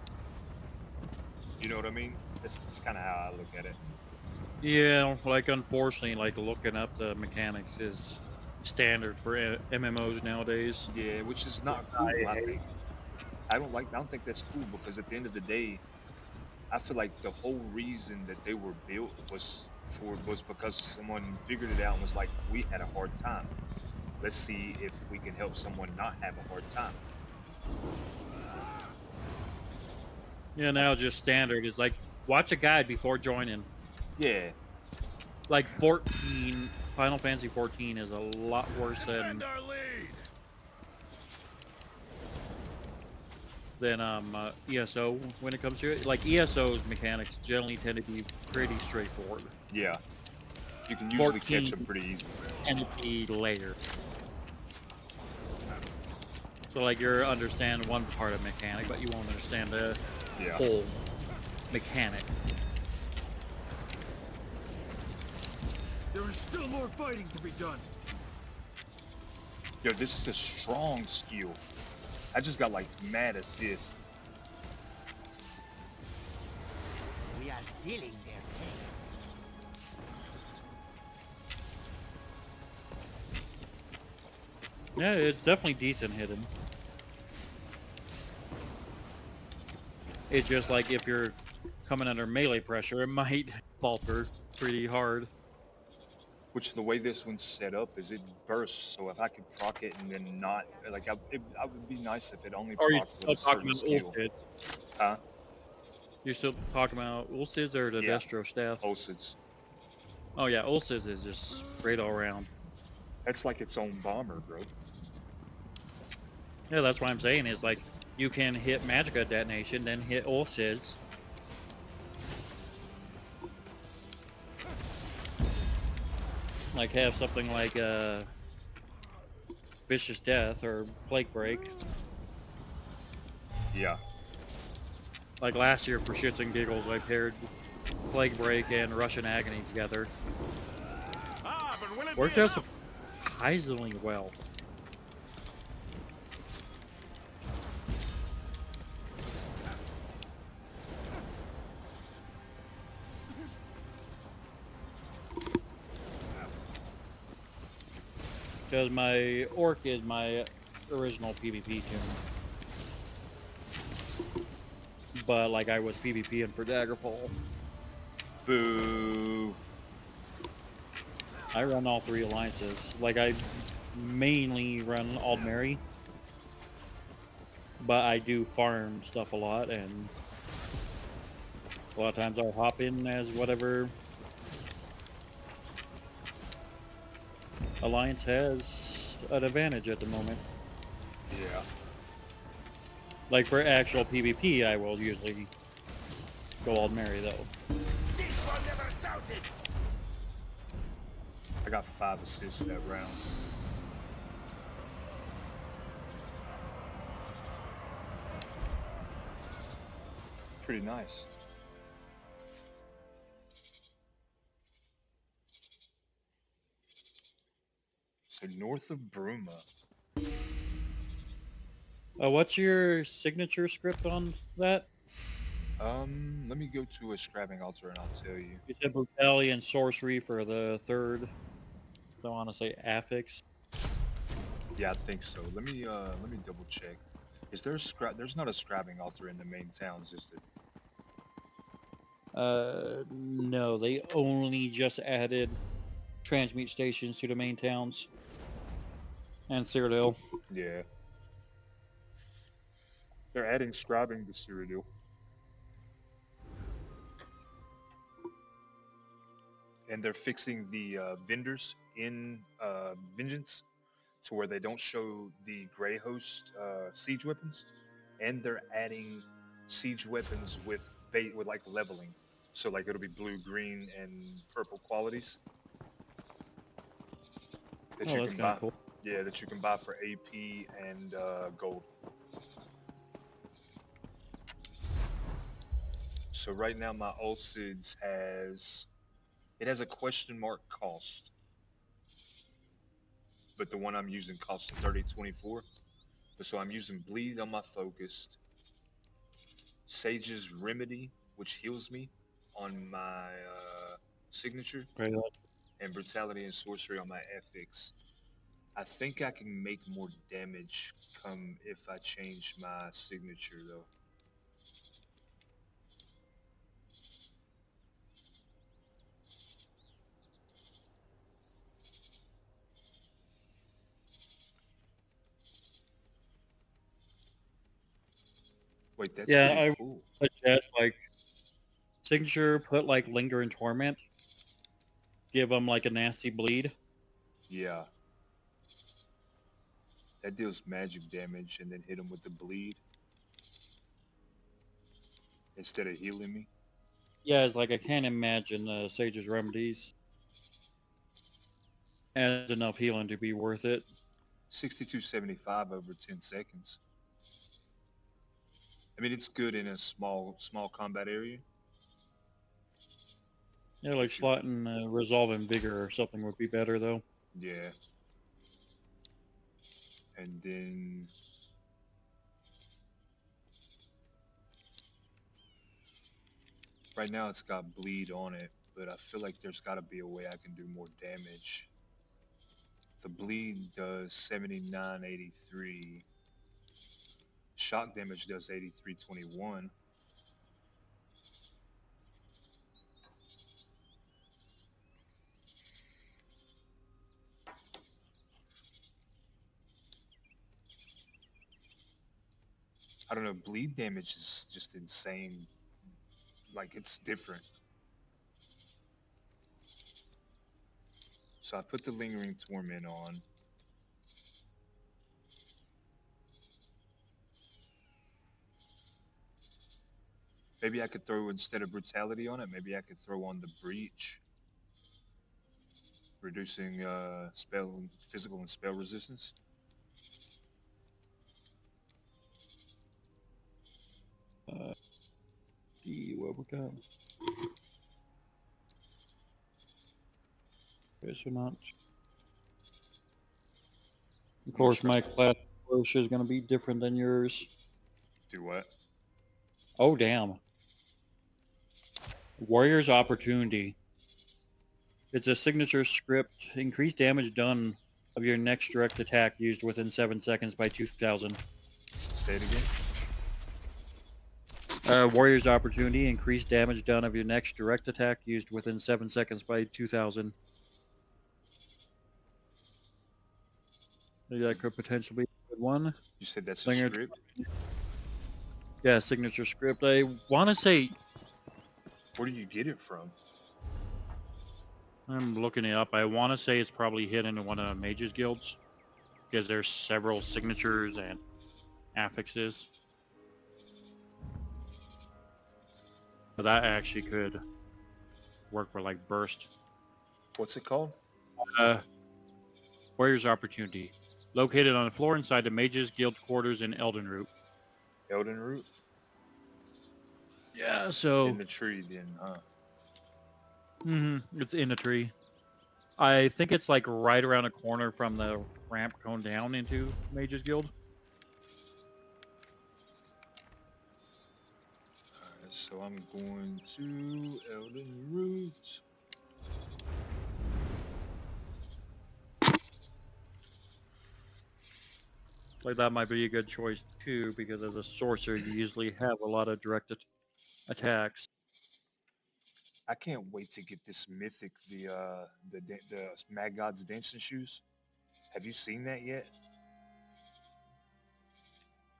You know what I mean? That's kind of how I look at it. Yeah, like unfortunately, like looking up the mechanics is standard for MMOs nowadays. Yeah, which is not cool. I think. I don't think that's cool because at the end of the day, I feel like the whole reason that they were built was because someone figured it out and was like, we had a hard time. Let's see if we can help someone not have a hard time. Yeah, now just standard is like watch a guide before joining. Yeah. Like 14, Final Fantasy 14 is a lot worse than ESO when it comes to it. Like ESO's mechanics generally tend to be pretty straightforward. Yeah. You can usually catch them pretty easily. And it be later. So like you understand one part of mechanic, but you won't understand the whole mechanic. There is still more fighting to be done. Yo, this is a strong skill. I just got like mad assists. We are sealing their fate. Yeah, it's definitely decent hidden. It's just like if you're coming under melee pressure, it might falter pretty hard. Which the way this one's set up is it bursts, so if I could proc it and then not, like, I would be nice if it only Or you procced still with a talking certain about skill. Ulcids? Huh? You're still talking about Ulcids or the Destro staff? Ulcids. Oh yeah, Ulcids is just great all around. That's like its own bomber, bro. Yeah, that's what I'm saying is like you can hit Magicka detonation, then hit Ulcids. Like have something like Vicious Death or Plague Break. Yeah. Like last year for shits and giggles, I paired Plague Break and Russian Agony together. Worked out surprisingly well. Because my Orc is my original PvP tune. But like I was PvPing for Daggerfall. Boo. I run all 3 alliances. Like I mainly run Aldmeri. But I do farm stuff a lot, and a lot of times I'll hop in as whatever alliance has an advantage at the moment. Yeah. Like for actual PvP, I will usually go Aldmeri though. I got 5 assists that round. Pretty nice. So north of Bruma. What's your signature script on that? Let me go to a scrabbing altar and I'll tell you. You said Brutality and Sorcery for the 3rd. I want to say affix. Yeah, I think so. Let me double check. Is there a there's not a scrabbing altar in the main towns, is there? No, they only just added transmute stations to the main towns. And Cyrodiil. Yeah. They're adding scribing to Cyrodiil. And they're fixing the vendors in Vengeance to where they don't show the Grey Host siege weapons. And they're adding siege weapons with like leveling. So like it'll be blue, green, and purple qualities. That you that's can buy. cool. Yeah, that you can buy for AP and gold. So right now my Ulcids has a question mark cost. But the one I'm using costs 3024. So I'm using Bleed on my Focused. Sage's Remedy, which heals me on my signature, Right. and brutality and sorcery on my ethics. I think I can make more damage come if I change my signature though. Wait, that's Yeah, pretty I would cool. suggest like signature, put like linger and torment, give them like a nasty bleed. Yeah, that deals magic damage and then hit him with the bleed instead of healing me. Yeah, it's like I can't imagine Sage's remedies as enough healing to be worth it. 6275 over 10 seconds. I mean, it's good in a small combat area. Yeah, like slotting resolve and vigor or something would be better though. Yeah. And then right now it's got bleed on it, but I feel like there's got to be a way I can do more damage. The bleed does 7983. Shock damage does 8321. I don't know, bleed damage is just insane. Like, it's different. So I put the lingering torment on. Maybe I could throw, instead of brutality on it, maybe I could throw on the breach, reducing physical and spell resistance. See what we got. Okay, so not. Of course, my class approach is going to be different than yours. Do what? Oh, damn. Warrior's Opportunity. It's a signature script. Increase damage done of your next direct attack used within 7 seconds by 2000. Say it again. Warrior's Opportunity. Increase damage done of your next direct attack used within 7 seconds by 2000. Maybe that could potentially be a good one. You said that's a Signature script? Yeah, signature script. I want to say... Where do you get it from? I'm looking it up. I want to say it's probably hidden in one of the Mages Guilds, because there's several signatures and affixes. But that actually could work for like burst. What's it called? Warrior's Opportunity. Located on the floor inside the Mages Guild quarters in Elden Root. Elden Root? Yeah, so... In the tree then, huh? It's in a tree. I think it's like right around a corner from the ramp going down into Mages Guild. Alright, so I'm going to Elden Root. Like that might be a good choice too, because as a sorcerer you usually have a lot of directed attacks. I can't wait to get this mythic, the Mad God's dancing shoes. Have you seen that yet?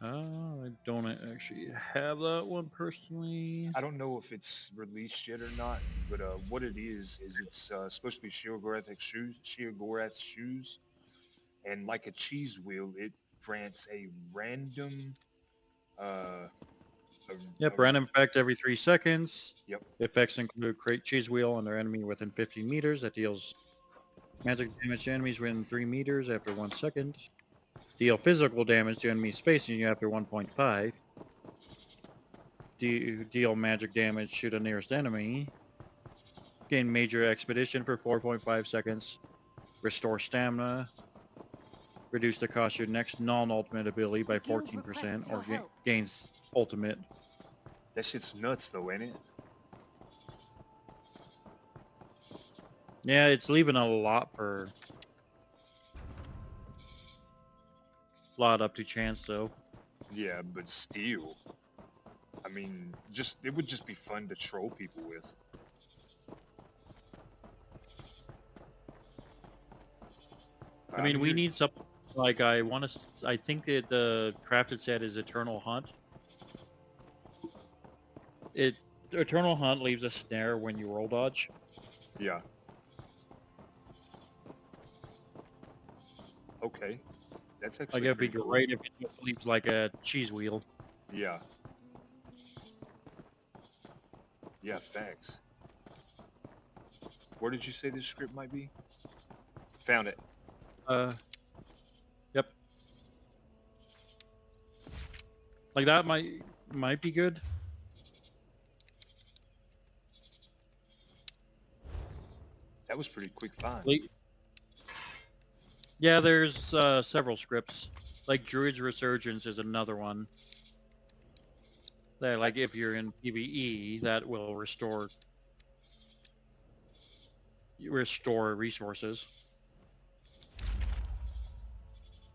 I don't actually have that one personally. I don't know if it's released yet or not, but what it is it's supposed to be Sheogorath shoes, and like a cheese wheel, it grants a random. Random effect every 3 seconds. Yep. Effects include create cheese wheel on their enemy within 15 meters. That deals magic damage to enemies within 3 meters after 1 second. Deal physical damage to enemies facing you after 1.5. Deal magic damage to the nearest enemy. Gain major expedition for 4.5 seconds. Restore stamina. Reduce the cost of your next non-ultimate ability by 14% or gains ultimate. That shit's nuts though, ain't it? Yeah, it's leaving a lot up to chance though. Yeah, but still, I mean, it would just be fun to troll people with. I I'm mean, we here. need something like I think that the crafted set is Eternal Hunt. It Eternal Hunt leaves a snare when you roll dodge. Yeah. Okay. That's Like actually it'd be pretty cool. great if it just leaves like a cheese wheel. Yeah. Yeah, facts. Where did you say this script might be? Found it. Yep. Like that might be good. That was pretty quick find. Yeah, there's several scripts. Like Druid's Resurgence is another one. That like if you're in PvE, that will restore resources.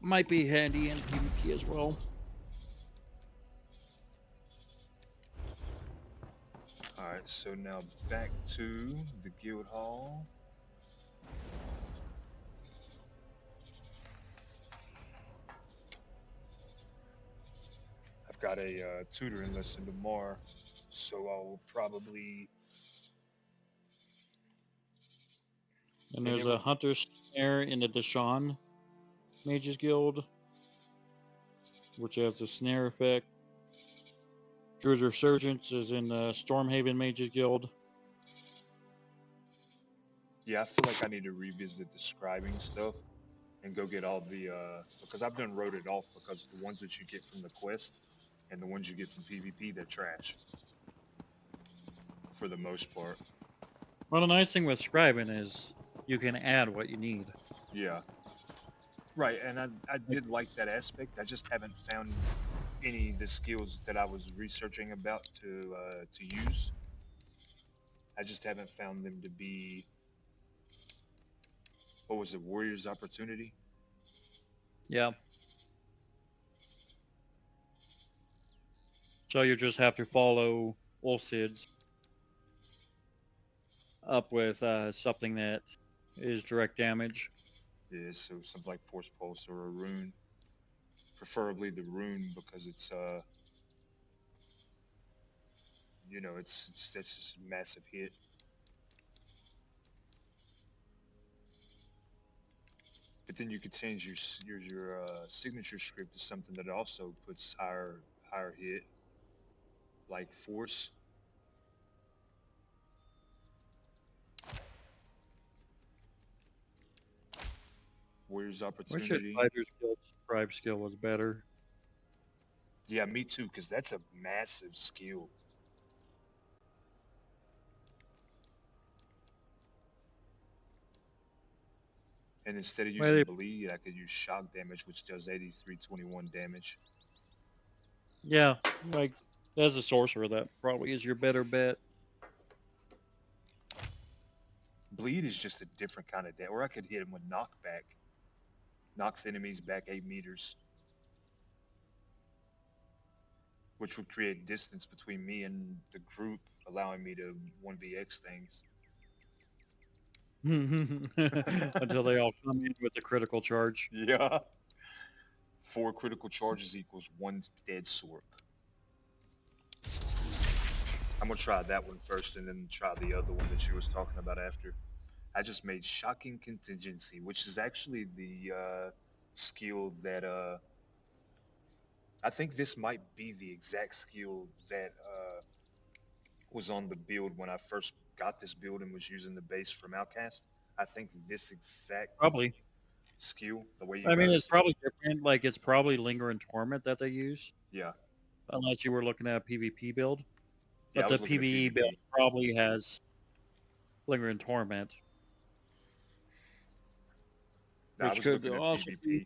Might be handy in PvP as well. Alright, so now back to the guild hall. I've got a tutoring lesson tomorrow, so I'll probably... And there's a Hunter's Snare in the Deshaun Mages Guild, which has a snare effect. Druid's Resurgence is in the Stormhaven Mages Guild. Yeah, I feel like I need to revisit the scribing stuff and go get all the, because I've done wrote it off because the ones that you get from the quest and the ones you get from PvP, they're trash. For the most part. Well, the nice thing with scribing is you can add what you need. Yeah. Right, and I did like that aspect. I just haven't found any of the skills that I was researching about to use. I just haven't found them to be, what was it, Warrior's Opportunity? Yeah. So you just have to follow Ulcid's up with something that is direct damage. Yeah, so something like Force Pulse or a rune. Preferably the rune because it's you know, that's just a massive hit. But then you could change your signature script to something that also puts higher hit, like Force. Warrior's Wish his Opportunity. Fighter's Guild scribe skill was better. Yeah, me too, because that's a massive skill. And instead of using bleed, I could use shock damage, which does 8321 damage. Yeah, like as a sorcerer, that probably is your better bet. Bleed is just a different kind of damage. Or I could hit him with knockback. Knocks enemies back 8 meters. Which would create distance between me and the group, allowing me to 1vx things. Until they all come in with the critical charge. Yeah. 4 critical charges equals 1 dead sork. I'm gonna try that one first and then try the other one that you was talking about after. I just made Shocking Contingency, which is actually the skill that I think this might be the exact skill that was on the build when I first got this build and was using the base from Outcast. I think this exact Probably skill, the way you I mean, guys... it's probably different. Like it's probably Linger and Torment that they use. Yeah. Unless you were looking at a PvP build. Yeah, But I the was looking at PvE build probably has Linger and Torment. Nah, I Which was could looking at also PvP.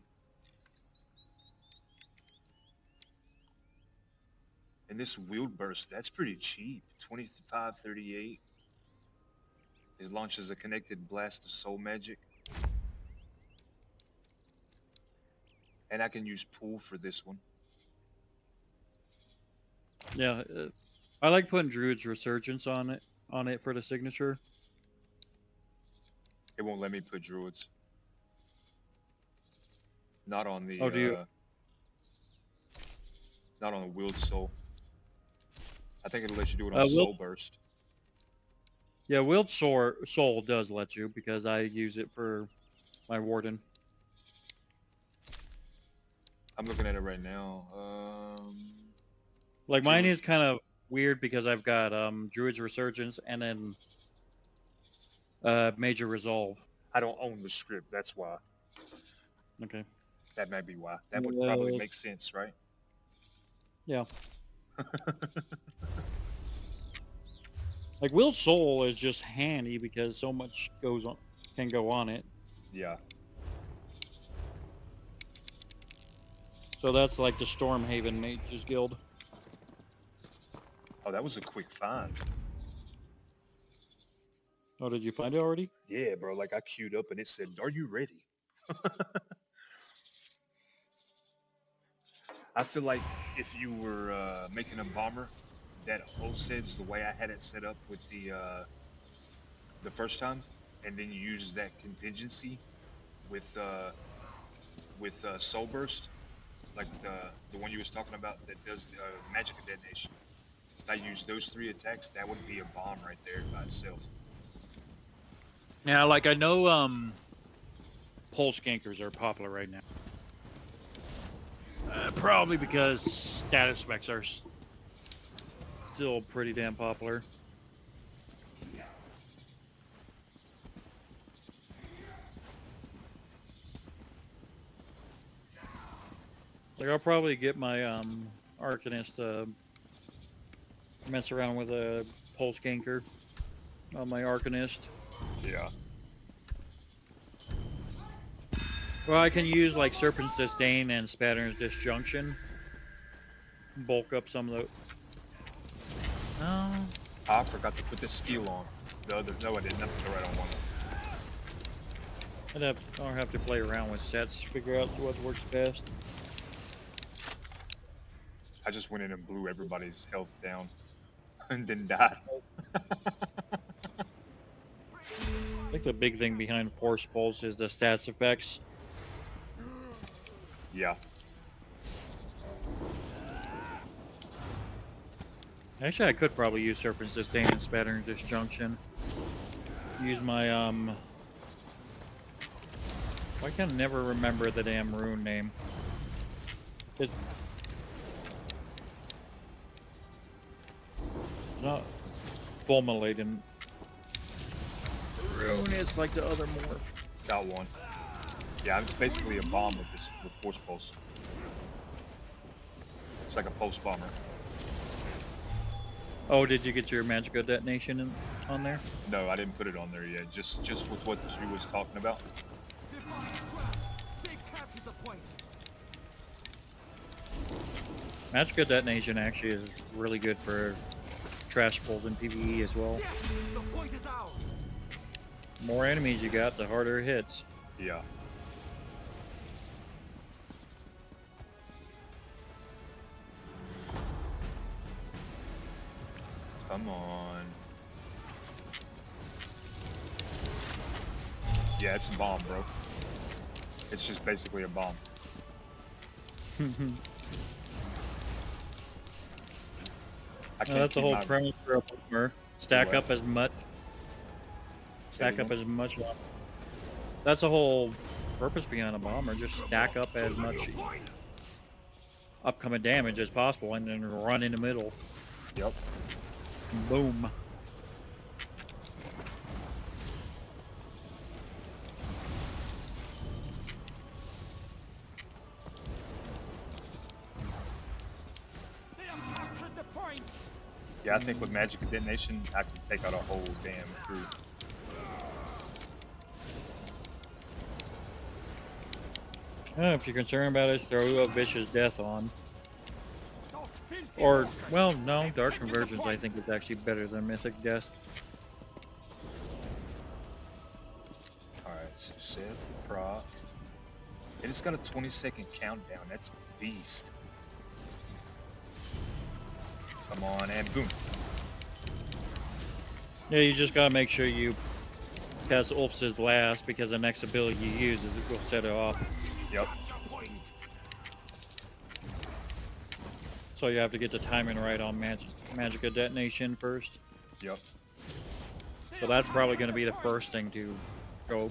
And this wield burst, that's pretty cheap. 25.38. It launches a connected blast of soul magic. And I can use pool for this one. Yeah, I like putting Druid's Resurgence on it for the signature. It won't let me put druids. Not on the Oh, do you? Not on the willed soul. I think it'll let you do it on soul burst. Yeah, Willed Soul does let you because I use it for my Warden. I'm looking at it right now. Like mine is kind of weird because I've got Druid's Resurgence and then Major Resolve. I don't own the script. That's why. Okay. That might be why. That would probably make sense, right? Yeah. Like Willed Soul is just handy because so much can go on it. Yeah. So that's like the Stormhaven Mages Guild. Oh, that was a quick find. Oh, did you find it already? Yeah, bro. Like I queued up and it said, "Are you ready?" I feel like if you were making a bomber, that whole sets the way I had it set up with the first time, and then you use that contingency with Soul Burst, like the one you was talking about that does magic of detonation. If I use those 3 attacks, that would be a bomb right there by itself. Yeah, like I know Pulse Gankers are popular right now. Probably because status effects are still pretty damn popular. Like I'll probably get my Arcanist to mess around with a Pulse Ganker on my Arcanist. Yeah. Well, I can use like Serpent's Disdain and Spatter's Disjunction. Bulk up some of the... Oh. I forgot to put the skill on. No, I didn't. That's the right one. I'll have to play around with sets to figure out what works best. I just went in and blew everybody's health down and then died. I think the big thing behind Force Pulse is the stats effects. Yeah. Actually, I could probably use Serpent's Disdain and Spatter's Disjunction. Use my I can never remember the damn rune name. It's not Fulminating rune. It's like the other morph. Got one. Yeah, it's basically a bomb with Force Pulse. It's like a pulse bomber. Oh, did you get your Magica detonation on there? No, I didn't put it on there yet. Just with what you was talking about. Magica detonation actually is really good for trash pulls in PvE as well. The more enemies you got, the harder it hits. Yeah. Come on. Yeah, it's a bomb, bro. It's just basically a bomb. That's the whole premise for a bomber. Stack up as much. That's the whole purpose behind a bomber. Just stack up as much upcoming damage as possible and then run in the middle. Yep. Boom. Yeah, I think with Magic of Detonation, I can take out a whole damn crew. If you're concerned about it, throw a Vicious Death on. Or, well, no, Dark Convergence I think is actually better than Mythic Death. set, proc. And it's got a 20-second countdown. That's beast. Come on, and boom. Yeah, you just gotta make sure you cast Ulf's last, because the next ability you use will set it off. Yep. So you have to get the timing right on Magica Detonation first. Yep. So that's probably going to be the first thing to go.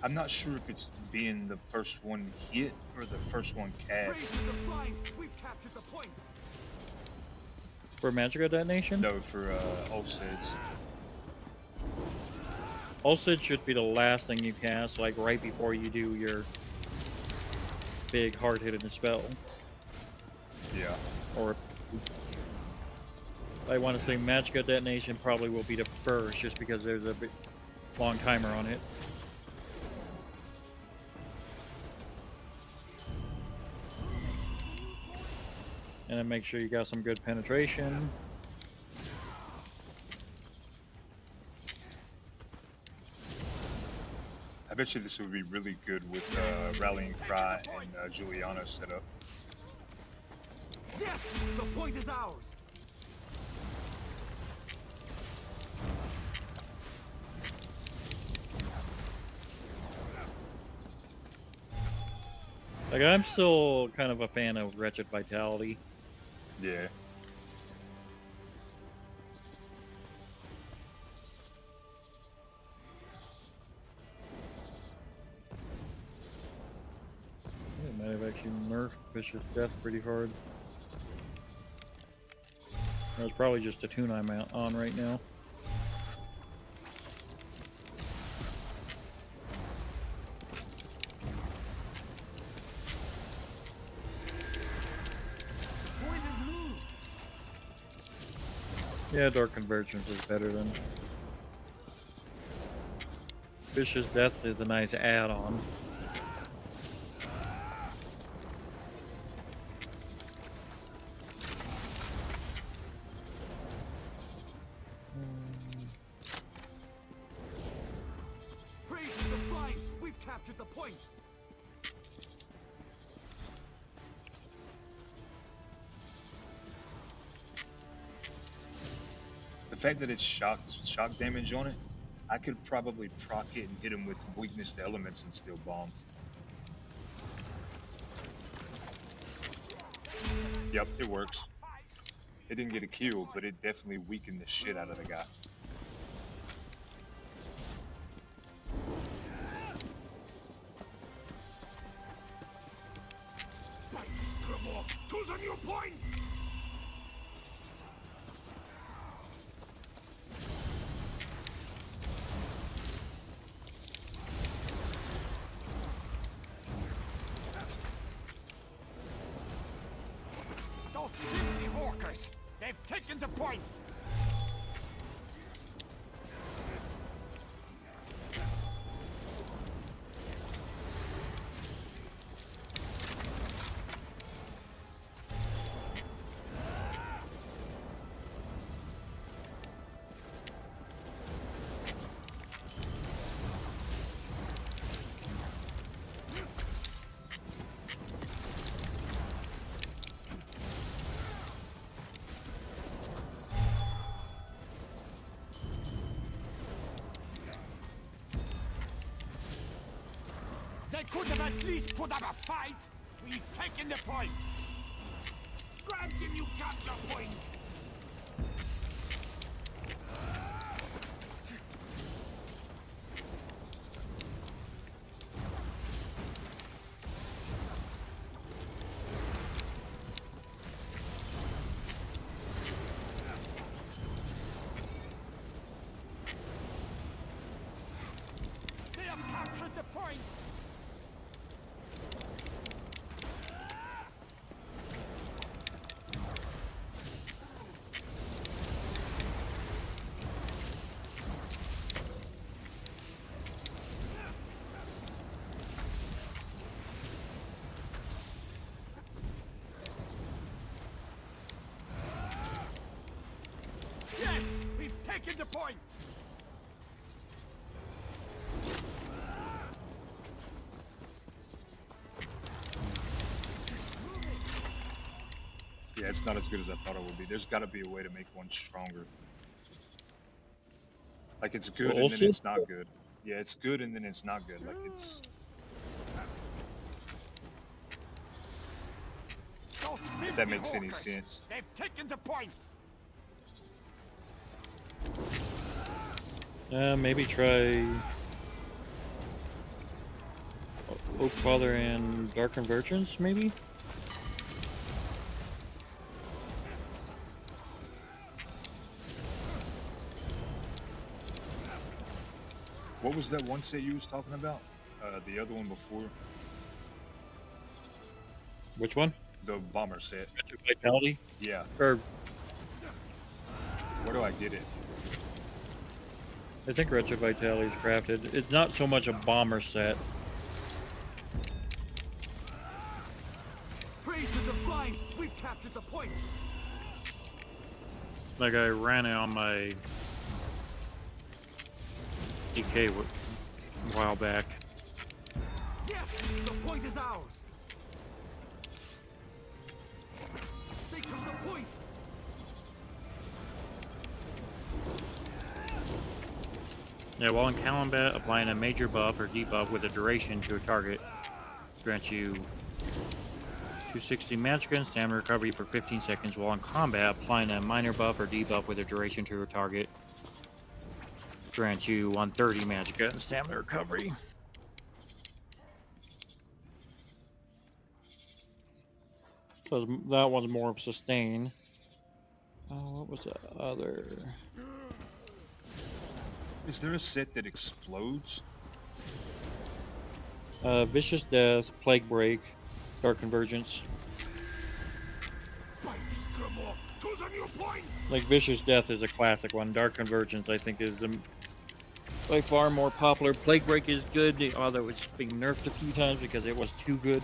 I'm not sure if it's being the first one hit or the first one cast. We've captured the point. For Magica Detonation? No, for Ulf's. Ulf's should be the last thing you cast, like right before you do your big hard-hitting spell. Yeah. Or I want to say Magica Detonation probably will be the first, just because there's a big, long timer on it. And then make sure you got some good penetration. I bet you this would be really good with Rallying Cry and Juliana set up. Yes, the point is ours. Like, I'm still kind of a fan of Wretched Vitality. Yeah. It might have actually nerfed Fish's Death pretty hard. That's probably just a tune I'm on right now. Yeah, Dark Convergence is better than Fish's Death is a nice add-on. Praise the flies. We've captured the point. The fact that it's shock damage on it, I could probably proc it and hit him with weakness to elements and still bomb. Yep, it works. It didn't get a kill, but it definitely weakened the shit out of the guy. Who's on your point? Those filthy hawkers! They've taken the point! They could have at least put up a fight. We've taken the point. Grabs him, you capture point. They have captured the point. taken the point! Yeah, it's not as good as I thought it would be. There's got to be a way to make one stronger. Like it's good and then it's not good. Yeah, it's good and then it's not good. Like it's. If that makes any sense. They've taken the point. Maybe try Oakfather and Dark Convergence, maybe? What was that one set you was talking about? The other one before? Which one? The bomber set. Vitality? Yeah. Or where do I get it? I think Retro Vitality is crafted. It's not so much a bomber set. Praise to the flies! We've captured the point! Like I ran it on my DK a while back. Yes! The point is ours! They took the point! Yeah, while in combat, applying a major buff or debuff with a duration to a target grants you 260 magic and stamina recovery for 15 seconds. While in combat, applying a minor buff or debuff with a duration to a target grants you 130 magic and stamina recovery. So that one's more of sustain. What was the other? Is there a set that explodes? Vicious Death, Plague Break, Dark Convergence. Like Vicious Death is a classic one. Dark Convergence, I think, is the by far more popular. Plague Break is good, although it's been nerfed a few times because it was too good.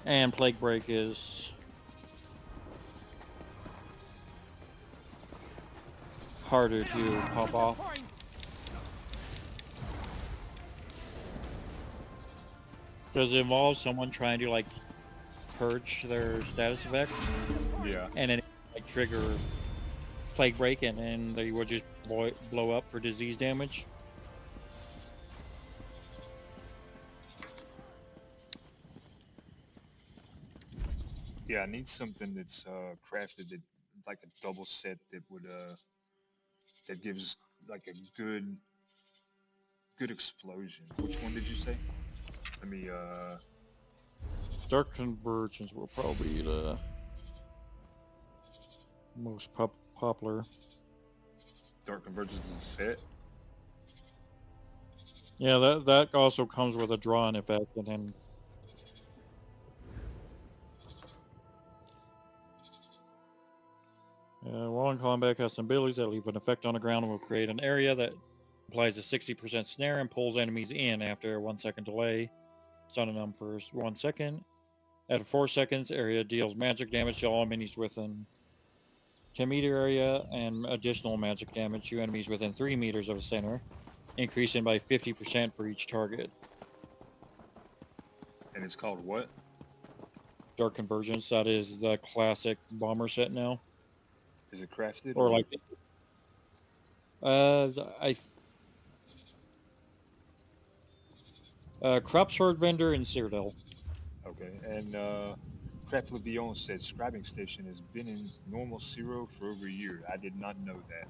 And Plague Break is harder to pop off. Does it involve someone trying to like purge their status effects? Yeah. And then like trigger Plague Break and then they will just blow up for disease damage? Yeah, I need something that's crafted that like a double set that would that gives like a good explosion. Which one did you say? Let me Dark Convergence will probably be the most popular. Dark Convergence is a set. Yeah, that also comes with a drawn effect and then while in combat, custom abilities that leave an effect on the ground will create an area that applies a 60% snare and pulls enemies in after a 1 second delay. Stunning them for 1 second. At 4 seconds, area deals magic damage to all enemies within 10 meter area and additional magic damage to enemies within 3 meters of the center, increasing by 50% for each target. And it's called what? Dark Convergence. That is the classic bomber set now. Is it crafted? Or like, Crop Sword Vendor and Citadel. Okay, and Craft LeBion said scribing station has been in normal 0 for over a year. I did not know that.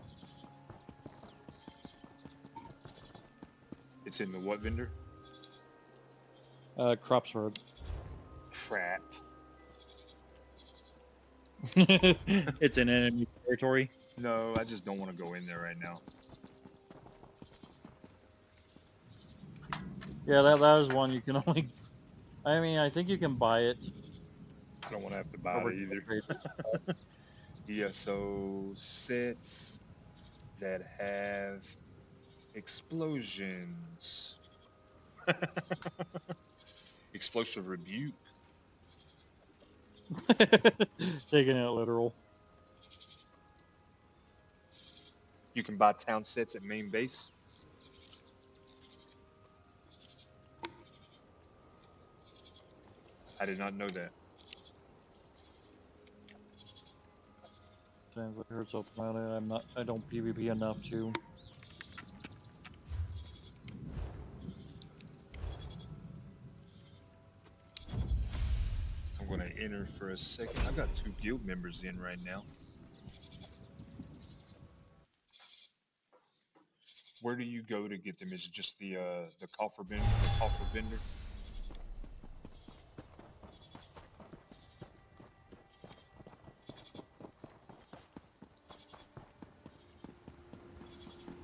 It's in the what vendor? Crop Sword. Crap. It's in enemy territory. No, I just don't want to go in there right now. Yeah, that is one you can only. I mean, I think you can buy it. I don't want to have to buy it either. ESO sets that have explosions. Explosive Rebuke. Taking it literal. You can buy town sets at main base. I did not know that. Sounds like I heard something about it. I don't PvP enough to. I'm gonna enter for a second. I've got 2 guild members in right now. Where do you go to get them? Is it just the coffer vendor? The coffer vendor?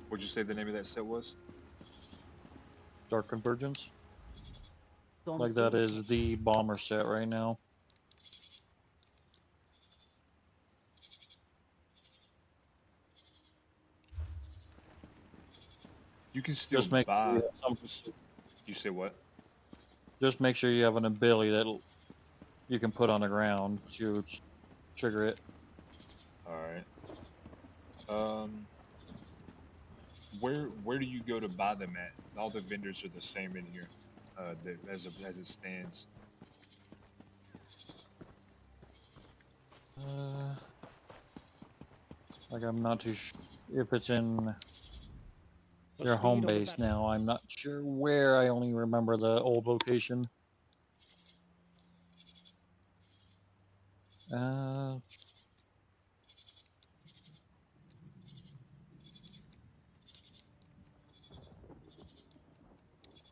What'd you say the name of that set was? Dark Convergence. Don't Like that think is the bomber set right now. You can still Just make buy. sure you have You say what? Just make sure you have an ability that you can put on the ground to trigger it. All right. Where do you go to buy them at? All the vendors are the same in here, as it stands. Like I'm not too sure if it's in The your home speed of the base battle. now. I'm not sure where. I only remember the old location.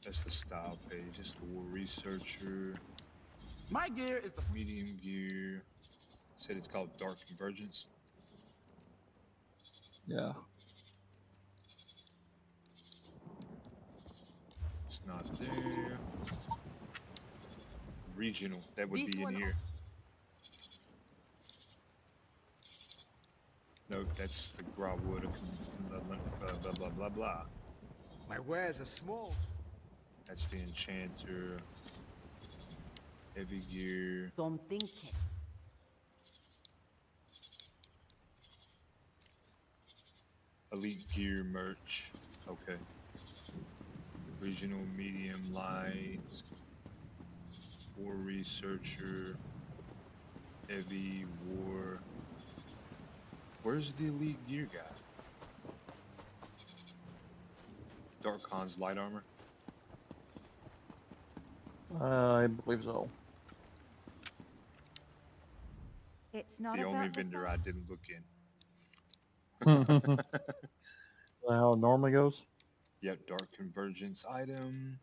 That's the style page. It's the war researcher. My gear is the Medium gear. Said it's called Dark Convergence. Yeah. It's not there. Regional. That would This be in one- here. No, that's the Growwood. Blah blah blah blah. My wares are small. That's the Enchanter. Heavy gear. Don't think it. Elite gear merch. Okay. Regional, medium, light. War researcher. Heavy, war. Where's the elite gear guy? Dark Khan's light armor. I believe so. It's not The about only the vendor size. I didn't look in. How it normally goes. Yep, Dark Convergence item.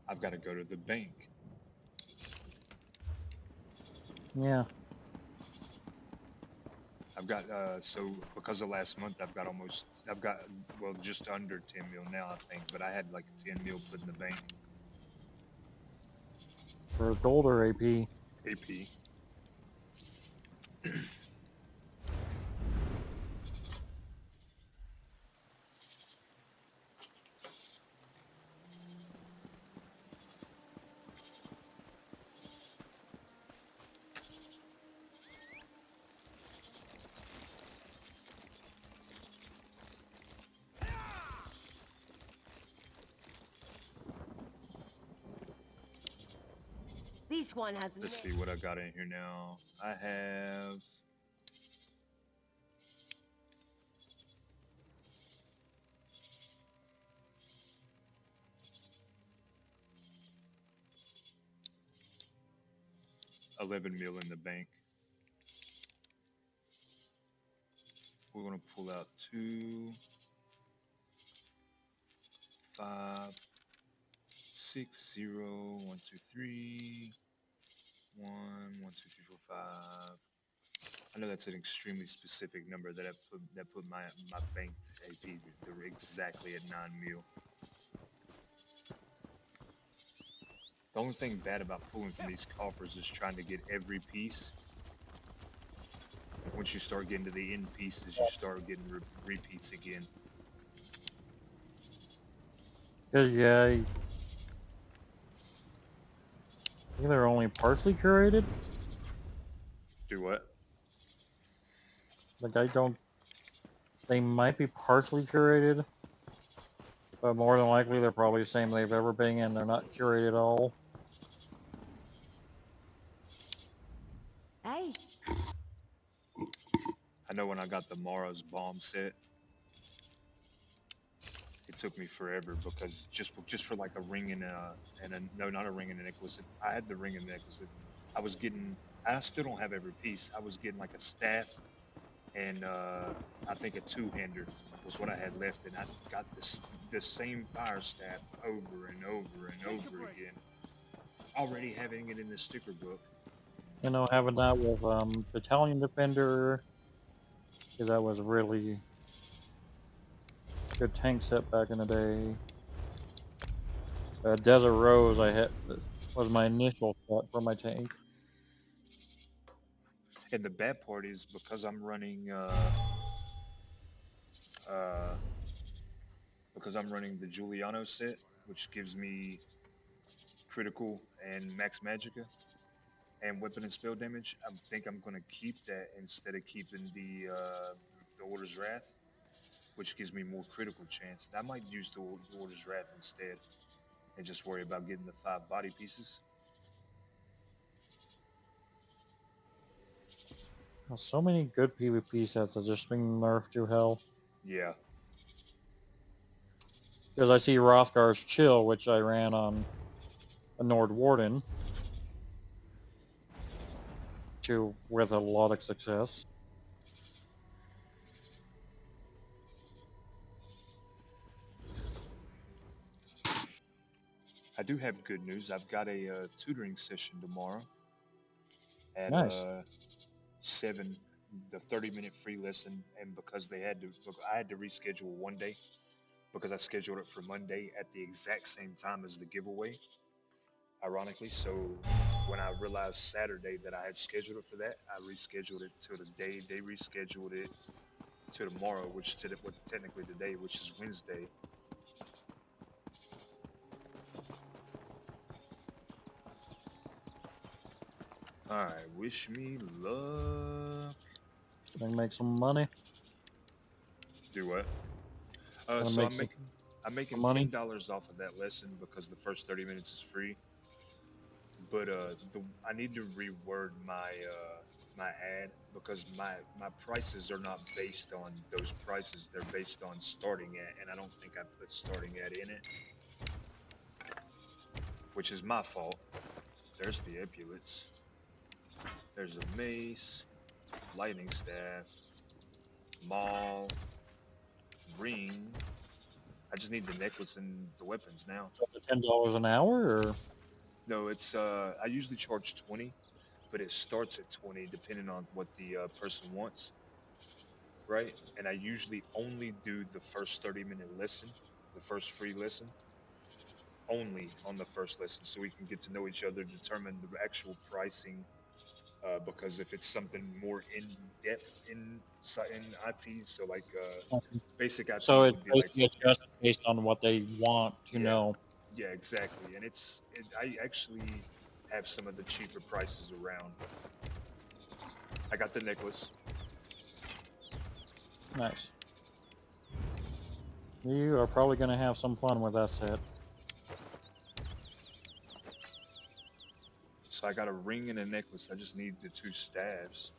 I've got to go to the bank. Yeah. I've got, so because of last month, I've got, well, just under 10 mil now, I think, but I had like 10 mil put in the bank. For gold or AP? AP. This one has. Let's see what I got in here now. I have. $11 mil in the bank. We're gonna pull out 2, 5, 6, 0, 1, 2, 3, 1, 1, 2, 3, 4, 5. I know that's an extremely specific number that put my bank AP exactly at 9 mil. The only thing bad about pulling from these coffers is trying to get every piece. Once you start getting to the end pieces, you start getting repeats again. Cause yeah, I think they're only partially curated. Do what? Like I don't. They might be partially curated, but more than likely they're probably the same they've ever been, and they're not curated at all. Hey. I know when I got the Mara's bomb set, it took me forever because just for like a ring and a no, not a ring and a necklace. I had the ring and necklace. I was getting. I still don't have every piece. I was getting like a staff and I think a two-hander was what I had left, and I got the same fire staff over and over and over again. Already having it in the sticker book. You know, having that with Battalion Defender, because that was a really good tank set back in the day. Desert Rose I had was my initial set for my tank. And the bad part is because I'm running because I'm running the Giuliano set, which gives me critical and max magicka and weapon and spell damage. I think I'm gonna keep that instead of keeping the Order's Wrath, which gives me more critical chance. I might use the Order's Wrath instead and just worry about getting the 5 body pieces. So many good PvP sets that just been nerfed to hell. Yeah. Because I see Rothgar's Chill, which I ran on a Nord Warden with a lot of success. I do have good news. I've got a tutoring session tomorrow at Nice. 7, the 30-minute free lesson, and because I had to reschedule one day because I scheduled it for Monday at the exact same time as the giveaway. Ironically, so when I realized Saturday that I had scheduled it for that, I rescheduled it to the day they rescheduled it to tomorrow, technically today, which is Wednesday. All right, wish me luck. Gonna make some money. Do what? Gonna So make some I'm making money. $10 off of that lesson because the first 30 minutes is free. But I need to reword my ad because my prices are not based on those prices. They're based on starting at, and I don't think I put starting at in it, which is my fault. There's the epaulettes. There's a mace, lightning staff, maul, ring. I just need the necklace and the weapons now. So $10 an hour, or No, it's I usually charge 20, but it starts at 20 depending on what the person wants, right? And I usually only do the first 30-minute lesson, the first free lesson, only on the first lesson, so we can get to know each other, determine the actual pricing. Because if it's something more in depth in IT, so like basic so IT it's would be like, basically adjusted based on what they want to yeah, know. yeah, exactly. And I actually have some of the cheaper prices around. I got the necklace. Nice. You are probably gonna have some fun with that set. So I got a ring and a necklace. I just need the 2 staves.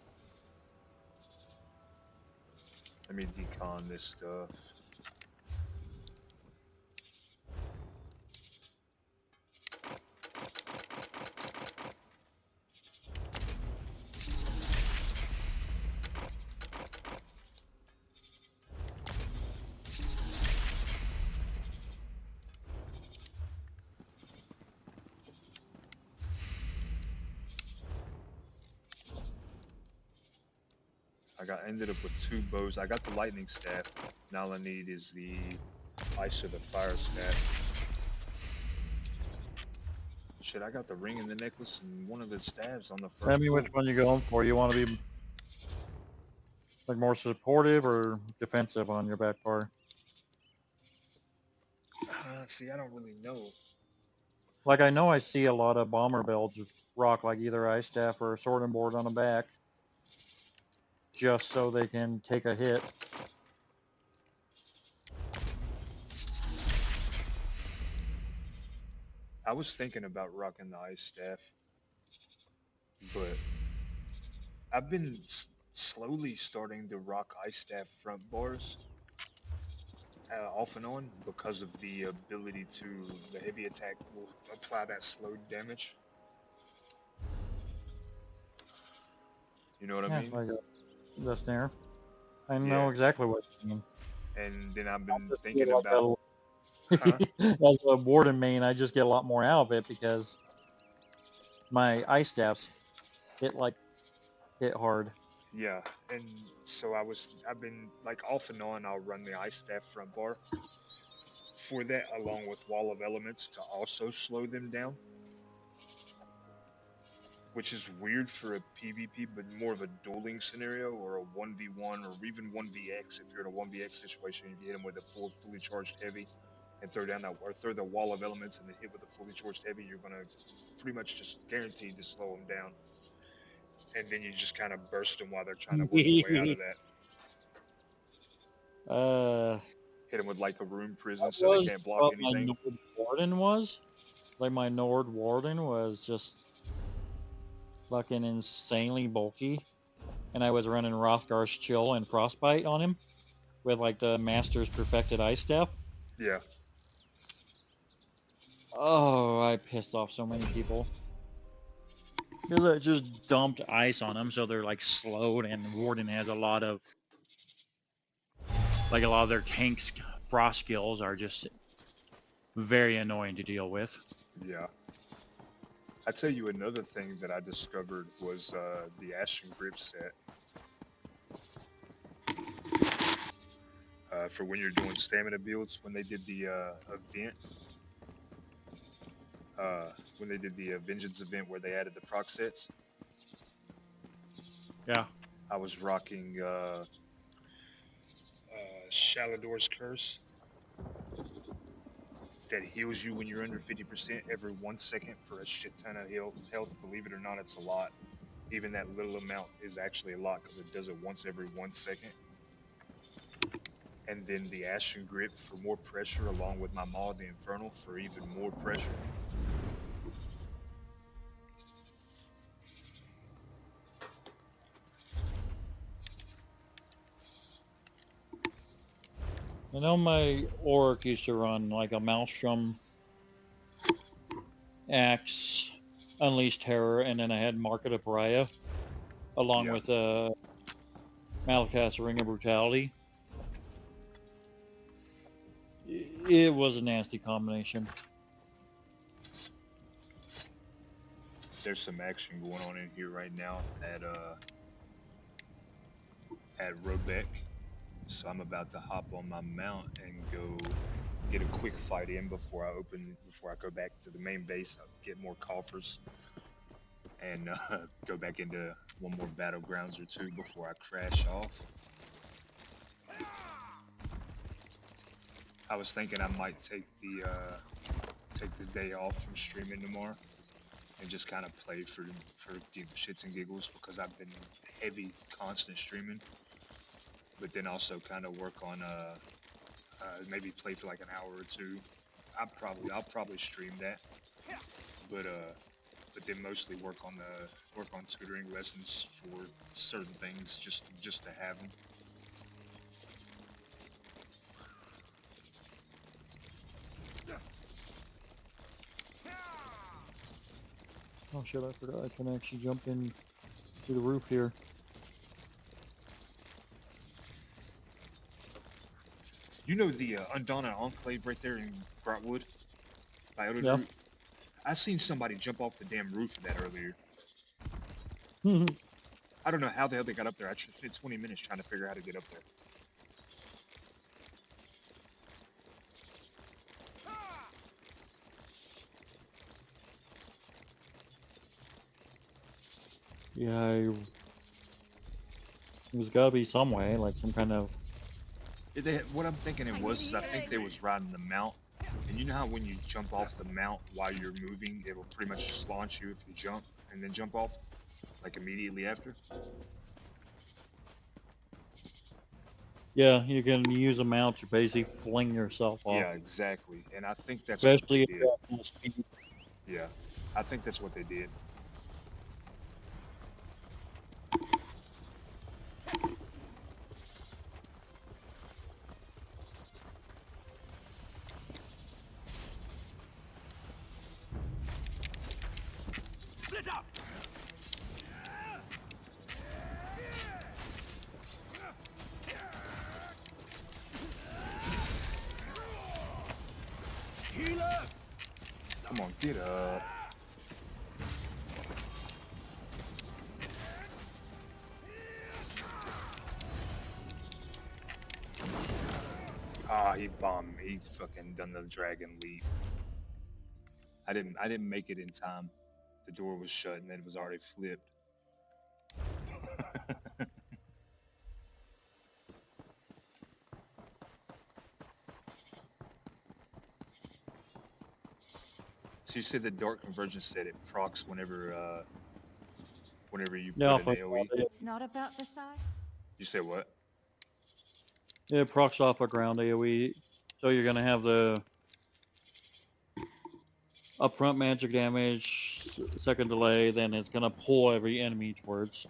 Let me decon this stuff. Ended up with 2 bows. I got the lightning staff. Now all I need is the ice or the fire staff. Shit, I got the ring and the necklace and one of the staves on the first Tell me pull. which one you're going for. You want to be like more supportive or defensive on your back bar? See, I don't really know. Like, I know I see a lot of bomber builds rock like either ice staff or a sorting board on the back, just so they can take a hit. I was thinking about rocking the ice staff, but I've been slowly starting to rock ice staff front bars off and on because of the ability to the heavy attack will apply that slowed damage. You know what I Yeah, mean? like the snare. I Yeah. know exactly what you mean. And then I've I been just feel thinking like about, huh? as a warden main, I just get a lot more out of it because my ice staffs hit hard. Yeah, and so I've been like off and on. I'll run the ice staff front bar for that, along with wall of elements to also slow them down, which is weird for a PvP, but more of a dueling scenario or a 1v1 or even 1vx. If you're in a 1vx situation, if you hit them with a fully charged heavy and throw down that or throw the wall of elements and then hit with a fully charged heavy, you're gonna pretty much just guaranteed to slow them down. And then you just kind of burst them while they're trying to work their way out of that. Hit them with like a room prison That so they was can't block what my anything. Nord Warden was. Like, my Nord Warden was just fucking insanely bulky. And I was running Rothgar's Chill and Frostbite on him with, like, the Master's Perfected Ice Staff. Yeah. Oh, I pissed off so many people. Because I just dumped ice on them, so they're, like, slowed, and Warden has a lot of their tanks' frost skills are just very annoying to deal with. Yeah. I tell you another thing that I discovered was the Ashen Grip set. For when you're doing stamina builds, when they did the event, when they did the Vengeance event where they added the proc sets. Yeah. I was rocking Shalador's Curse that heals you when you're under 50% every 1 second for a shit ton of health. Believe it or not, it's a lot. Even that little amount is actually a lot because it does it once every 1 second. And then the Ashen Grip for more pressure, along with my Maw the Infernal for even more pressure. I know my Orc used to run like a Maelstrom, Axe, Unleashed Terror, and then I had Market of Pariah, along with Malakath's Ring of Brutality. It was a nasty combination. There's some action going on in here right now at Robeck. So I'm about to hop on my mount and go get a quick fight in before I go back to the main base. I'll get more coffers and go back into one more battlegrounds or two before I crash off. I was thinking I might take the day off from streaming tomorrow and just kind of play for shits and giggles because I've been heavy constant streaming, but then also kind of work on maybe play for like an hour or two. I'll probably stream that, but then mostly work on tutoring lessons for certain things just to have them. Oh shit, I forgot I can actually jump in through the roof here. You know the Undaunted Enclave right there in Grotwood? By Elder Yeah. Root? I seen somebody jump off the damn roof of that earlier. I don't know how the hell they got up there. I spent 20 minutes trying to figure out how to get up there. Yeah, there's gotta be some way, like some kind of... What I'm thinking it was is I think they was riding the mount And you know how when you jump off the mount while you're moving, it will pretty much just launch you if you jump and then jump off, like immediately after? Yeah, you can use a mount to basically fling yourself off. Yeah, exactly. And I think that's what Especially they if did. you have full speed. Yeah, I think that's what they did. Split up! Healer! Come on, get up. Ah, he bombed me. He fucking done the dragon leap. I didn't make it in time. The door was shut and it was already flipped. So you said the Dark Convergence said it procs whenever whenever you Yeah, put an AoE. It's not about the size. You say what? Yeah, it procs off a ground AoE. So you're gonna have the upfront magic damage, second delay, then it's gonna pull every enemy towards.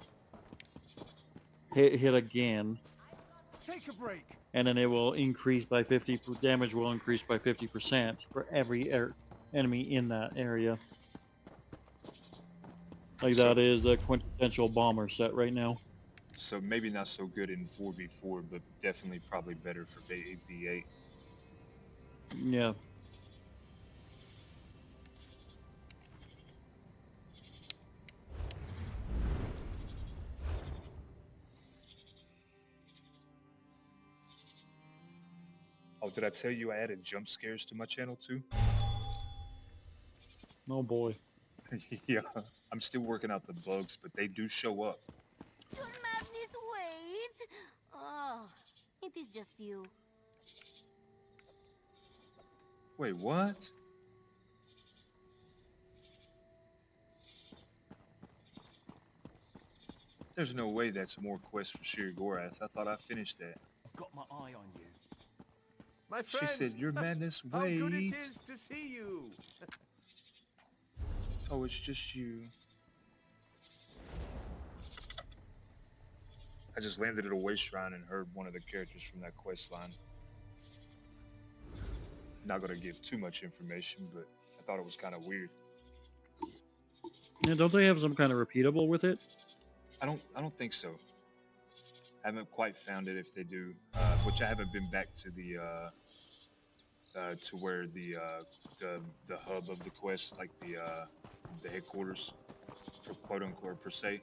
Hit again, Take a break. and then it will increase by 50. Damage will increase by 50% for every enemy in that area. Like So- that is a quintessential bomber set right now. So maybe not so good in 4v4, but definitely probably better for 8v8. Yeah. Oh, did I tell you I added jump scares to my channel too? Oh boy. Yeah, I'm still working out the bugs, but they do show up. Your madness, wait! Oh, it is just you. Wait, what? There's no way that's more quests for Sheogorath. I thought I finished that. I've got my eye on you. My She friend! said, "Your madness, How good it wait." is to see you! Oh, it's just you. I just landed at a waste shrine and heard one of the characters from that quest line. Not gonna give too much information, but I thought it was kind of weird. Yeah, don't they have some kind of repeatable with it? I don't think so. I haven't quite found it if they do, which I haven't been back to the to where the hub of the quest, like the headquarters, for quote unquote per se.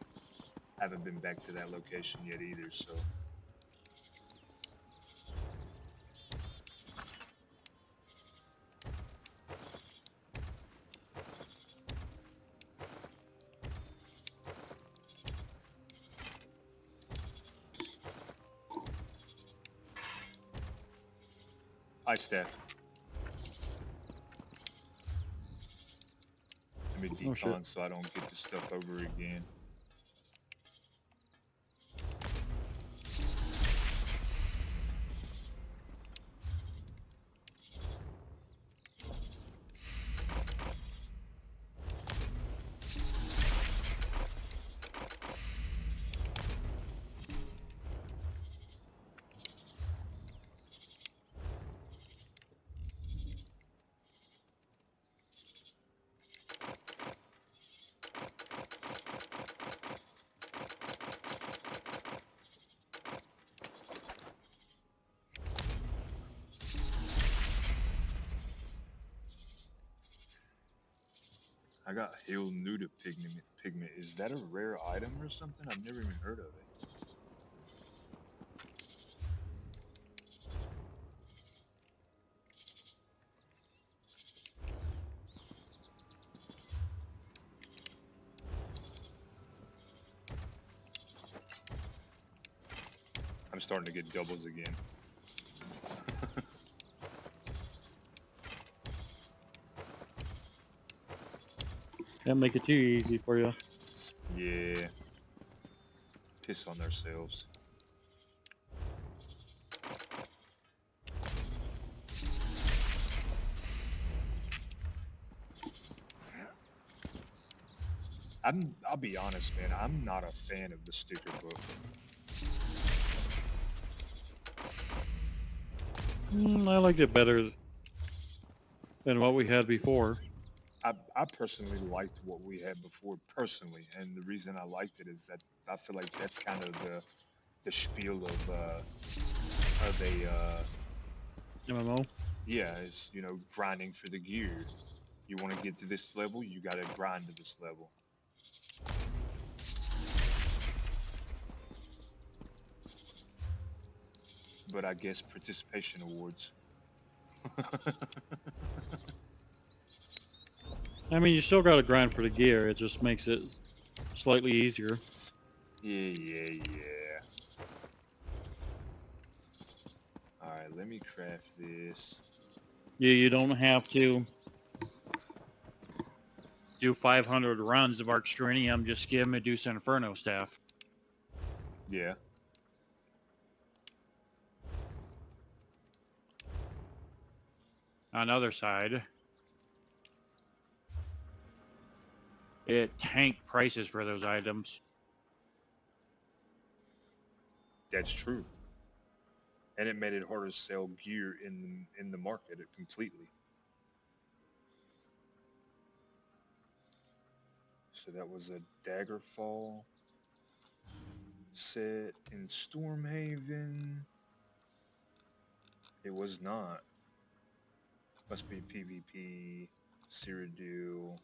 I haven't been back to that location yet either, so. Hi, Steph. Let me Oh, shit. decon so I don't get this stuff over again. I got Hail Nuda pigment. Is that a rare item or something? I've never even heard of it. I'm starting to get doubles again. Can't make it too easy for you. Yeah. Piss on themselves. I'll be honest, man. I'm not a fan of the sticker book. I liked it better than what we had before. I personally liked what we had before, personally, and the reason I liked it is that I feel like that's kind of the spiel of a MMO. yeah, it's grinding for the gear. You want to get to this level, you got to grind to this level. But I guess participation awards. I mean, you still got to grind for the gear. It just makes it slightly easier. Yeah. All right, let me craft this. Yeah, you don't have to do 500 runs of Arcstrinium. Just give Medusa Inferno staff. Yeah. On the other side, it tanked prices for those items. That's true. And it made it harder to sell gear in the market completely. So that was a Daggerfall set in Stormhaven. It was not. Must be PvP, Cyrodiil.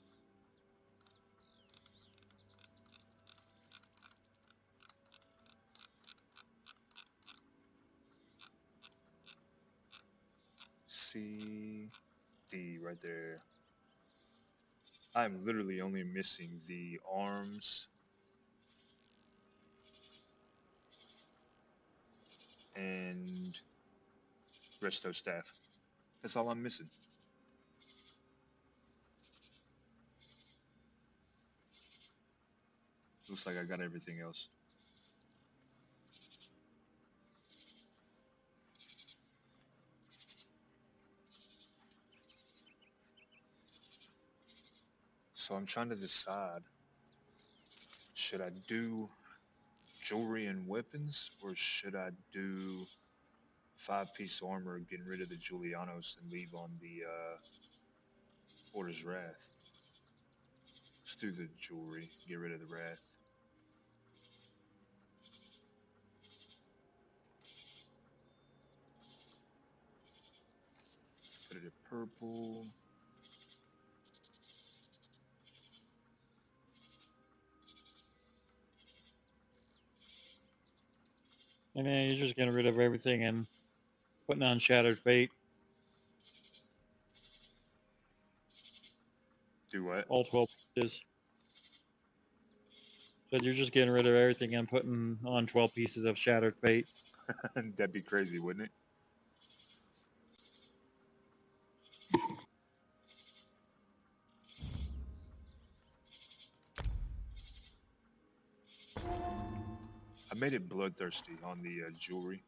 CD right there. I'm literally only missing the arms and resto staff. That's all I'm missing. Looks like I got everything else. So I'm trying to decide, should I do jewelry and weapons, or should I do 5-piece armor, getting rid of the Julianos and leave on the Order's Wrath? Let's do the jewelry, get rid of the Wrath. Put it in purple. I mean, you're just getting rid of everything and putting on Shattered Fate. Do what? All 12 pieces. But you're just getting rid of everything and putting on 12 pieces of Shattered Fate. That'd be crazy, wouldn't it? I made it bloodthirsty on the jewelry.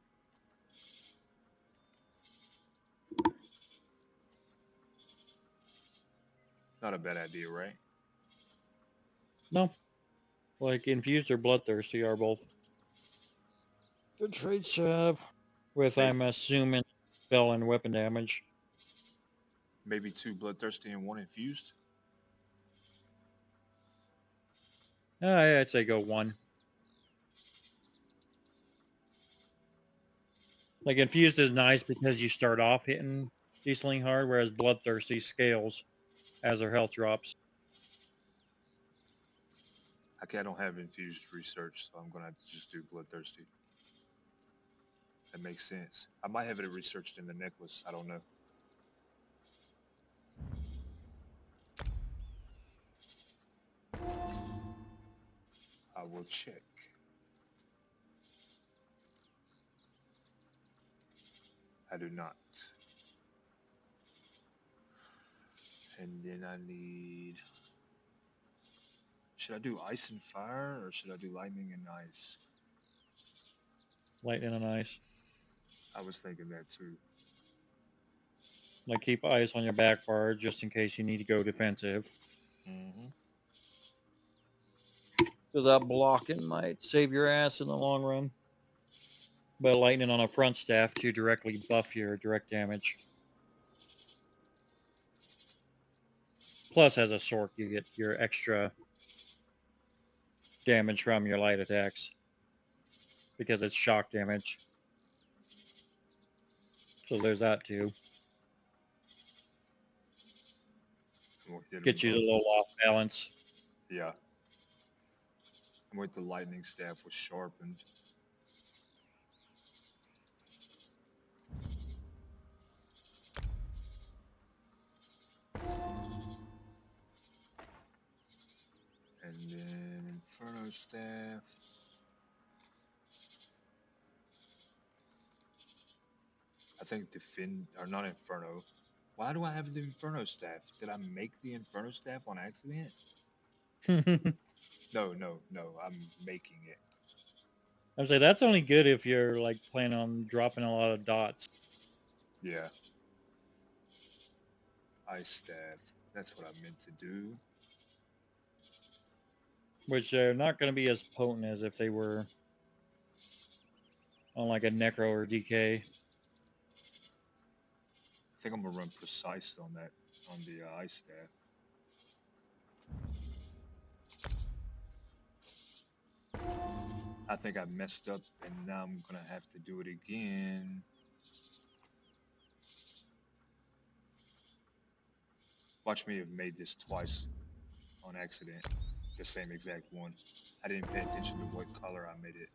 Not a bad idea, right? No. Like, Infused or Bloodthirsty are both good traits to have. With, I'm assuming, spell and weapon damage. Maybe 2 bloodthirsty and 1 infused. I'd say go 1. Like, Infused is nice because you start off hitting decently hard, whereas Bloodthirsty scales as their health drops. Okay, I don't have infused research, so I'm gonna have to just do bloodthirsty. That makes sense. I might have it researched in the necklace. I don't know. I will check. I do not. And then I need Should I do ice and fire, or should I do lightning and ice? Lightning and ice. I was thinking that too. Like keep ice on your back bar just in case you need to go defensive. Mm-hmm. So that blocking might save your ass in the long run. But lightning on a front staff to directly buff your direct damage. Plus, as a sork, you get your extra damage from your light attacks because it's shock damage. So there's that too. Get you a little off balance. Yeah. And with the lightning staff was sharpened. And then Inferno staff. I think defend or not Inferno. Why do I have the Inferno staff? Did I make the Inferno staff on accident? No, I'm making it. I would say that's only good if you're like planning on dropping a lot of dots. Yeah. Ice staff. That's what I meant to do. Which are not going to be as potent as if they were on like a Necro or DK. I think I'm gonna run precise on that on the ice staff. I think I messed up, and now I'm gonna have to do it again. Watch me have made this twice on accident. The same exact one. I didn't pay attention to what color I made it.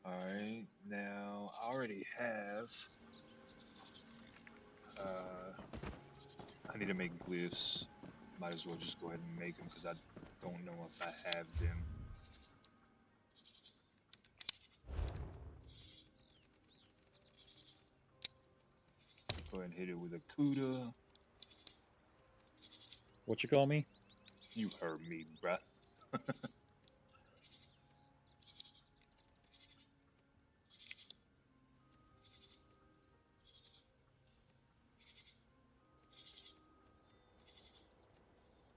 Alright, now I already have... I need to make glyphs. Might as well just go ahead and make them because I don't know if I have them. Go ahead and hit it with a Kuda. What you call me? You heard me, bruh.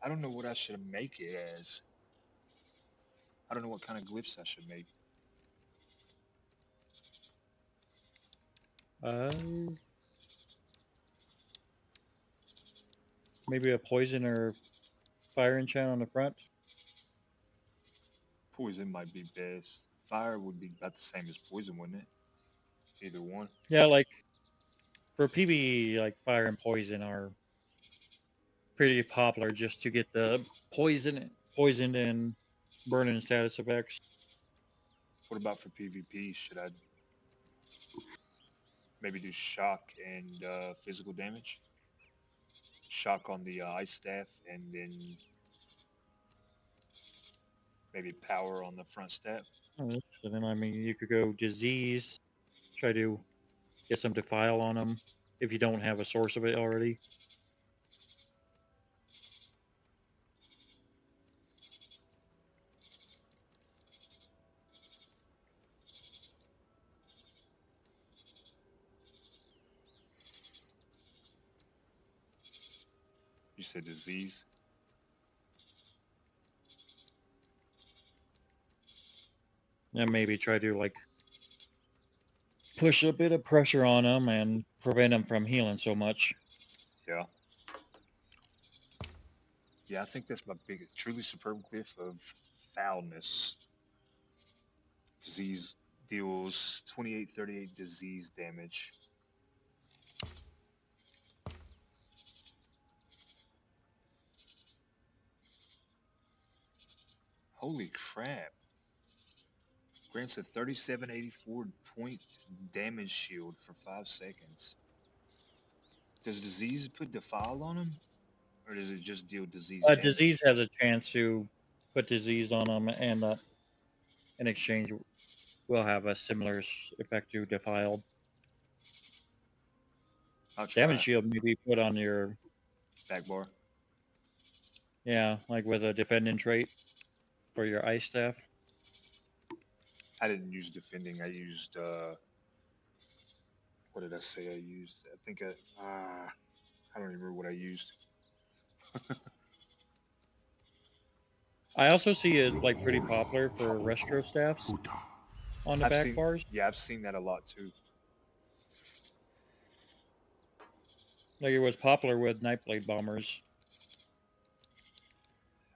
I don't know what I should make it as. I don't know what kind of glyphs I should make. Maybe a poison or fire enchant on the front. Poison might be best. Fire would be about the same as poison, wouldn't it? Either one. Yeah, like for PvE, like fire and poison are pretty popular just to get the poisoned and burning status effects. What about for PvP? Should I maybe do shock and physical damage? Shock on the ice staff, and then maybe power on the front staff. So then, I mean, you could go disease, try to get some defile on them if you don't have a source of it already. You said disease? And maybe try to like push a bit of pressure on them and prevent them from healing so much. Yeah. Yeah, I think that's my biggest, truly superb glyph of foulness. Disease deals 28-38 disease damage. Holy crap. Grants a 3784 point damage shield for 5 seconds. Does disease put defile on him? Or does it just deal disease damage? Disease has a chance to put disease on them, and in exchange, will have a similar effect to defiled. Damage shield may be put on your back bar. Yeah, like with a defending trait for your ice staff. I didn't use defending. I used what did I say? I used. I think I don't even remember what I used. I also see it like pretty popular for retro staffs on the I've back seen. bars. Yeah, I've seen that a lot too. Like it was popular with Nightblade bombers.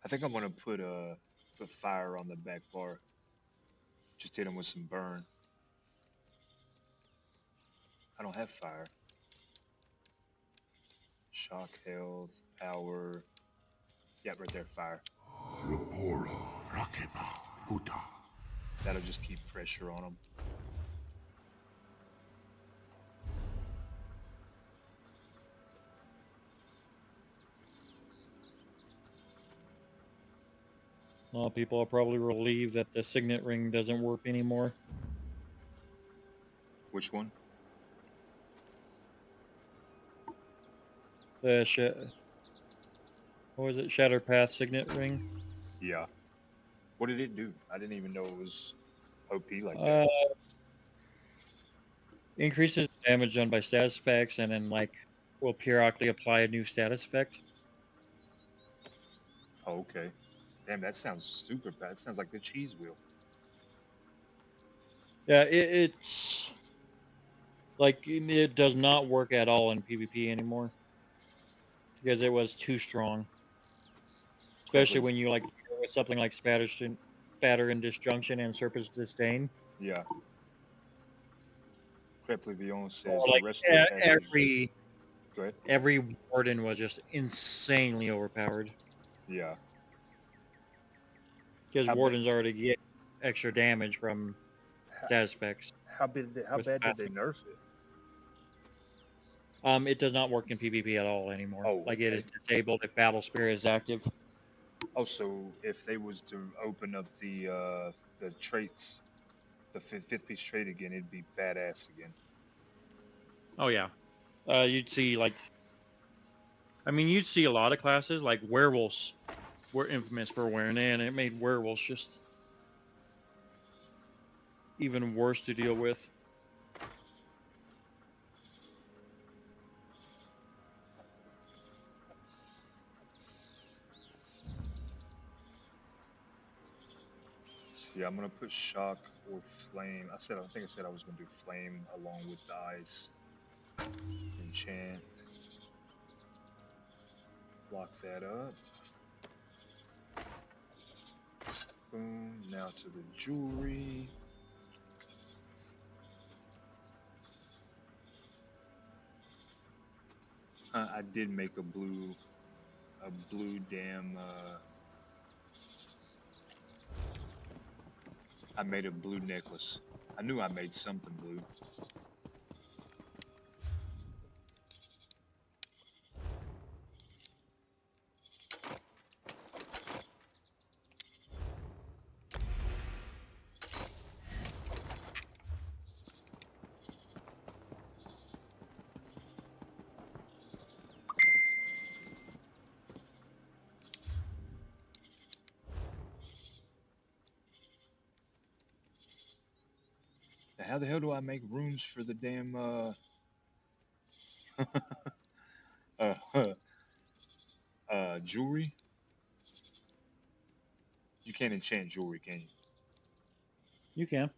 I think I'm gonna put fire on the back bar. Just hit him with some burn. I don't have fire. Shock, health, power. Yeah, right there, fire. That'll just keep pressure on them. A lot of people are probably relieved that the signet ring doesn't work anymore. Which one? What was it? Shattered Path signet ring. Yeah. What did it do? I didn't even know it was OP like Uh, that. increases damage done by status effects, and then like will periodically apply a new status effect. Oh, okay. Damn, that sounds super bad. That sounds like the cheese wheel. Yeah, it's like it does not work at all in PvP anymore because it was too strong. Especially when you like with something like Spatter and Disjunction and Serpent's Disdain. Yeah. Creplivion says Or the like rest of the passage. Go ahead. every warden was just insanely overpowered. Yeah. Because wardens already get extra damage from status effects. How bad did they nerf it? It does not work in PvP at all anymore. Oh, like it is disabled if Battle Spirit is active. Oh, so if they was to open up the traits, the fifth piece trait again, it'd be badass again. Oh yeah, you'd see like, I mean, you'd see a lot of classes like werewolves were infamous for wearing it, and it made werewolves just even worse to deal with. Yeah, I'm gonna put shock or flame. I think I said I was gonna do flame along with the ice. Enchant. Lock that up. Boom. Now to the jewelry. I did make a blue damn. I made a blue necklace. I knew I made something blue. How the hell do I make runes for the damn jewelry? You can't enchant jewelry, can you? You can.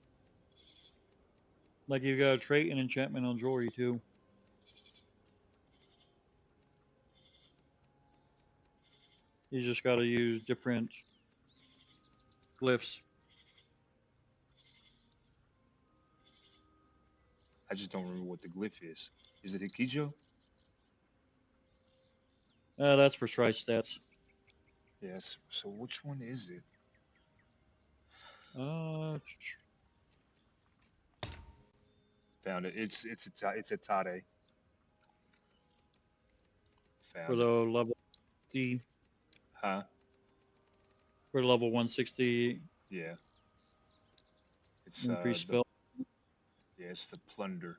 Like you got a trait and enchantment on jewelry too. You just got to use different glyphs. I just don't remember what the glyph is. Is it Hikijo? That's for strike stats. Yes. So which one is it? Found it. It's a Tade. Found for the level 50. Huh? For level 160. Yeah. It's increased spell. Yeah, it's the plunder.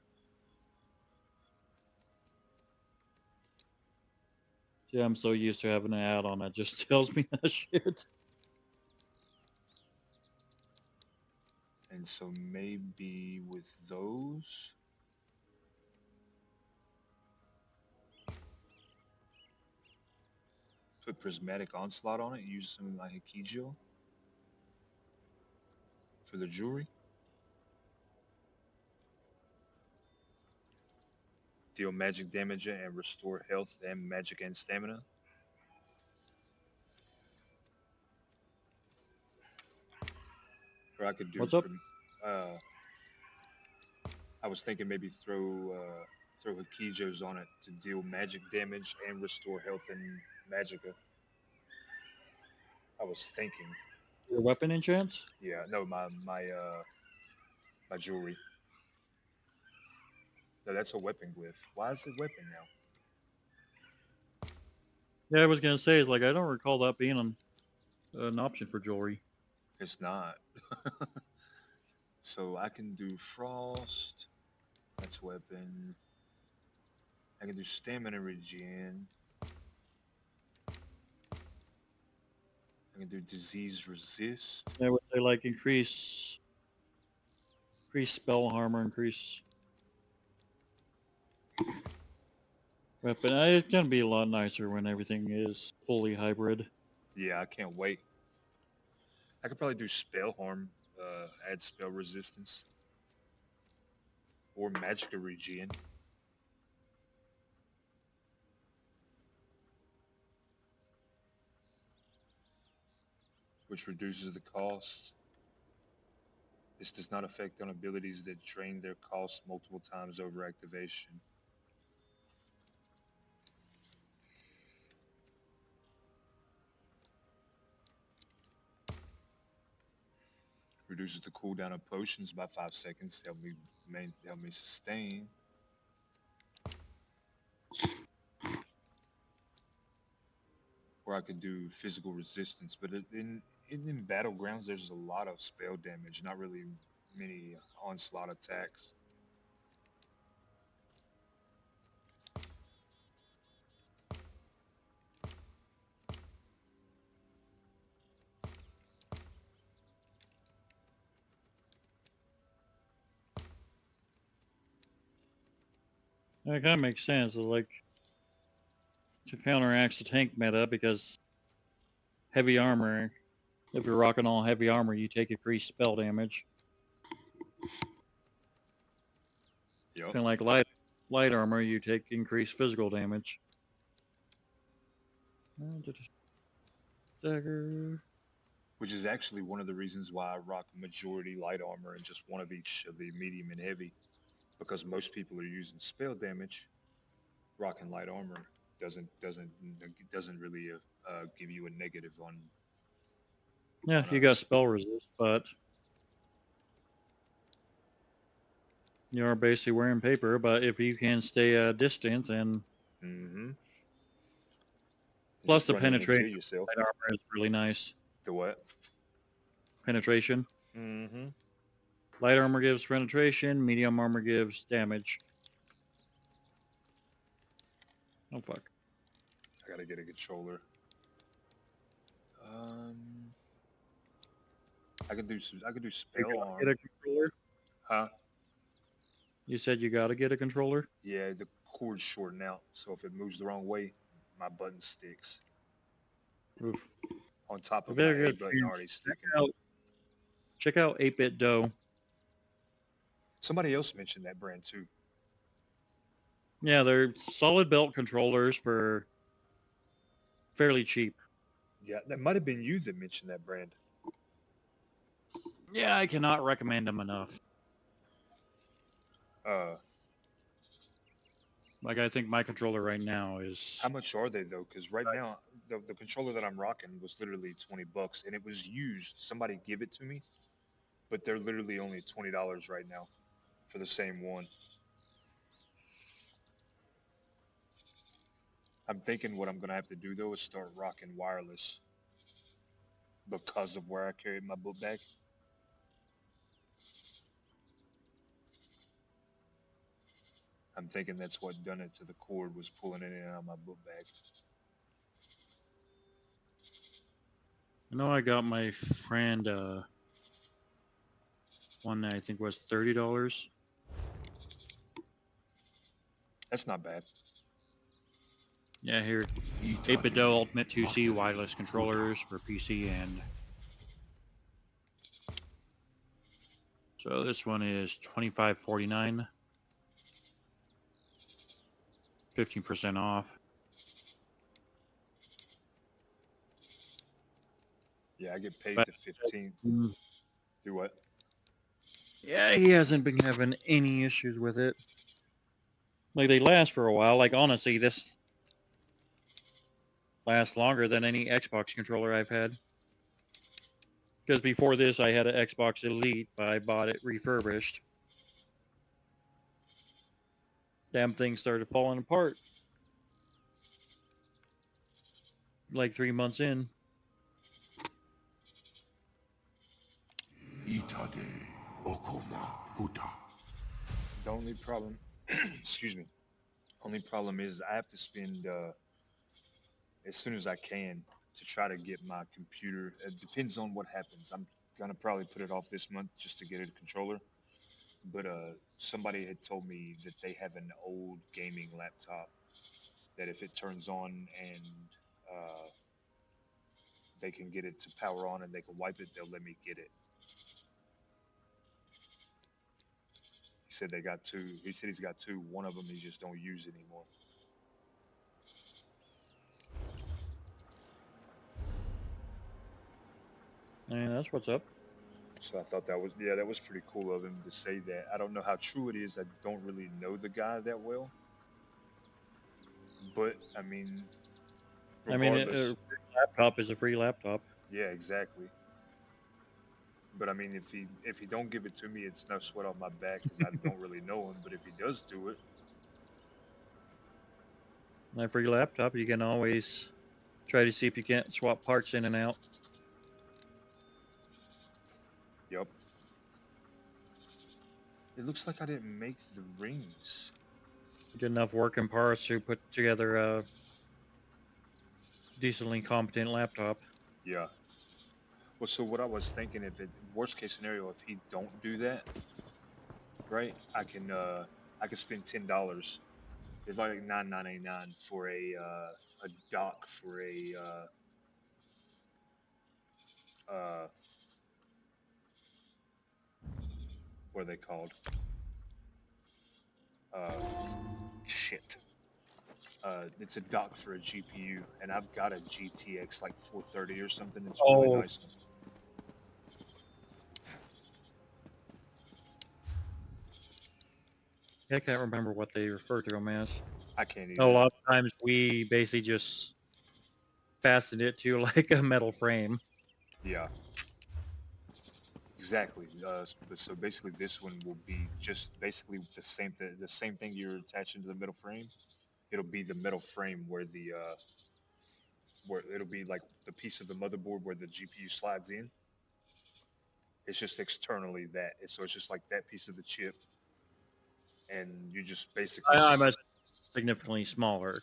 Yeah, I'm so used to having an add-on that just tells me that shit. And so maybe with those, put prismatic onslaught on it. Use something like Hikijo for the jewelry. Deal magic damage and restore health and magic and stamina. Or I could do. What's up? Uh, I was thinking maybe throw Hikijos on it to deal magic damage and restore health and magicka. I was thinking. Your weapon enchants? Yeah, no, my jewelry. No, that's a weapon glyph. Why is it weapon now? Yeah, I was gonna say, it's like I don't recall that being an option for jewelry. It's not. So I can do frost. That's weapon. I can do stamina regen. I can do disease resist. I would say like increase spell armor, increase weapon. It's gonna be a lot nicer when everything is fully hybrid. Yeah, I can't wait. I could probably do spell harm, add spell resistance, or magicka regen. Which reduces the cost. This does not affect on abilities that drain their cost multiple times over activation. Reduces the cooldown of potions by 5 seconds. Help me sustain. Or I could do physical resistance, but in battlegrounds, there's a lot of spell damage, not really many onslaught attacks. That kind of makes sense. It's like to counteract the tank meta because heavy armor. If you're rocking all heavy armor, you take increased spell damage. Yep. Kind of like light armor, you take increased physical damage. Dagger. Which is actually one of the reasons why I rock majority light armor and just one of each of the medium and heavy. Because most people are using spell damage. Rocking light armor doesn't really give you a negative on. Yeah, you got spell resist, but you are basically wearing paper. But if you can stay a distance and plus just the run in and kill penetration yourself. light armor is really nice. The what? Penetration. Mm-hmm. Light armor gives penetration. Medium armor gives damage. Oh fuck! I gotta get a controller. I could do spell arm. Get a controller? Huh? You said you gotta get a controller? Yeah, the cord's shorting out, so if it moves the wrong way, my button sticks. Oof. On top of Okay, my A good. button already sticking. Check out 8-Bit Dough. Somebody else mentioned that brand too. Yeah, they're solid belt controllers for fairly cheap. Yeah, that might have been you that mentioned that brand. Yeah, I cannot recommend them enough. Like, I think my controller right now is... How much are they though? Because right now, the controller that I'm rocking was literally $20, and it was used. Somebody give it to me, but they're literally only $20 right now for the same one. I'm thinking what I'm gonna have to do though is start rocking wireless because of where I carry my book bag. I'm thinking that's what done it to the cord, was pulling it in and out of my book bag. I know I got my friend one that I think was $30. That's not bad. Yeah, here, 8-bit Ultimate 2C wireless controllers for PC, and so this one is $25.49, 15% off. Yeah, I get paid But, the 15th. Do what? yeah, he hasn't been having any issues with it. Like, they last for a while. Like, honestly, this lasts longer than any Xbox controller I've had. Because before this, I had an Xbox Elite, but I bought it refurbished. Damn thing started falling apart. Like 3 months in. The only problem, excuse me, only problem is I have to spend as soon as I can to try to get my computer. It depends on what happens. I'm gonna probably put it off this month just to get a controller. But somebody had told me that they have an old gaming laptop that if it turns on and uh, they can get it to power on and they can wipe it, they'll let me get it. He said they got two. He said he's got two. One of them he just don't use anymore. Yeah, that's what's up. So I thought that was pretty cool of him to say that. I don't know how true it is. I don't really know the guy that well. But I mean, regardless, a laptop is a free laptop. yeah, exactly. But I mean, if he don't give it to me, it's no sweat off my back because I don't really know him. But if he does do it, A free laptop, you can always try to see if you can't swap parts in and out. yep. It looks like I didn't make the rings. Good enough working parts to put together a decently competent laptop. Yeah. Well, so what I was thinking, if it worst case scenario, if he don't do that, right? I can spend $10. It's like $9.99 for a dock for a what are they called? Uh, shit. It's a dock for a GPU, and I've got a GTX like 430 or something. It's really nice. I can't remember what they refer to them as. I can't either. A lot of times we basically just fastened it to like a metal frame. Yeah. Exactly. So basically, this one will be just basically the same thing you're attaching to the metal frame. It'll be the metal frame where it'll be like the piece of the motherboard where the GPU slides in. It's just externally that. So it's just like that piece of the chip, and you just basically. I'm significantly smaller.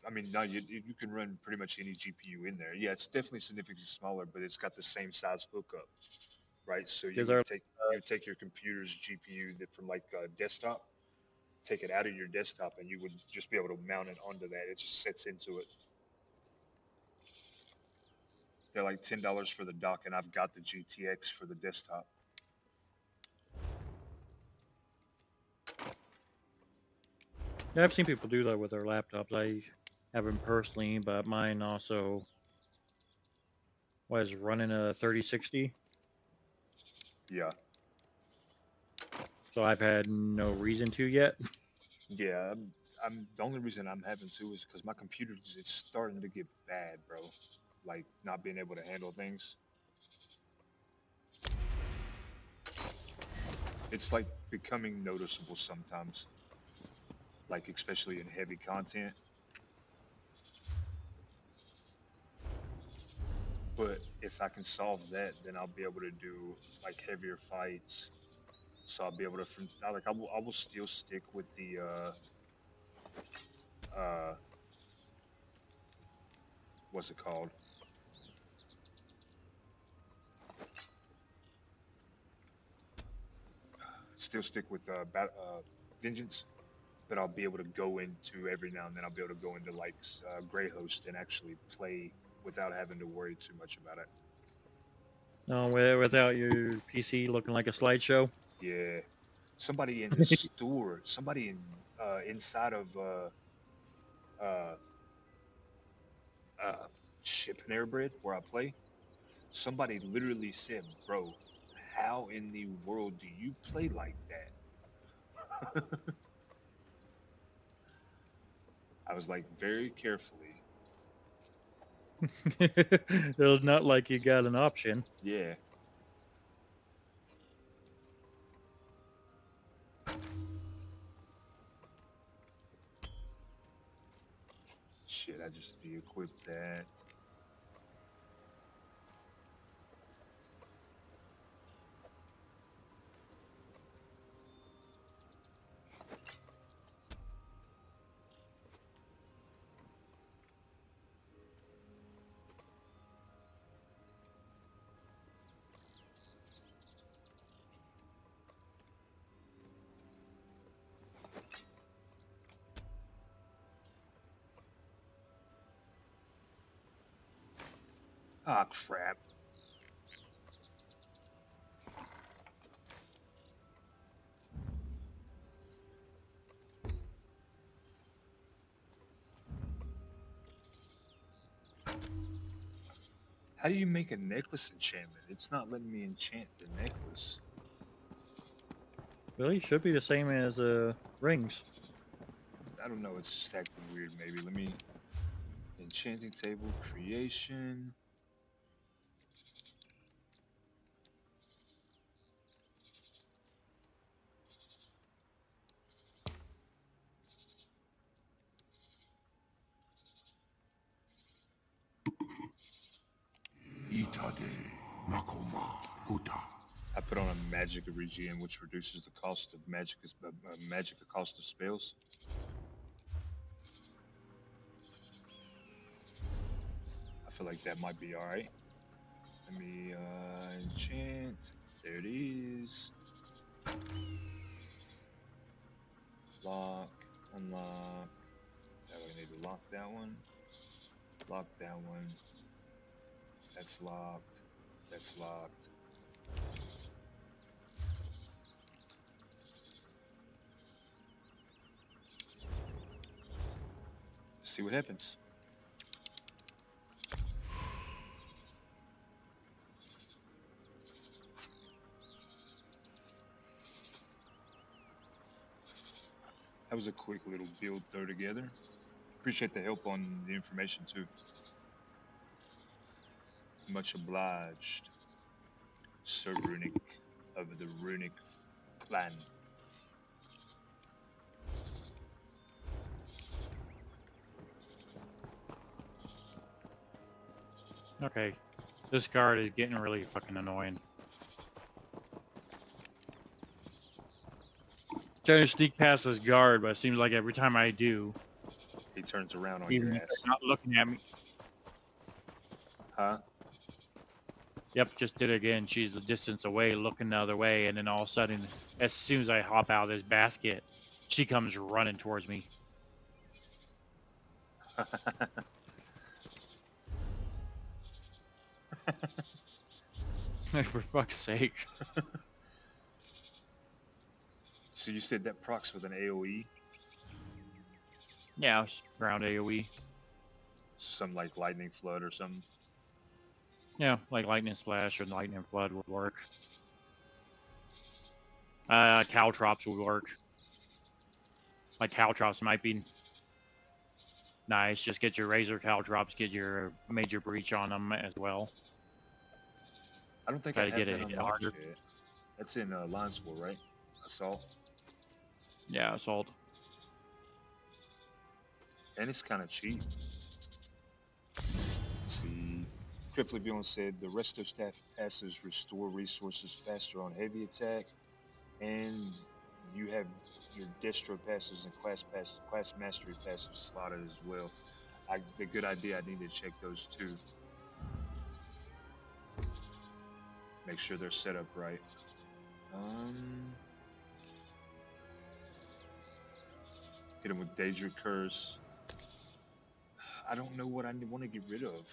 I mean, no, you can run pretty much any GPU in there. Yeah, it's definitely significantly smaller, but it's got the same size hookup, right? So you take your computer's GPU from like a desktop, take it out of your desktop, and you would just be able to mount it onto that. It just sets into it. They're like $10 for the dock, and I've got the GTX for the desktop. Yeah, I've seen people do that with their laptops. I haven't personally, but mine also was running a 3060. Yeah. So I've had no reason to yet. Yeah, I'm the only reason I'm having to is because my computer is starting to get bad, bro. Like not being able to handle things. It's like becoming noticeable sometimes. Like especially in heavy content. But if I can solve that, then I'll be able to do like heavier fights. So I'll be able to I will still stick with the what's it called? still stick with Vengeance, but I'll be able to go into every now and then. I'll be able to go into like Grey Host and actually play without having to worry too much about it. No, without your PC looking like a slideshow. Yeah, somebody in the store, somebody in inside of uh, uh, Ship and Airbread where I play. Somebody literally said, "Bro, how in the world do you play like that?" I was like, very carefully. It's not like you got an option. Yeah. Shit, I just de-equipped that. Ah, crap. How do you make a necklace enchantment? It's not letting me enchant the necklace. Really, should be the same as rings. I don't know, it's just acting weird maybe. Let me... Enchanting table, creation... I put on a magic regen, which reduces the cost of magic cost of spells. I feel like that might be alright. Let me enchant. There it is. Lock, unlock. That way I need to lock that one. Lock that one. That's locked. That's locked. See what happens. That was a quick little build throw together. Appreciate the help on the information too. Much obliged. Sir Runic of the Runic clan. Okay, this guard is getting really fucking annoying. Trying to sneak past this guard, but it seems like every time I do, he turns around on even your if ass. they're not looking at me. Huh? Yep, just did it again. She's a distance away, looking the other way, and then all of a sudden, as soon as I hop out of this basket, she comes running towards me. For fuck's sake. So you said that procs with an AoE? Yeah, it's around AoE. Something like Lightning Flood or something? Yeah, like Lightning Splash or Lightning Flood would work. Caltrops would work. Like Caltrops might be nice. Just get your Razor Caltrops, get your Major Breach on them as well. I don't think Try I to have get that it unlocked harder. yet. That's in Lions War, right? Assault. Yeah, Assault. And it's kind of cheap. Let's see. Cripply Bjorn said the resto staff passes restore resources faster on heavy attack, and you have your destro passes and class mastery passes slotted as well. The good idea. I need to check those too. Make sure they're set up right. Hit him with Daedric Curse. I don't know what I want to get rid of.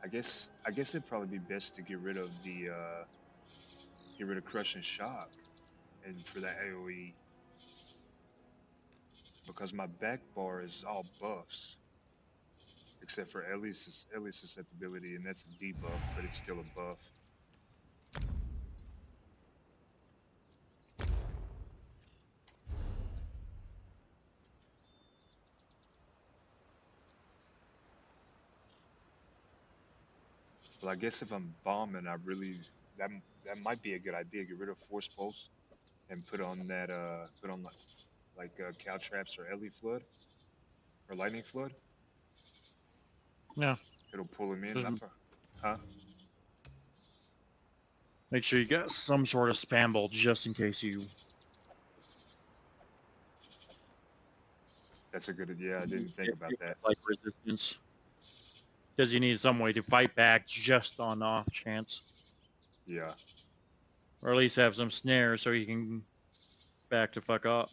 I guess it'd probably be best to get rid of the get rid of Crush and Shock, and for that AOE, because my back bar is all buffs except for Ellie's susceptibility, and that's a debuff, but it's still a buff. Well, I guess if I'm bombing, that that might be a good idea. Get rid of Force Pulse and put on like Caltraps or Ellie Flood or Lightning Flood. Yeah. It'll pull him in. Doesn't- Huh? Make sure you got some sort of spam bolt just in case you. That's a good idea. I didn't think about that. Like resistance. Because you need some way to fight back just on the off chance. Yeah. Or at least have some snares so you can back the fuck up.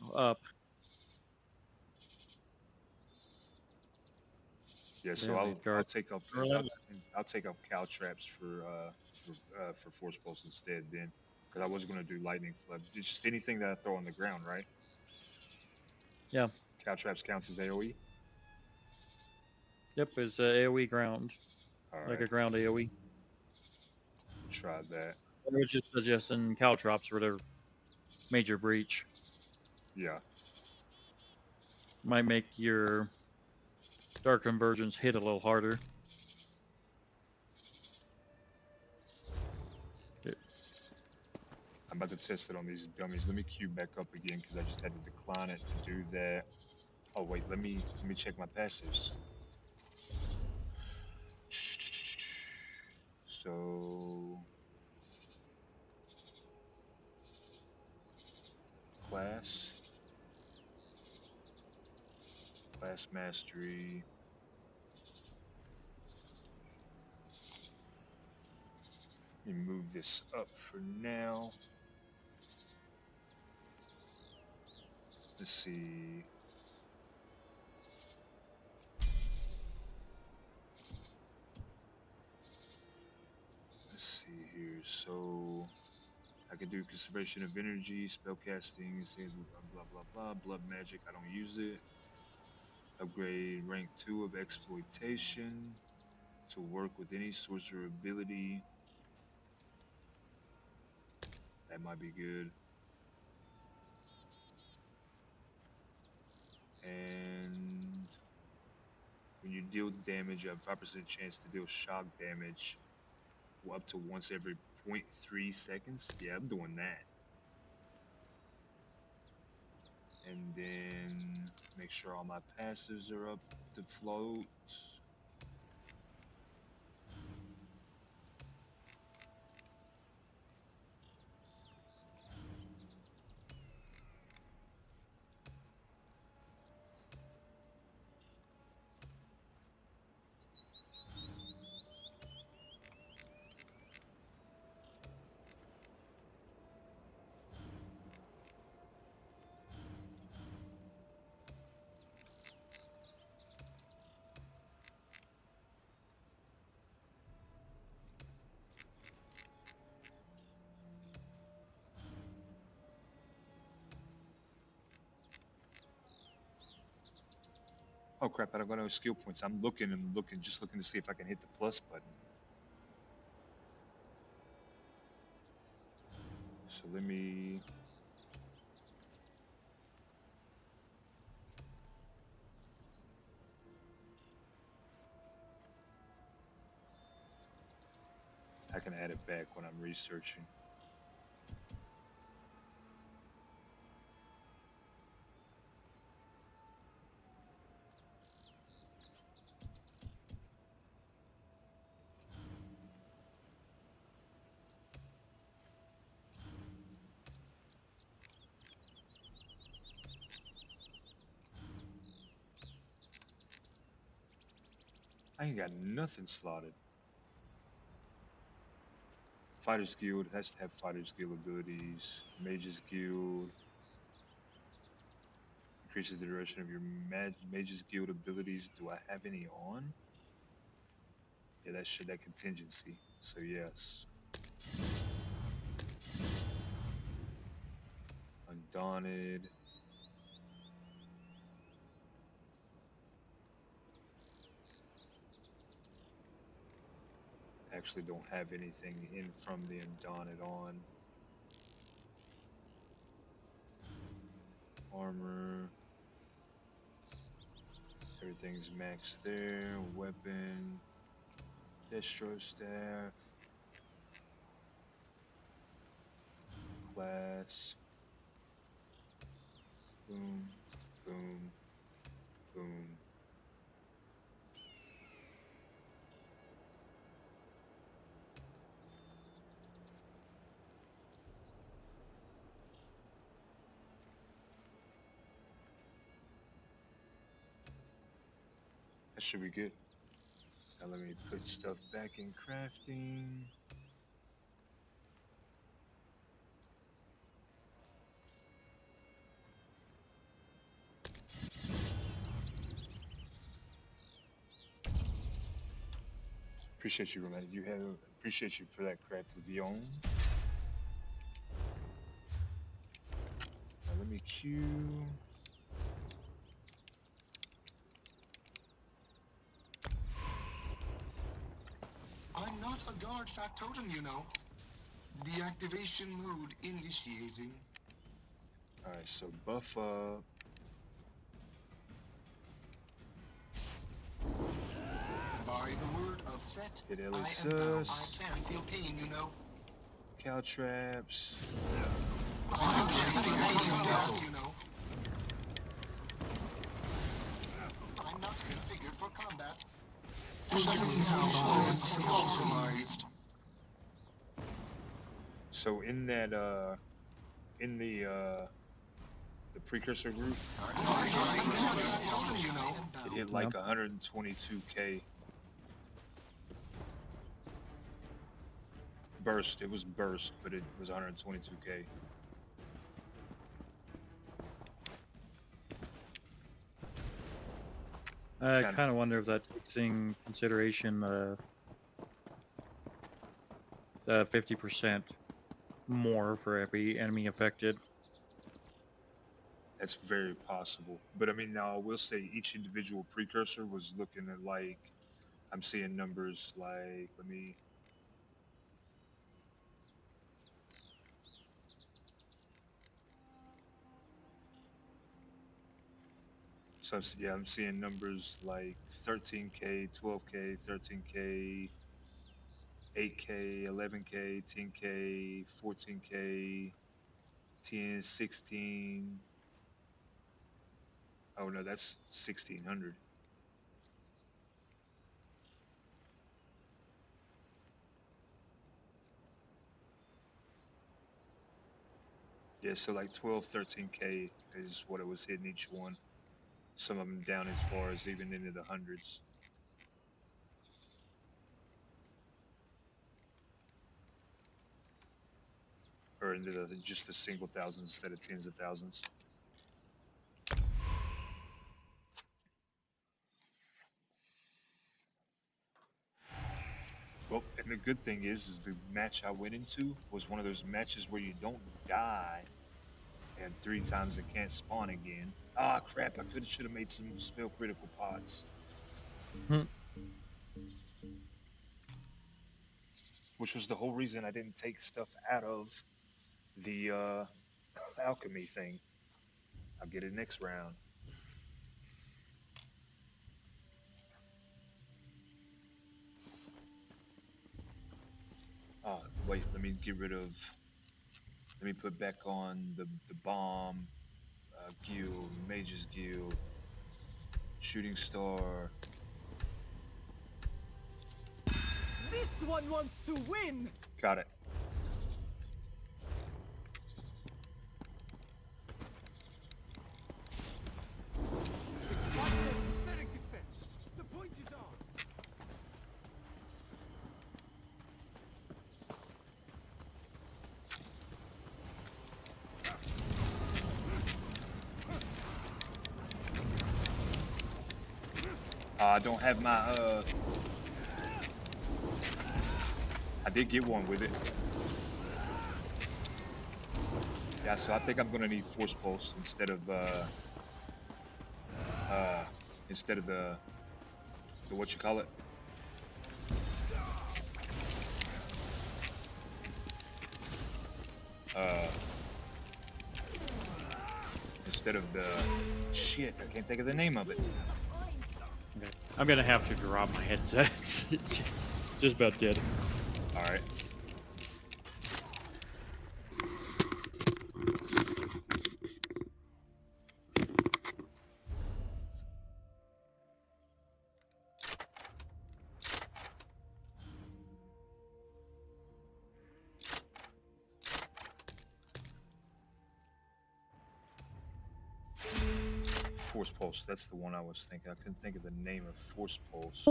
Yeah, so I'll take off Caltraps for Force Pulse instead then, because I was gonna do Lightning Flood. Just anything that I throw on the ground, right? Yeah. Caltraps counts as AOE. Yep, it's AOE ground. All Like a right. ground AOE. Try that. I would just suggesting Caltrops for their major breach. Yeah. Might make your Dark Convergence hit a little harder. I'm about to test it on these dummies. Let me queue back up again because I just had to decline it to do that. Oh wait, let me check my passives. So class mastery. Let me move this up for now. Let's see. Let's see here. So I can do conservation of energy, spellcasting, blah blah blah, blood magic. I don't use it. Upgrade rank 2 of exploitation to work with any sorcerer ability. That might be good. And when you deal damage, you have a 5% chance to deal shock damage up to once every 0.3 seconds. Yeah, I'm doing that. And then make sure all my passives are up to float. Oh crap, I don't got no skill points. I'm looking just looking to see if I can hit the plus button. So let me... I can add it back when I'm researching. I ain't got nothing slotted. Fighters Guild has to have Fighters Guild abilities. Mages Guild. Increases the duration of your mage's guild abilities. Do I have any on? Yeah, that contingency. So yes. Undaunted. Actually don't have anything in from the Undaunted on. Armor. Everything's maxed there. Weapon. Destro staff. Class. Boom. Boom. Boom. That should be good. Now let me put stuff back in crafting. Appreciate you, Roman. Appreciate you for that crafted Vion. Now let me queue. I'm not a guard factotum, you know. Deactivation mode initiating. Alright, so buff up. By the word of Set, Hit I am bound. Elisus. I can feel pain, you know. Cow traps. I can feel pain, you know. I'm not configured for combat. Compromised. So in that in the precursor group, it hit like 122k burst. It was burst, but it was 122k. I kind of wonder if that takes in consideration the 50% more for every enemy affected. That's very possible. But I mean, now I will say each individual precursor was looking at like, I'm seeing numbers like, let me. So yeah, I'm seeing numbers like 13k, 12k, 13k, 8k, 11k, 10k, 14k, 10, 16. Oh no, that's 1600. Yeah, so like 12, 13k is what it was hitting each one. Some of them down as far as even into the hundreds. Or into just the single thousands instead of tens of thousands. Well, and the good thing is the match I went into was one of those matches where you don't die, and 3 times it can't spawn again. Ah, crap! I should have made some spell critical pots. Which was the whole reason I didn't take stuff out of the alchemy thing. I'll get it next round. Oh, wait, let me get rid of... Let me put back on the bomb, guild, mage's guild, shooting star. This one wants to win! Got it. Pathetic defense. The point is ours. I don't have my I did get one with it. Yeah, so I think I'm gonna need force pulse instead of the what you call it. Instead of the shit, I can't think of the name of it. Okay. I'm gonna have to drop my headset. It's just about dead. All right. Force pulse. That's the one I was thinking. I couldn't think of the name of force pulse.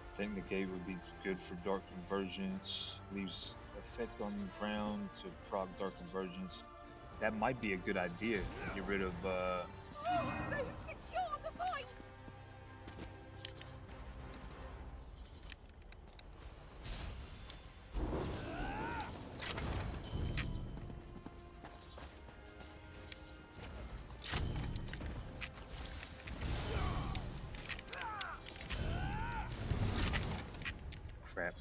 I think the gate would be good for dark convergence. Leaves effect on the ground to proc dark convergence. That might be a good idea. Get rid of They have secured the point! crap.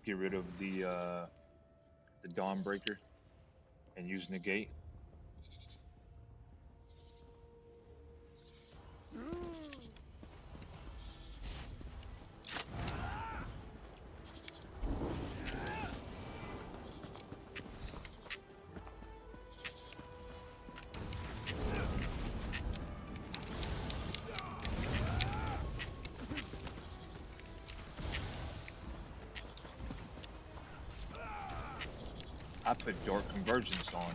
Get rid of the Dawnbreaker and use negate. I put Dark Convergence on.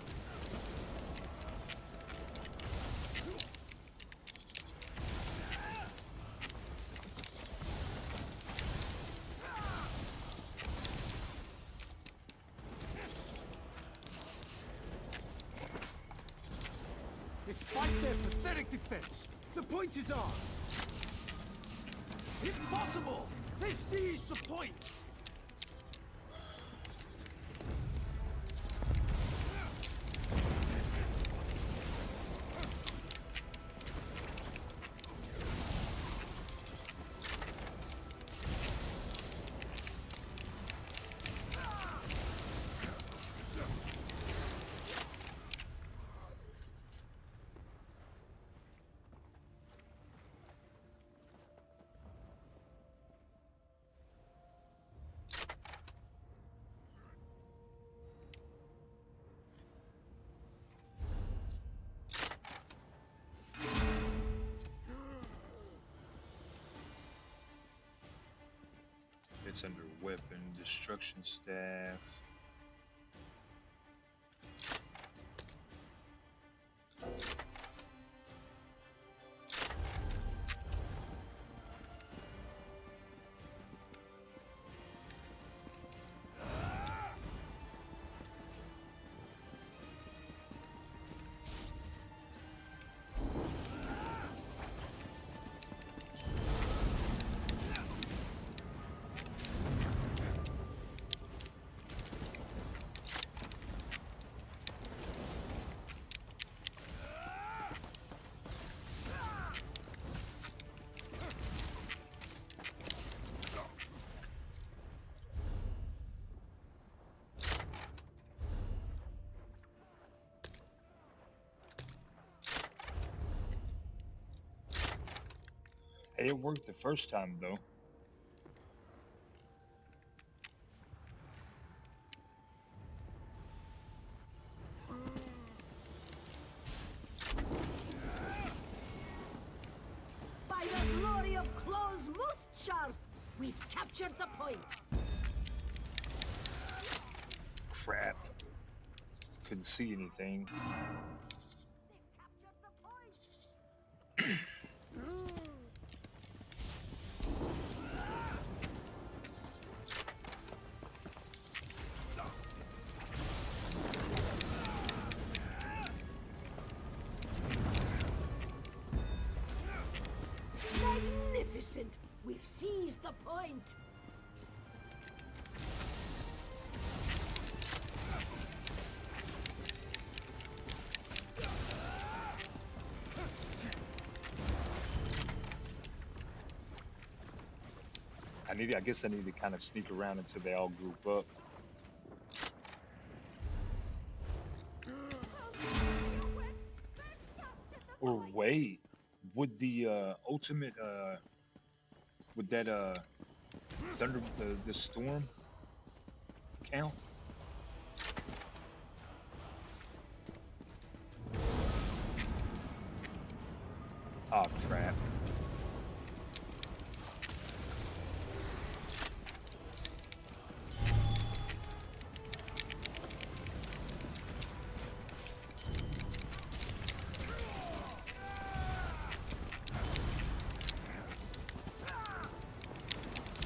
Despite their pathetic defense, the point is ours. It's possible! They've seized the point! It's under weapon, destruction staff. Hey, it worked the first time though. By the glory of claws most sharp, We've captured the point. Crap. Couldn't see anything. Magnificent! We've seized the point. I guess I need to kind of sneak around until they all group up. Or wait, would the ultimate would that thunder the storm count? Oh crap.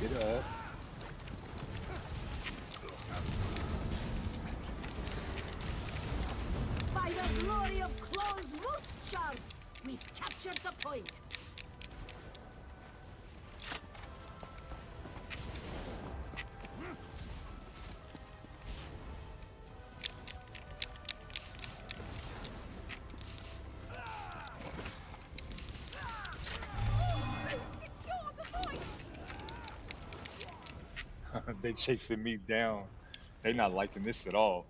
Get up. By the glory of Claw's most sharp, we've captured the point. They chasing me down. They not liking this at all.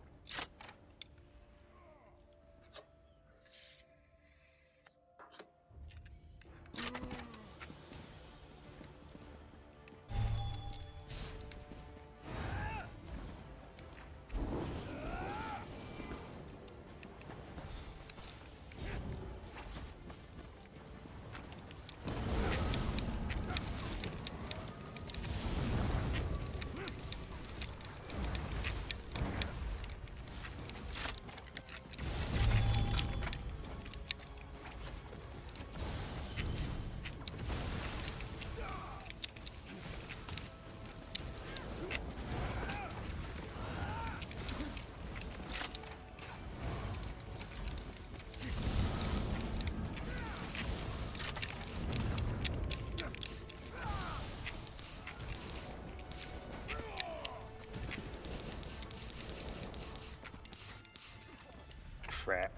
Crap.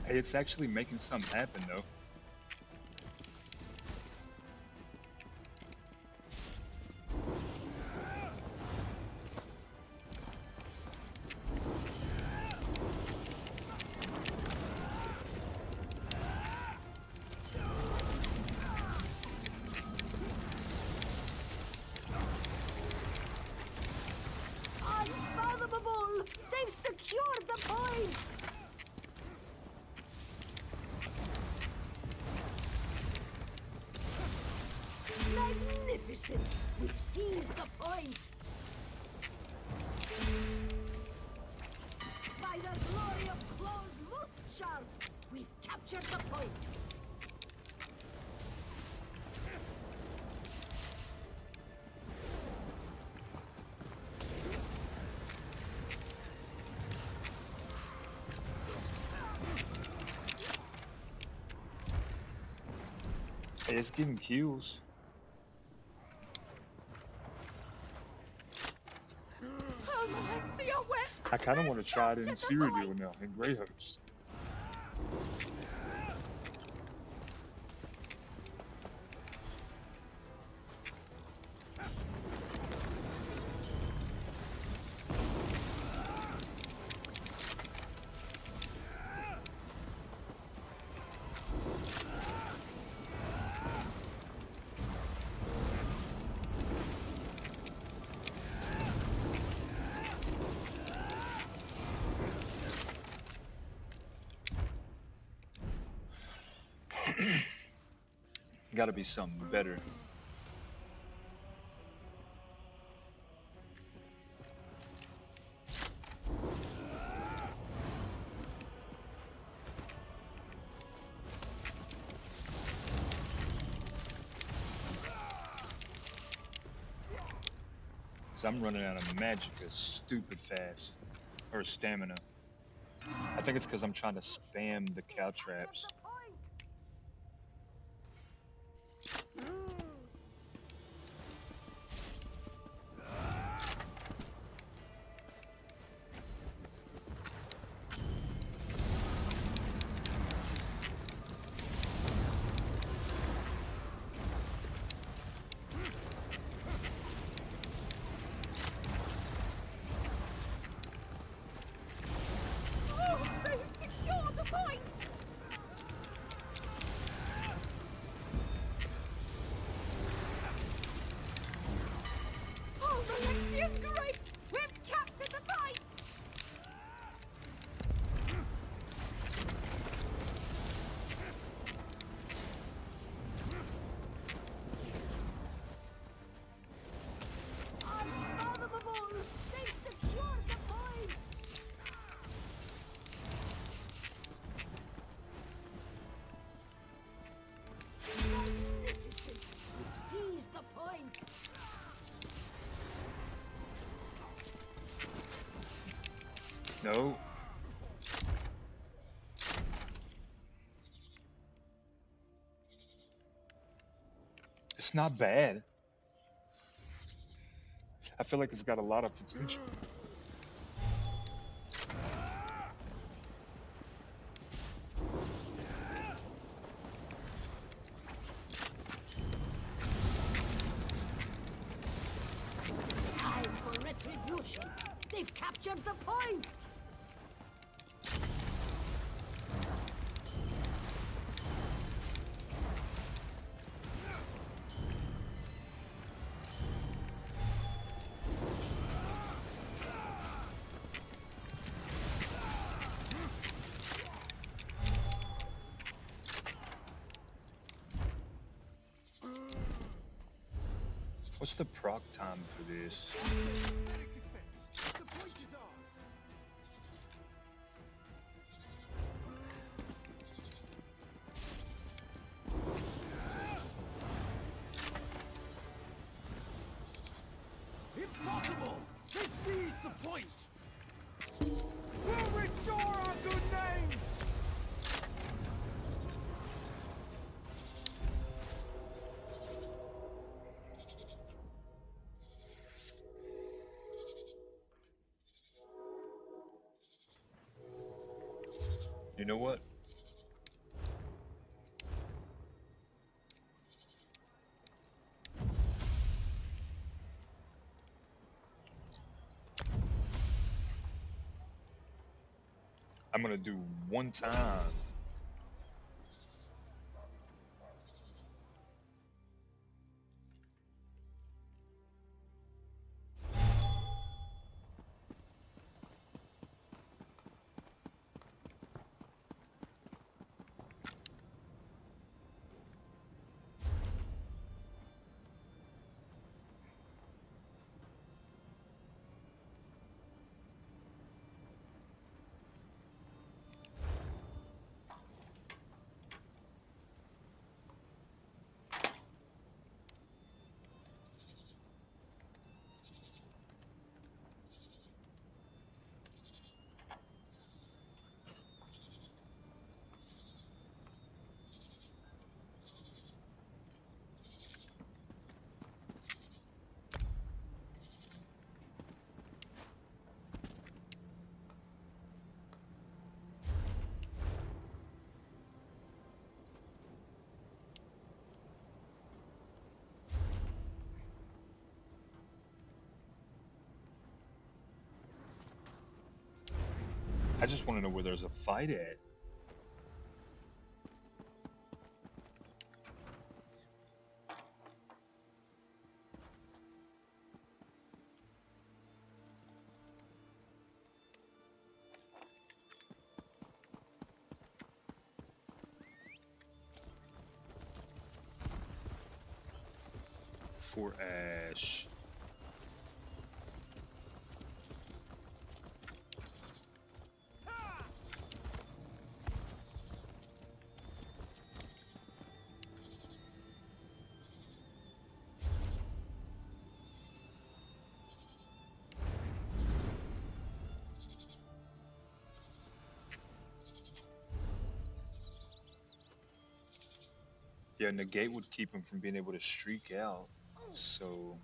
Hey, it's actually making something happen though. Unfathomable! They've secured the point! Magnificent! We've seized the point! By the glory of Claw's most sharp, we've captured the point! Hey, it's getting kills. I kind of want to try it in Cyrodiil now, in Greyhost. Gotta be something better. Cause I'm running out of magicka stupid fast. Or stamina. I think it's because I'm trying to spam the cow traps. No. It's not bad. I feel like it's got a lot of potential. Time for retribution. They've captured the point. What's the proc time for this? Impossible! They seized the point! We'll restore our good name! You know what? I'm gonna do one time. I just want to know where there's a fight at. for Ash. Yeah, negate would keep him from being able to streak out. So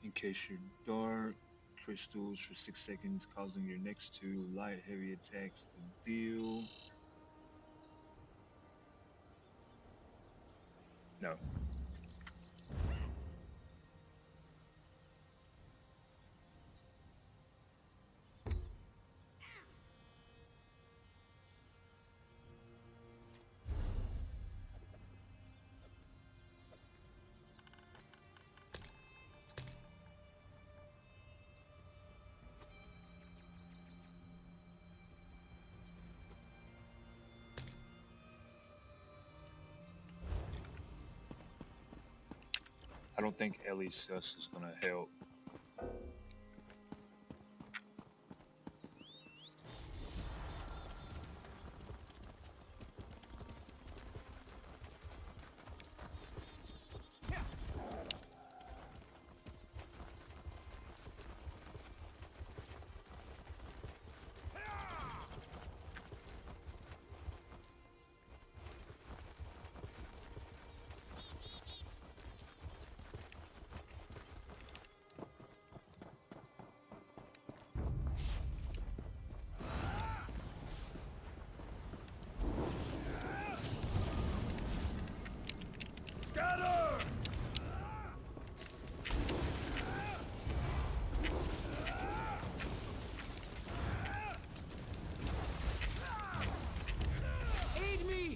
in case you're dark, crystals for 6 seconds, causing your next 2 light heavy attacks to deal. No. I don't think ESO is gonna help. Aid me!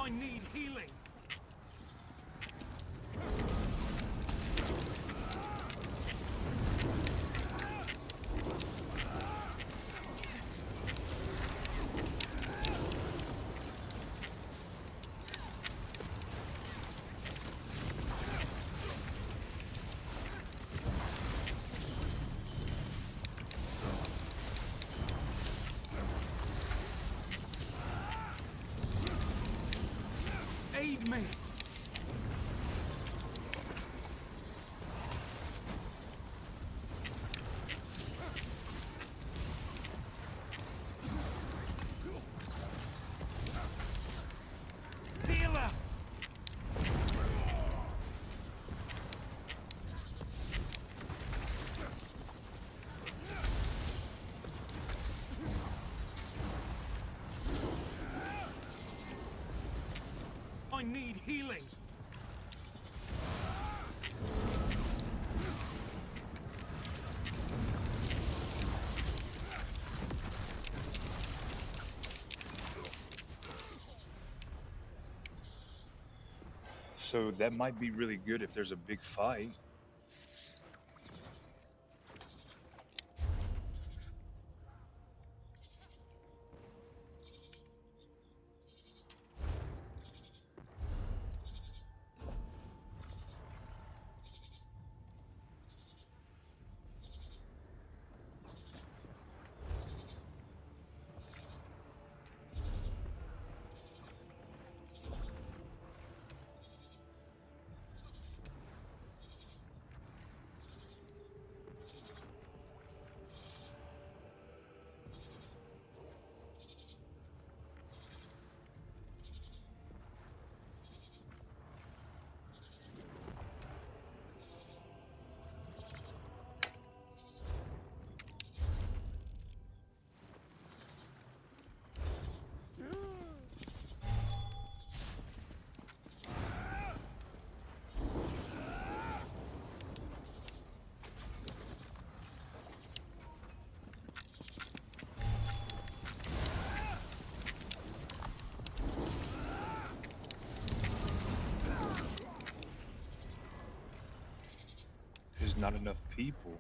I need healing. Aid me! Healer! I need healing. So that might be really good if there's a big fight. There's not enough people.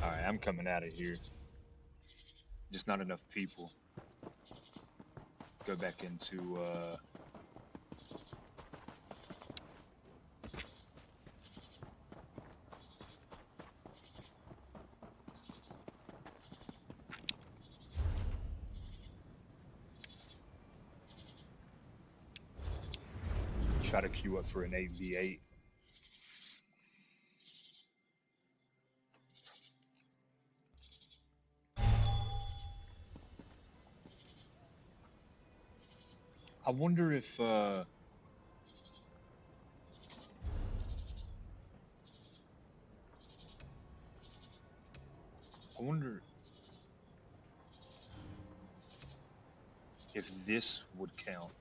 All right, I'm coming out of here. Just not enough people. Go back into try to queue up for an 8v8. I wonder if I wonder if this would count.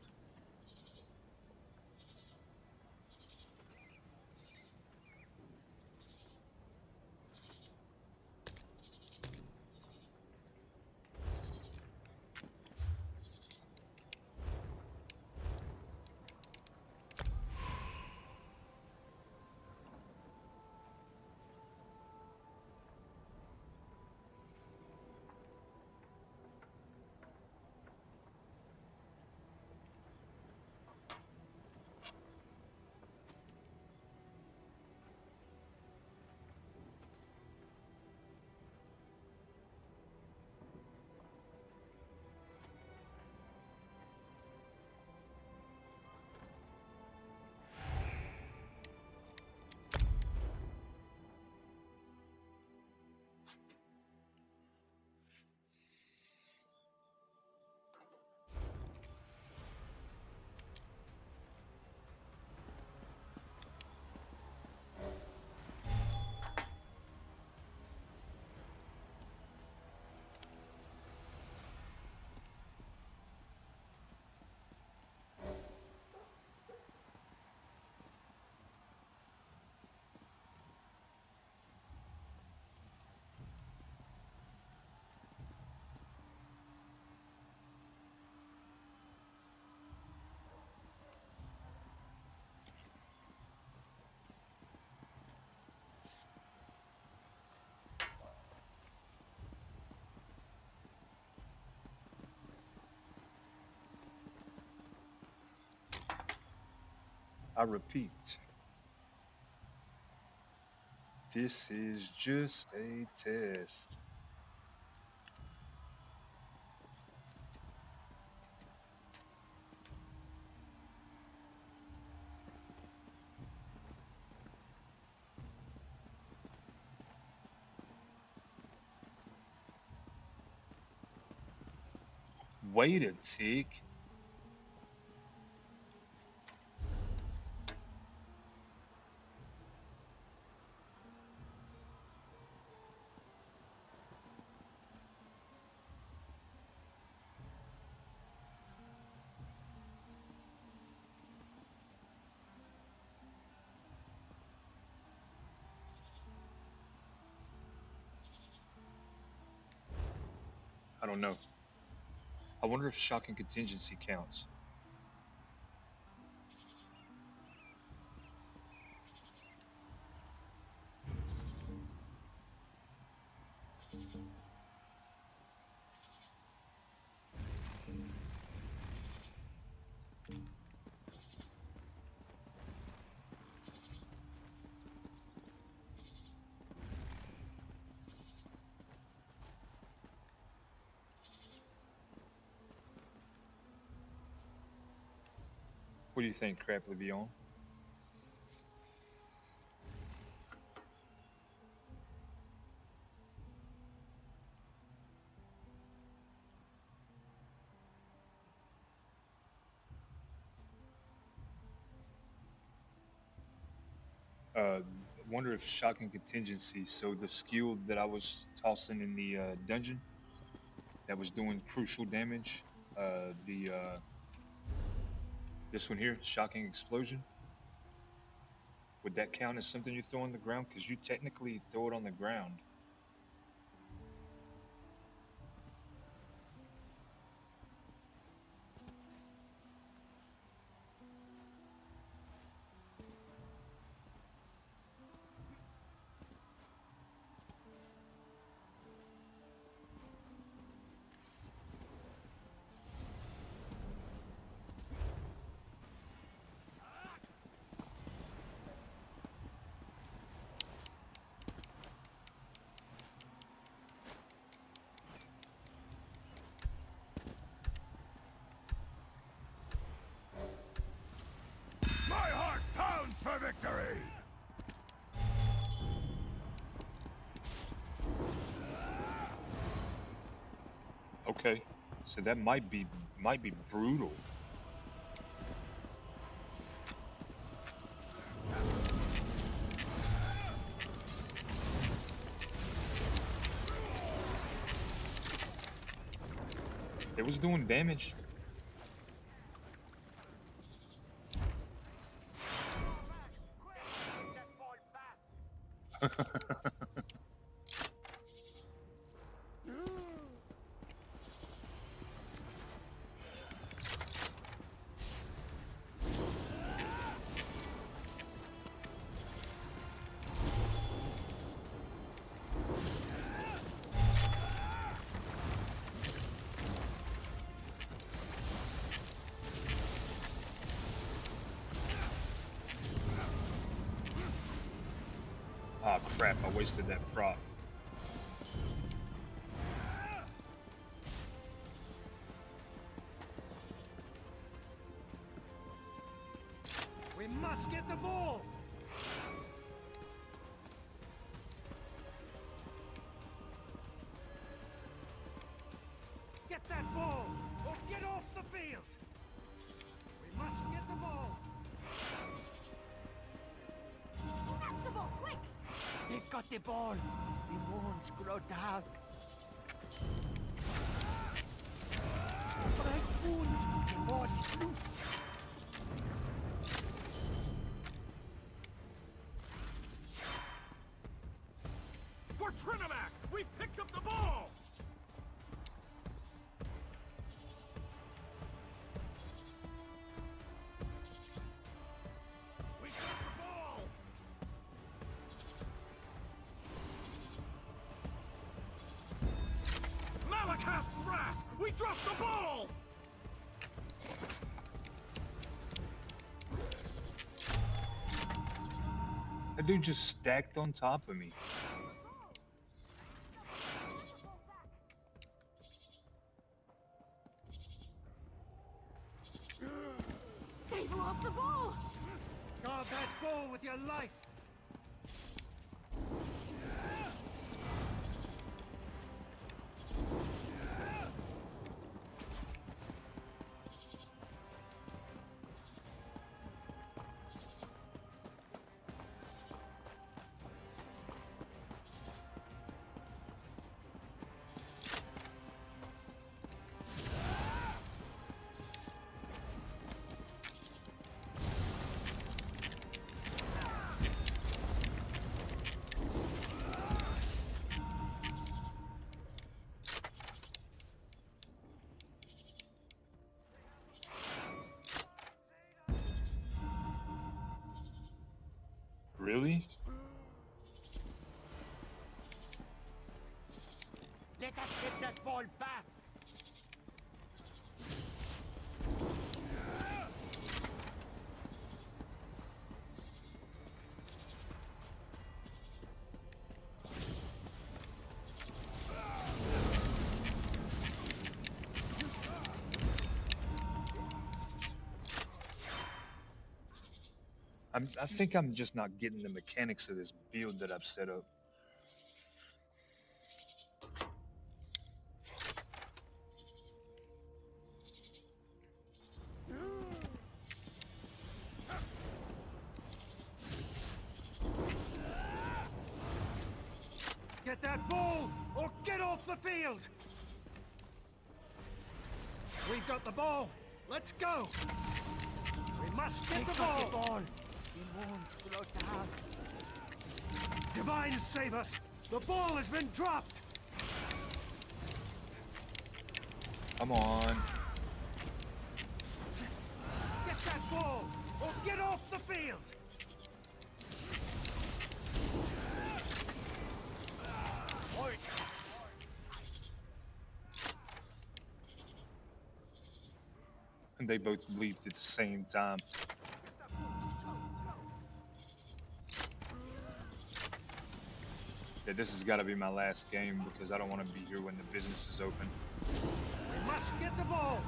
I repeat, this is just a test. Wait a tick. I don't know. I wonder if shocking contingency counts. What do you think, Crap Levion? Wonder if shocking contingency. So the skill that I was tossing in the dungeon that was doing crucial damage. This one here, shocking explosion. Would that count as something you throw on the ground? Because you technically throw it on the ground. My heart pounds for victory! Okay, so that might be brutal. It was doing damage. Ah, crap, I wasted that prop. We must get the ball! Get that ball, or get off the field! We must get the ball! Snatch the ball, quick! They've got the ball! The wounds grow dark! Break wounds! The ball is loose! For Trinamac! We've picked up the ball! We got the ball! Malakath's wrath! We dropped the ball! That dude just stacked on top of me. They've lost the ball! Guard that ball with your life! Really? Let us get that ball back! I think I'm just not getting the mechanics of this build that I've set up. Get that ball, or get off the field! We've got the ball. Let's go! We must get the ball! Divine save us! The ball has been dropped! Come on. Get that ball, or get off the field! And they both bleeped at the same time. Yeah, this has got to be my last game because I don't want to be here when the business is open. We must get the ball!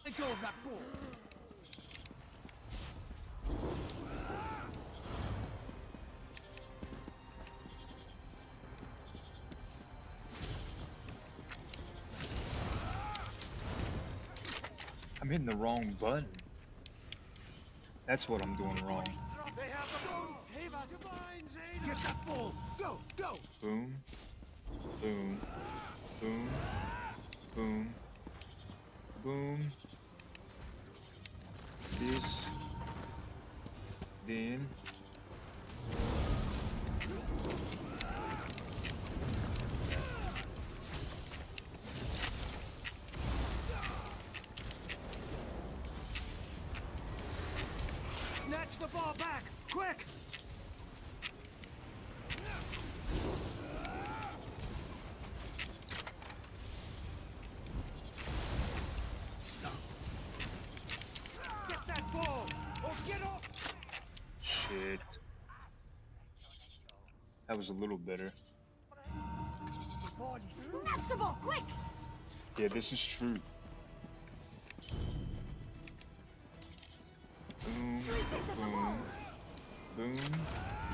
Let go of that ball! I'm hitting the wrong button. That's what I'm doing wrong. They have the ball! Save us! Divine save! Get that ball! Go! Go! Boom. Boom. Boom. Boom. Boom. This. Then. Snatch the ball back! Quick! Get that ball! Or get off! Shit. That was a little better. Snatch the ball, quick! Yeah, this is true. Boom. Boom. Boom.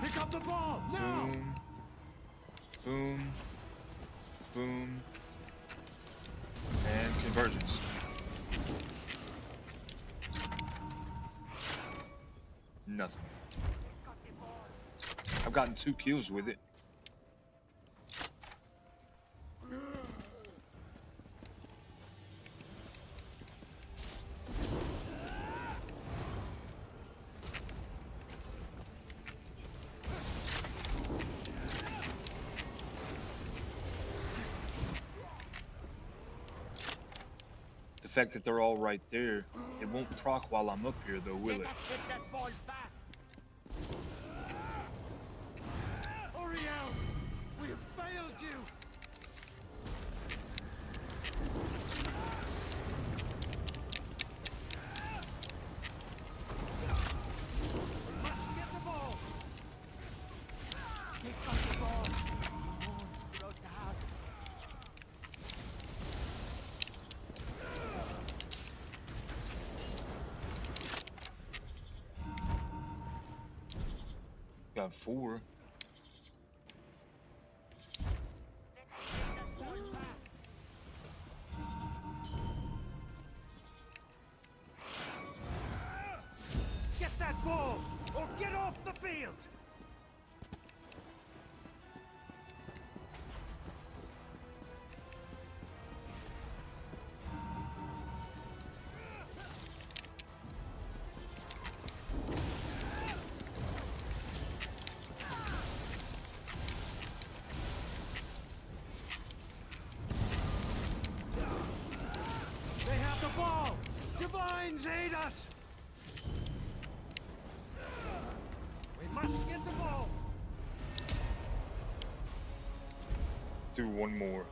Pick up the ball! Now! Boom. Boom. Boom. And convergence. Nothing. I've gotten 2 kills with it. The fact that they're all right there, it won't proc while I'm up here, though, will Let it? us get that ball back. Uriel, we have failed you. We must get the ball. Take back the ball. Oh, grow down. Got 4. Get that ball, or get off the field. They have the ball. Divines aid us. We must get the ball. Do one more.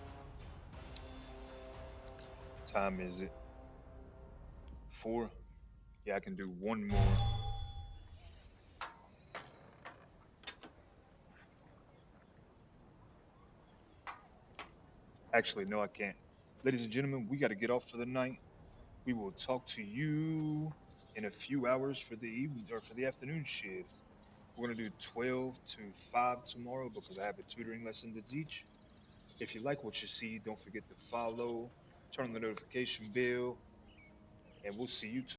Time is it? 4? Yeah, I can do one more. Actually, no, I can't. Ladies and gentlemen, we got to get off for the night. We will talk to you in a few hours for the evening or for the afternoon shift. We're going to do 12 to 5 tomorrow because I have a tutoring lesson to teach. If you like what you see, don't forget to follow, turn on the notification bell, and we'll see you tomorrow.